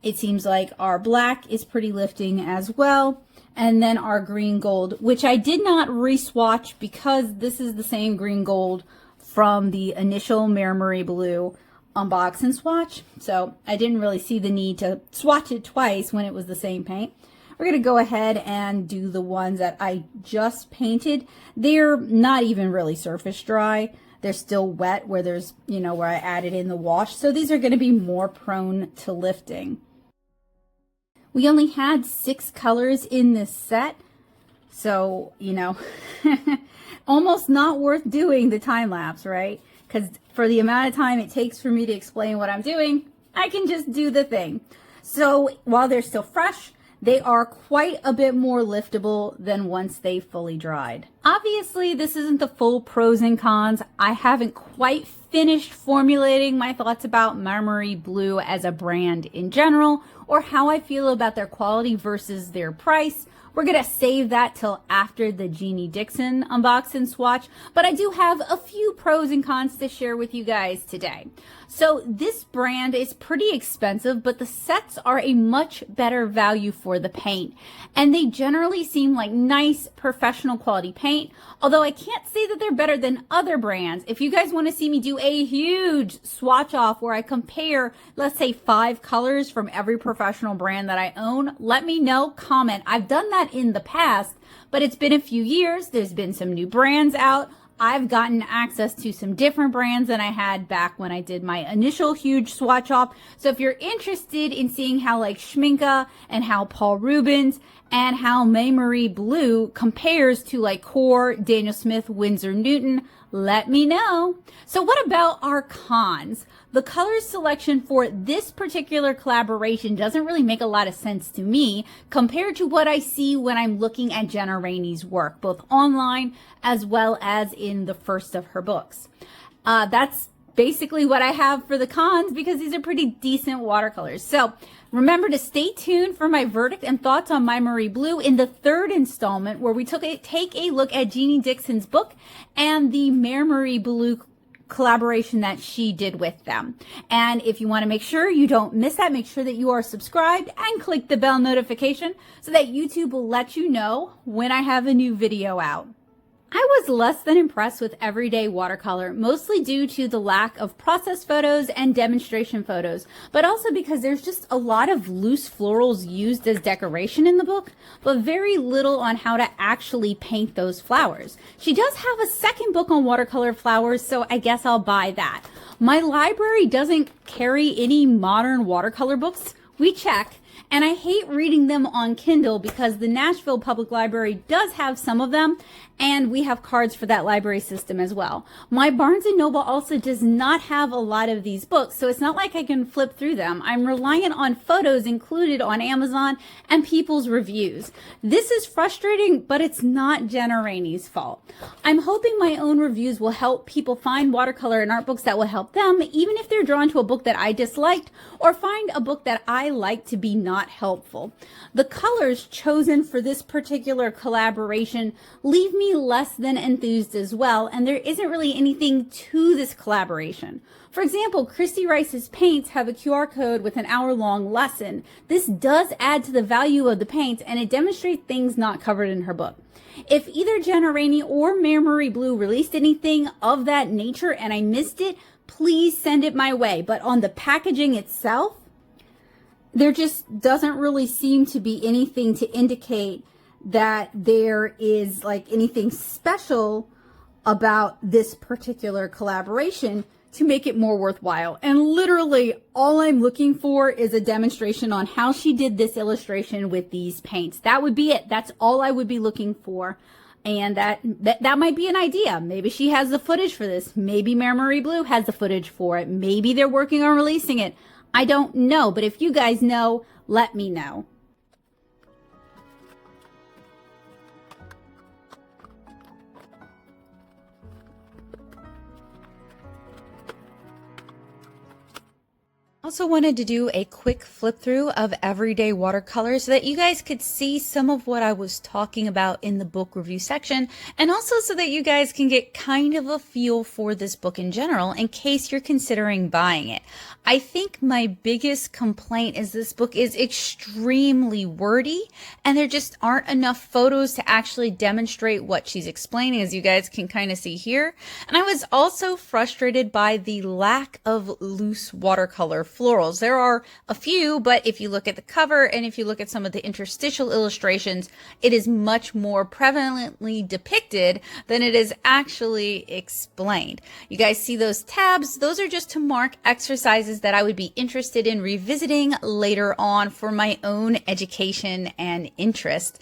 S2: It seems like our black is pretty lifting as well. And then our green gold, which I did not re-swatch because this is the same green gold from the initial MaiMeri Blu unbox and swatch. So I didn't really see the need to swatch it twice when it was the same paint. We're going to go ahead and do the ones that I just painted. They're not even really surface dry. They're still wet where there's, you know, where I added in the wash. So these are going to be more prone to lifting. We only had 6 colors in this set. So, you know, almost not worth doing the time lapse, right? Because for the amount of time it takes for me to explain what I'm doing, I can just do the thing. So while they're still fresh, they are quite a bit more liftable than once they fully dried. Obviously, this isn't the full pros and cons. I haven't quite finished formulating my thoughts about MaiMeri Blu as a brand in general, or how I feel about their quality versus their price. We're going to save that till after the Jenna Dixon unbox and swatch, but I do have a few pros and cons to share with you guys today. So this brand is pretty expensive, but the sets are a much better value for the paint. And they generally seem like nice, professional quality paint, although I can't say that they're better than other brands. If you guys want to see me do a huge swatch off where I compare, let's say 5 colors from every professional brand that I own, let me know, comment. I've done that in the past, but it's been a few years. There's been some new brands out. I've gotten access to some different brands than I had back when I did my initial huge swatch off. So if you're interested in seeing how like Schmincke and how Paul Rubens and how MaiMeri Blu compares to like Core, Daniel Smith, Winsor Newton,
S3: let me know. So what about our cons? The color selection for this particular collaboration doesn't really make a lot of sense to me compared to what I see when I'm looking at Jenna Rainey's work, both online as well as in the first of her books. That's basically what I have for the cons because these are pretty decent watercolors. So remember to stay tuned for my verdict and thoughts on Maimeri Blu in the third installment where we take a look at Jeannie Dixon's book and the MaiMeriBlu collaboration that she did with them. And if you want to make sure you don't miss that, make sure that you are subscribed and click the bell notification so that YouTube will let you know when I have a new video out. I was less than impressed with Everyday Watercolor, mostly due to the lack of process photos and demonstration photos, but also because there's just a lot of loose florals used as decoration in the book, but very little on how to actually paint those flowers. She does have a second book on watercolor flowers, so I guess I'll buy that. My library doesn't carry any modern watercolor books. We check. And I hate reading them on Kindle because the Nashville Public Library does have some of them, and we have cards for that library system as well. My Barnes & Noble also does not have a lot of these books, so it's not like I can flip through them. I'm reliant on photos included on Amazon and people's reviews. This is frustrating, but it's not Jenna Rainey's fault. I'm hoping my own reviews will help people find watercolor and art books that will help them, even if they're drawn to a book that I disliked or find a book that I like to be not helpful. The colors chosen for this particular collaboration leave me less than enthused as well, and there isn't really anything to this collaboration. For example, Christy Rice's paints have a QR code with an hour-long lesson. This does add to the value of the paints, and it demonstrates things not covered in her book. If either Jenna Rainey or MaiMeriBlu released anything of that nature and I missed it, please send it my way. But on the packaging itself, there just doesn't really seem to be anything to indicate that there is like anything special about this particular collaboration to make it more worthwhile. And literally all I'm looking for is a demonstration on how she did this illustration with these paints. That would be it. That's all I would be looking for. And that might be an idea. Maybe she has the footage for this. Maybe MaiMeriBlu has the footage for it. Maybe they're working on releasing it. I don't know, but if you guys know, let me know.
S2: Also wanted to do a quick flip through of Everyday Watercolor so that you guys could see some of what I was talking about in the book review section, and also so that you guys can get kind of a feel for this book in general in case you're considering buying it. I think my biggest complaint is this book is extremely wordy and there just aren't enough photos to actually demonstrate what she's explaining, as you guys can kind of see here. And I was also frustrated by the lack of loose watercolor florals. There are a few, but if you look at the cover and if you look at some of the interstitial illustrations, it is much more prevalently depicted than it is actually explained. You guys see those tabs? Those are just to mark exercises that I would be interested in revisiting later on for my own education and interest.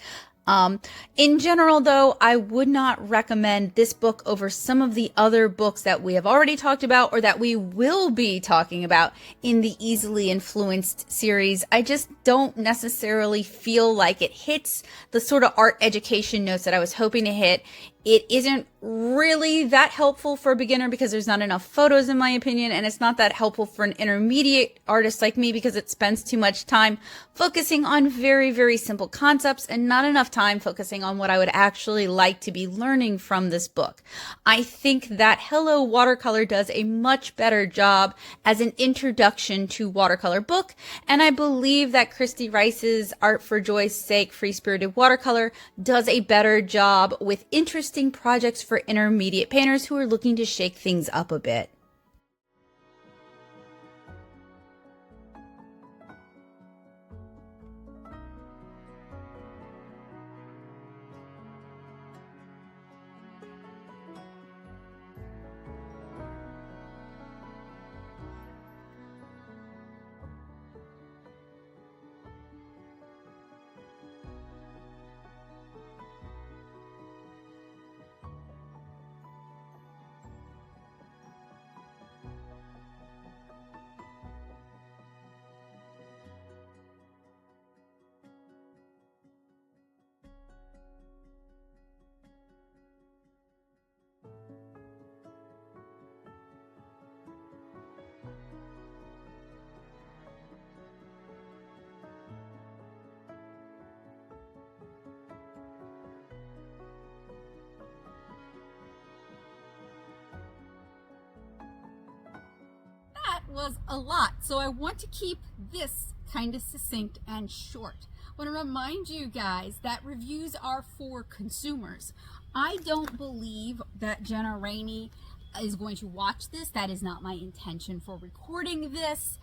S2: In general, though, I would not recommend this book over some of the other books that we have already talked about or that we will be talking about in the Easily Influenced series. I just don't necessarily feel like it hits the sort of art education notes that I was hoping to hit. It isn't really that helpful for a beginner because there's not enough photos, in my opinion, and it's not that helpful for an intermediate artist like me because it spends too much time focusing on very, very simple concepts and not enough time focusing on what I would actually like to be learning from this book. I think that Hello Watercolor does a much better job as an introduction to watercolor book, and I believe that Christy Rice's Art for Joy's Sake Free-Spirited Watercolor does a better job with interesting projects for intermediate painters who are looking to shake things up a bit.
S1: was a lot. So I want to keep this kind of succinct and short. I want to remind you guys that reviews are for consumers. I don't believe that Jenna Rainey is going to watch this. That is not my intention for recording this.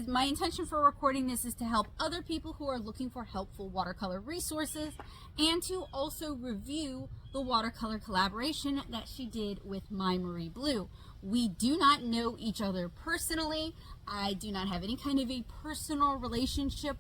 S1: My intention for recording this is to help other people who are looking for helpful watercolor resources, and to also review the watercolor collaboration that she did with Maimeri Blu. We do not know each other personally. I do not have any kind of a personal relationship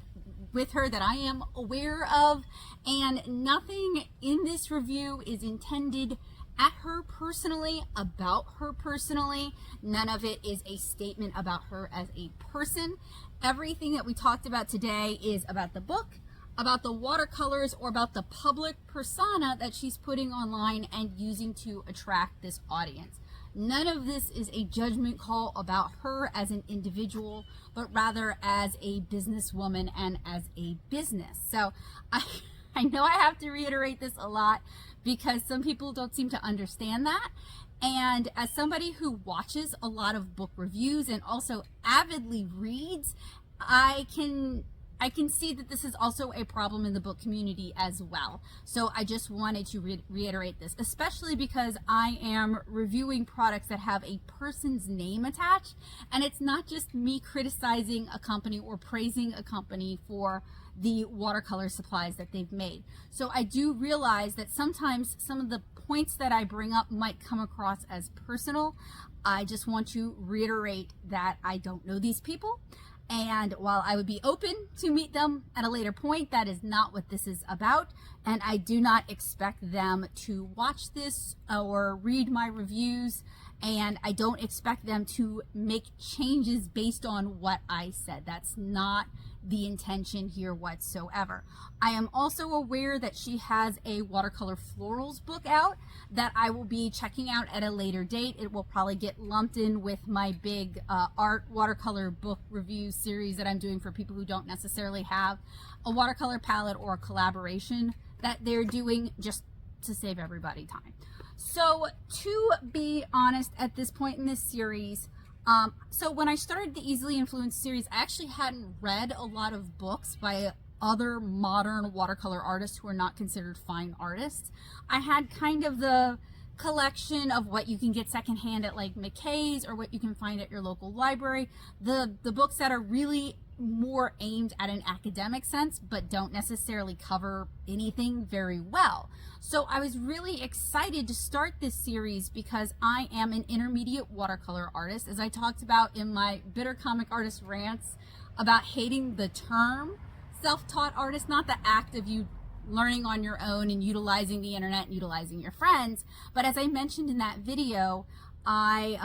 S1: with her that I am aware of, and nothing in this review is intended at her personally, about her personally. None of it is a statement about her as a person. Everything that we talked about today is about the book, about the watercolors, or about the public persona that she's putting online and using to attract this audience. None of this is a judgment call about her as an individual, but rather as a businesswoman and as a business. So I know I have to reiterate this a lot because some people don't seem to understand that. And as somebody who watches a lot of book reviews and also avidly reads, I can see that this is also a problem in the book community as well. So I just wanted to reiterate this, especially because I am reviewing products that have a person's name attached, and it's not just me criticizing a company or praising a company for the watercolor supplies that they've made. So I do realize that sometimes some of the points that I bring up might come across as personal. I just want to reiterate that I don't know these people. And while I would be open to meet them at a later point, that is not what this is about. And I do not expect them to watch this or read my reviews. And I don't expect them to make changes based on what I said. That's not the intention here whatsoever. I am also aware that she has a watercolor florals book out that I will be checking out at a later date. It will probably get lumped in with my big art watercolor book review series that I'm doing for people who don't necessarily have a watercolor palette or a collaboration that they're doing, just to save everybody time. So to be honest, at this point in this series, so when I started the Easily Influenced series, I actually hadn't read a lot of books by other modern watercolor artists who are not considered fine artists. I had kind of the collection of what you can get secondhand at like McKay's or what you can find at your local library. The books that are really more aimed at an academic sense but don't necessarily cover anything very well. So I was really excited to start this series because I am an intermediate watercolor artist, as I talked about in my Bitter Comic Artist rants about hating the term self-taught artist, not the act of you learning on your own and utilizing the internet and utilizing your friends. But as I mentioned in that video, I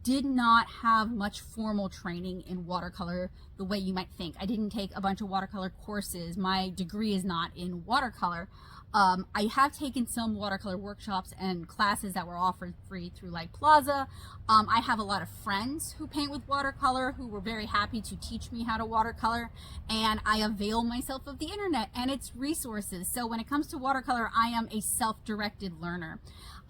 S1: did not have much formal training in watercolor the way you might think. I didn't take a bunch of watercolor courses. My degree is not in watercolor. I have taken some watercolor workshops and classes that were offered free through Light Plaza. I have a lot of friends who paint with watercolor who were very happy to teach me how to watercolor, and I avail myself of the internet and its resources. So when it comes to watercolor, I am a self-directed learner.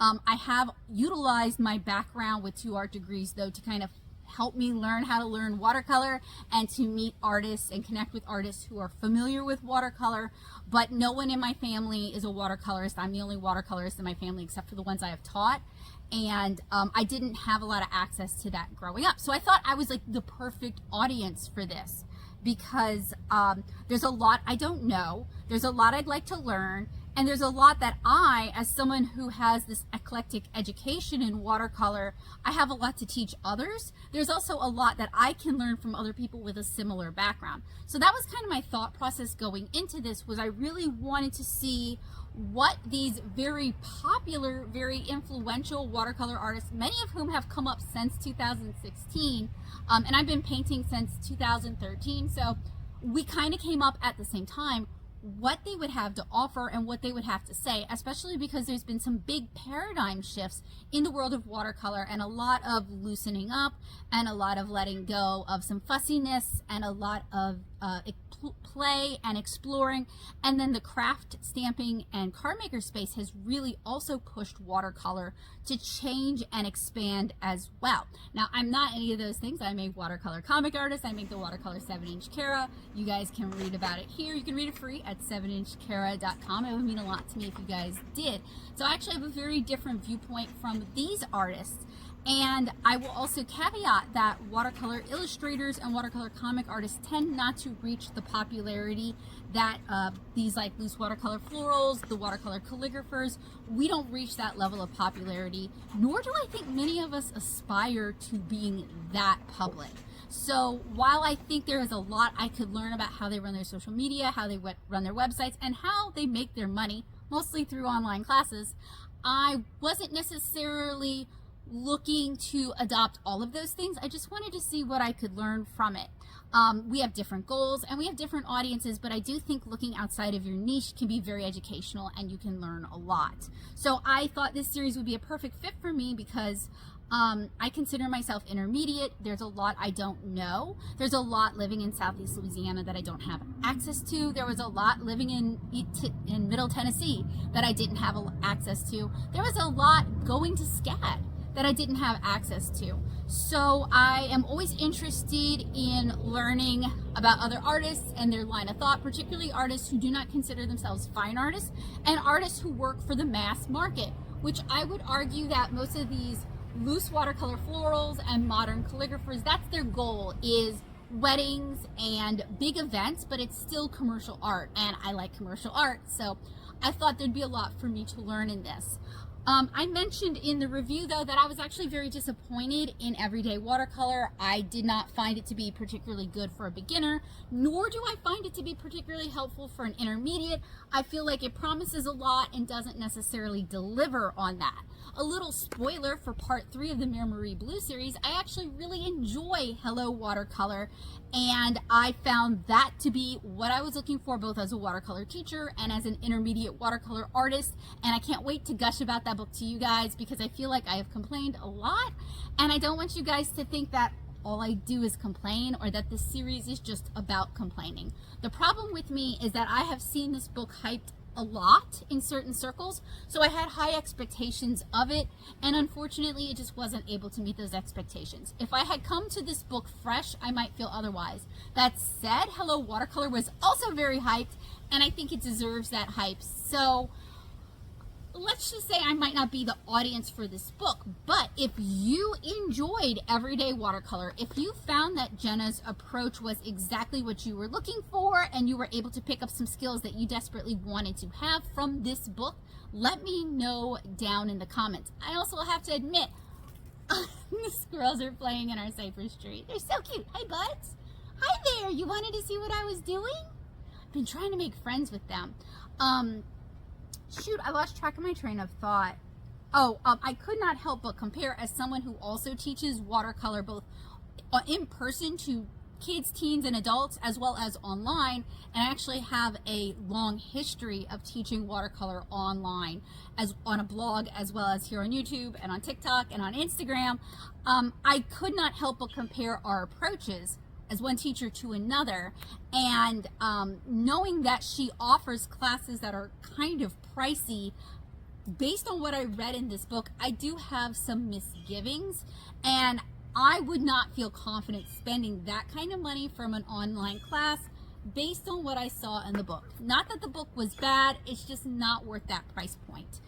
S1: I have utilized my background with 2 art degrees though to kind of help me learn how to learn watercolor and to meet artists and connect with artists who are familiar with watercolor, but no one in my family is a watercolorist. I'm the only watercolorist in my family except for the ones I have taught, and I didn't have a lot of access to that growing up. So I thought I was like the perfect audience for this because there's a lot I don't know, there's a lot I'd like to learn, and there's a lot that I, as someone who has this eclectic education in watercolor, I have a lot to teach others. There's also a lot that I can learn from other people with a similar background. So that was kind of my thought process going into this, was I really wanted to see what these very popular, very influential watercolor artists, many of whom have come up since 2016, and I've been painting since 2013, so we kind of came up at the same time, what they would have to offer and what they would have to say, especially because there's been some big paradigm shifts in the world of watercolor and a lot of loosening up and a lot of letting go of some fussiness and a lot of
S3: play and exploring. And then the craft stamping and card maker space has really also pushed watercolor to change and expand as well. Now, I'm not any of those things. I'm a watercolor comic artist. I make the watercolor 7-inch Cara. You guys can read about it here. You can read it free at 7inchcara.com. It would mean a lot to me if you guys did. So I actually have a very different viewpoint from these artists. And I will also caveat that watercolor illustrators and watercolor comic artists tend not to reach the popularity that these like loose watercolor florals, the watercolor calligraphers, we don't reach that level of popularity, nor do I think many of us aspire to being that public. So while I think there is a lot I could learn about how they run their social media, how they run their websites, and how they make their money, mostly through online classes, I wasn't necessarily looking to adopt all of those things. I just wanted to see what I could learn from it. We have different goals and we have different audiences, but I do think looking outside of your niche can be very educational and you can learn a lot. So I thought this series would be a perfect fit for me because I consider myself intermediate. There's a lot I don't know. There's a lot living in Southeast Louisiana that I don't have access to. There was a lot living in Middle Tennessee that I didn't have access to. There was a lot going to SCAD that I didn't have access to. So I am always interested in learning about other artists and their line of thought, particularly artists who do not consider themselves fine artists and artists who work for the mass market, which I would argue that most of these loose watercolor florals and modern calligraphers, that's their goal, is weddings and big events, but it's still commercial art, and I like commercial art, so I thought there'd be a lot for me to learn in this. I mentioned in the review, though, that I was actually very disappointed in Everyday Watercolor. I did not find it to be particularly good for a beginner, nor do I find it to be particularly helpful for an intermediate. I feel like it promises a lot and doesn't necessarily deliver on that. A little spoiler for part 3 of the MaiMeri Blu series, I actually really enjoy Hello Watercolor, and I found that to be what I was looking for both as a watercolor teacher and as an intermediate watercolor artist, and I can't wait to gush about that book to you guys because I feel like I have complained a lot, and I don't want you guys to think that all I do is complain or that this series is just about complaining. The problem with me is that I have seen this book hyped a lot in certain circles, so I had high expectations of it, and unfortunately it just wasn't able to meet those expectations. If I had come to this book fresh, I might feel otherwise. That said, Hello Watercolor was also very hyped, and I think it deserves that hype. So let's just say I might not be the audience for this book, but if you enjoyed Everyday Watercolor, if you found that Jenna's approach was exactly what you were looking for and you were able to pick up some skills that you desperately wanted to have from this book, let me know down in the comments. I also have to admit, the squirrels are playing in our cypress tree. They're so cute. Hi, buds. Hi there. You wanted to see what I was doing? I've been trying to make friends with them. Shoot, I lost track of my train of thought. I could not help but compare, as someone who also teaches watercolor both in person to kids, teens, and adults, as well as online, and I actually have a long history of teaching watercolor online, as on a blog, as well as here on YouTube and on TikTok and on Instagram. I could not help but compare our approaches as one teacher to another, and knowing that she offers classes that are kind of pricey, based on what I read in this book, I do have some misgivings, and I would not feel confident spending that kind of money from an online class based on what I saw in the book. Not that the book was bad, it's just not worth that price point.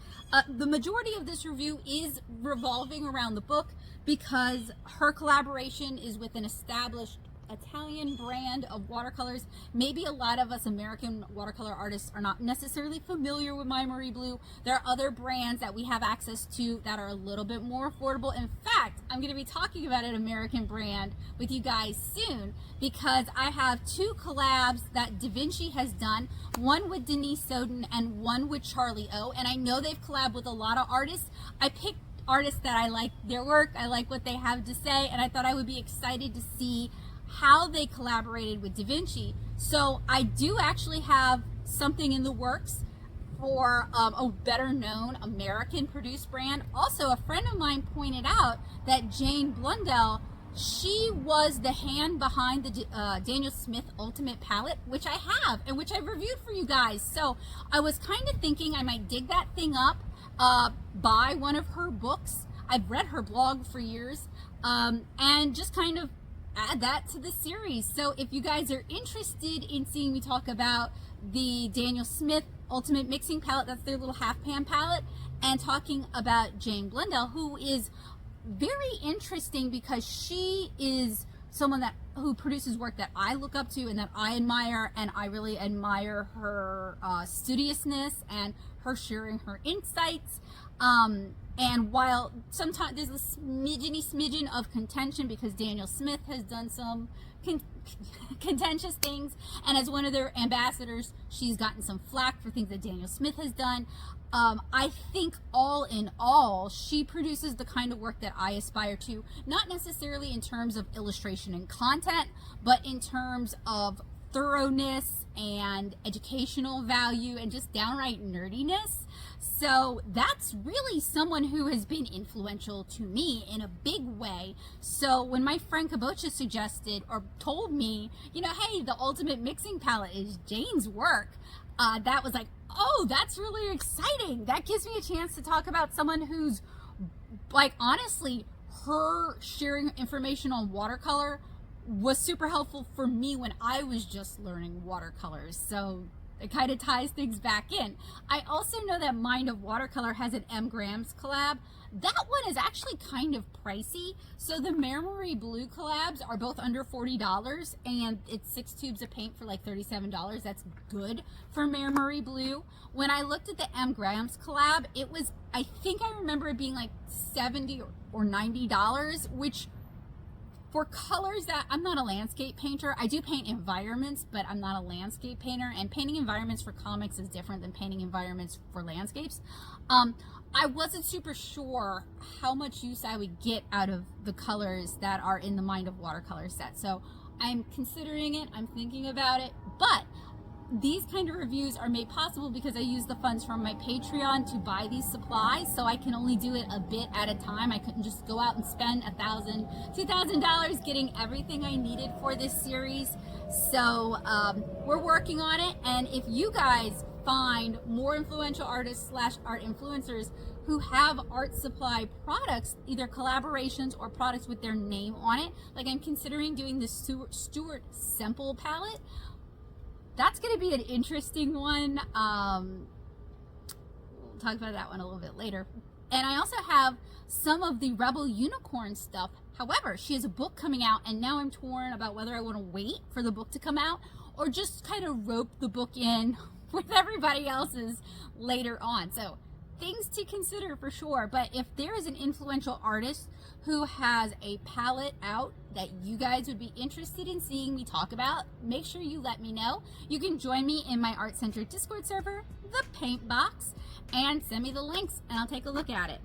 S3: The majority of this review is revolving around the book because her collaboration is with an established Italian brand of watercolors. Maybe a lot of us American watercolor artists are not necessarily familiar with MaiMeri Blu. There are other brands that we have access to that are a little bit more affordable. In fact, I'm going to be talking about an American brand with you guys soon because I have 2 collabs that Da Vinci has done, one with Denise Soden and one with Charlie O, and I know they've collabed with a lot of artists. I picked artists that I like their work, I like what they have to say, and I thought I would be excited to see how they collaborated with Da Vinci. So I do actually have something in the works for a better known American produced brand. Also, a friend of mine pointed out that Jane Blundell
S1: she was the hand behind the Daniel Smith Ultimate Palette, which I have and which I reviewed for you guys. So I was kind of thinking I might dig that thing up, buy one of her books. I've read her blog for years, and just kind of add that to the series. So if you guys are interested in seeing me talk about the Daniel Smith Ultimate Mixing Palette, that's their little half pan palette, and talking about Jane Blundell, who is very interesting because she is someone who produces work that I look up to and that I admire, and I really admire her studiousness and her sharing her insights. And while sometimes there's a smidgen of contention because Daniel Smith has done some contentious things, and as one of their ambassadors, she's gotten some flack for things that Daniel Smith has done. I think all in all, she produces the kind of work that I aspire to, not necessarily in terms of illustration and content, but in terms of thoroughness and educational value and just downright nerdiness. So that's really someone who has been influential to me in a big way. So when my friend Kabocha suggested or told me, you know, hey, the Ultimate Mixing Palette is Jane's work, that was like, oh, that's really exciting. That gives me a chance to talk about someone who's, like, honestly, her sharing information on watercolor was super helpful for me when I was just learning watercolors. So it kind of ties things back in. I also know that Mind of Watercolor has an M. Grams collab. That one is actually kind of pricey. So the MaiMeri Blu collabs are both under $40, and it's 6 tubes of paint for like $37. That's good for MaiMeri Blu. When I looked at the M. Grams collab, it was, I think I remember it being like $70 or $90, which for colors that, I'm not a landscape painter. I do paint environments, but I'm not a landscape painter, and painting environments for comics is different than painting environments for landscapes. I wasn't super sure how much use I would get out of the colors that are in the Mind of Watercolor set. So I'm considering it, I'm thinking about it, but these kind of reviews are made possible because I use the funds from my Patreon to buy these supplies, so I can only do it a bit at a time. I couldn't just go out and spend $1,000, $2,000 getting everything I needed for this series. So we're working on it, and if you guys find more influential artists / art influencers who have art supply products, either collaborations or products with their name on it, like I'm considering doing the Stuart Semple palette. That's going to be an interesting one. We'll talk about that one a little bit later. And I also have some of the Rebel Unicorn stuff. However, she has a book coming out, and now I'm torn about whether I want to wait for the book to come out or just kind of rope the book in with everybody else's later on. So things to consider for sure. But if there is an influential artist who has a palette out that you guys would be interested in seeing me talk about, make sure you let me know. You can join me in my Art Center Discord server, the Paint Box, and send me the links and I'll take a look at it.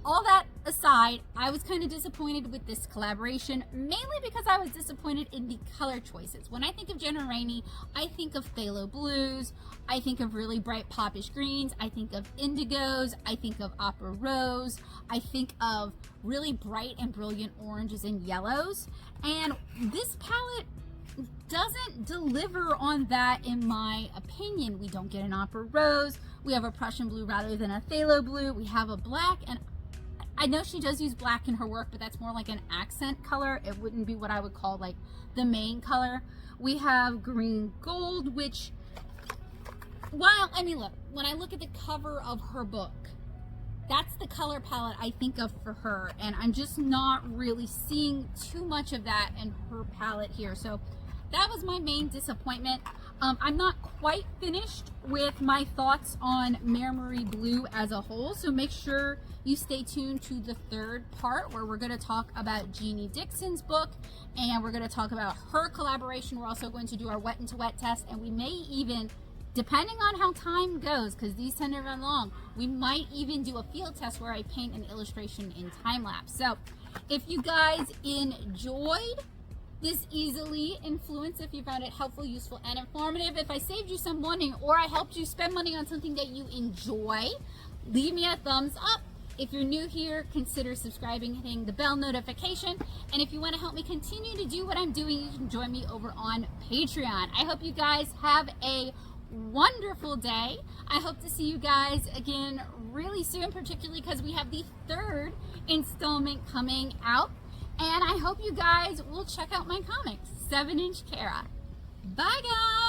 S1: All that aside, I was kind of disappointed with this collaboration, mainly because I was disappointed in the color choices. When I think of Jenna Rainey, I think of phthalo blues, I think of really bright popish greens, I think of indigos, I think of opera rose, I think of really bright and brilliant oranges and yellows, and this palette doesn't deliver on that in my opinion. We don't get an opera rose, we have a Prussian blue rather than a phthalo blue, we have a black, and I know she does use black in her work, but that's more like an accent color. It wouldn't be what I would call like the main color. We have green gold, which, while, I mean, look, when I look at the cover of her book, that's the color palette I think of for her, and I'm just not really seeing too much of that in her palette here. So that was my main disappointment. I'm not quite finished with my thoughts on MaiMeri Blu as a whole, so make sure you stay tuned to the third part where we're going to talk about Jeannie Dixon's book, and we're going to talk about her collaboration. We're also going to do our wet into wet test, and we may even, depending on how time goes, because these tend to run long, we might even do a field test where I paint an illustration in time lapse. So if you guys enjoyed this easily influence, if you found it helpful, useful, and informative, if I saved you some money or I helped you spend money on something that you enjoy, leave me a thumbs up. If you're new here, consider subscribing, hitting the bell notification. And if you want to help me continue to do what I'm doing, you can join me over on Patreon. I hope you guys have a wonderful day. I hope to see you guys again really soon, particularly because we have the 3rd installment coming out. And I hope you guys will check out my comics, 7-inch Kara. Bye guys!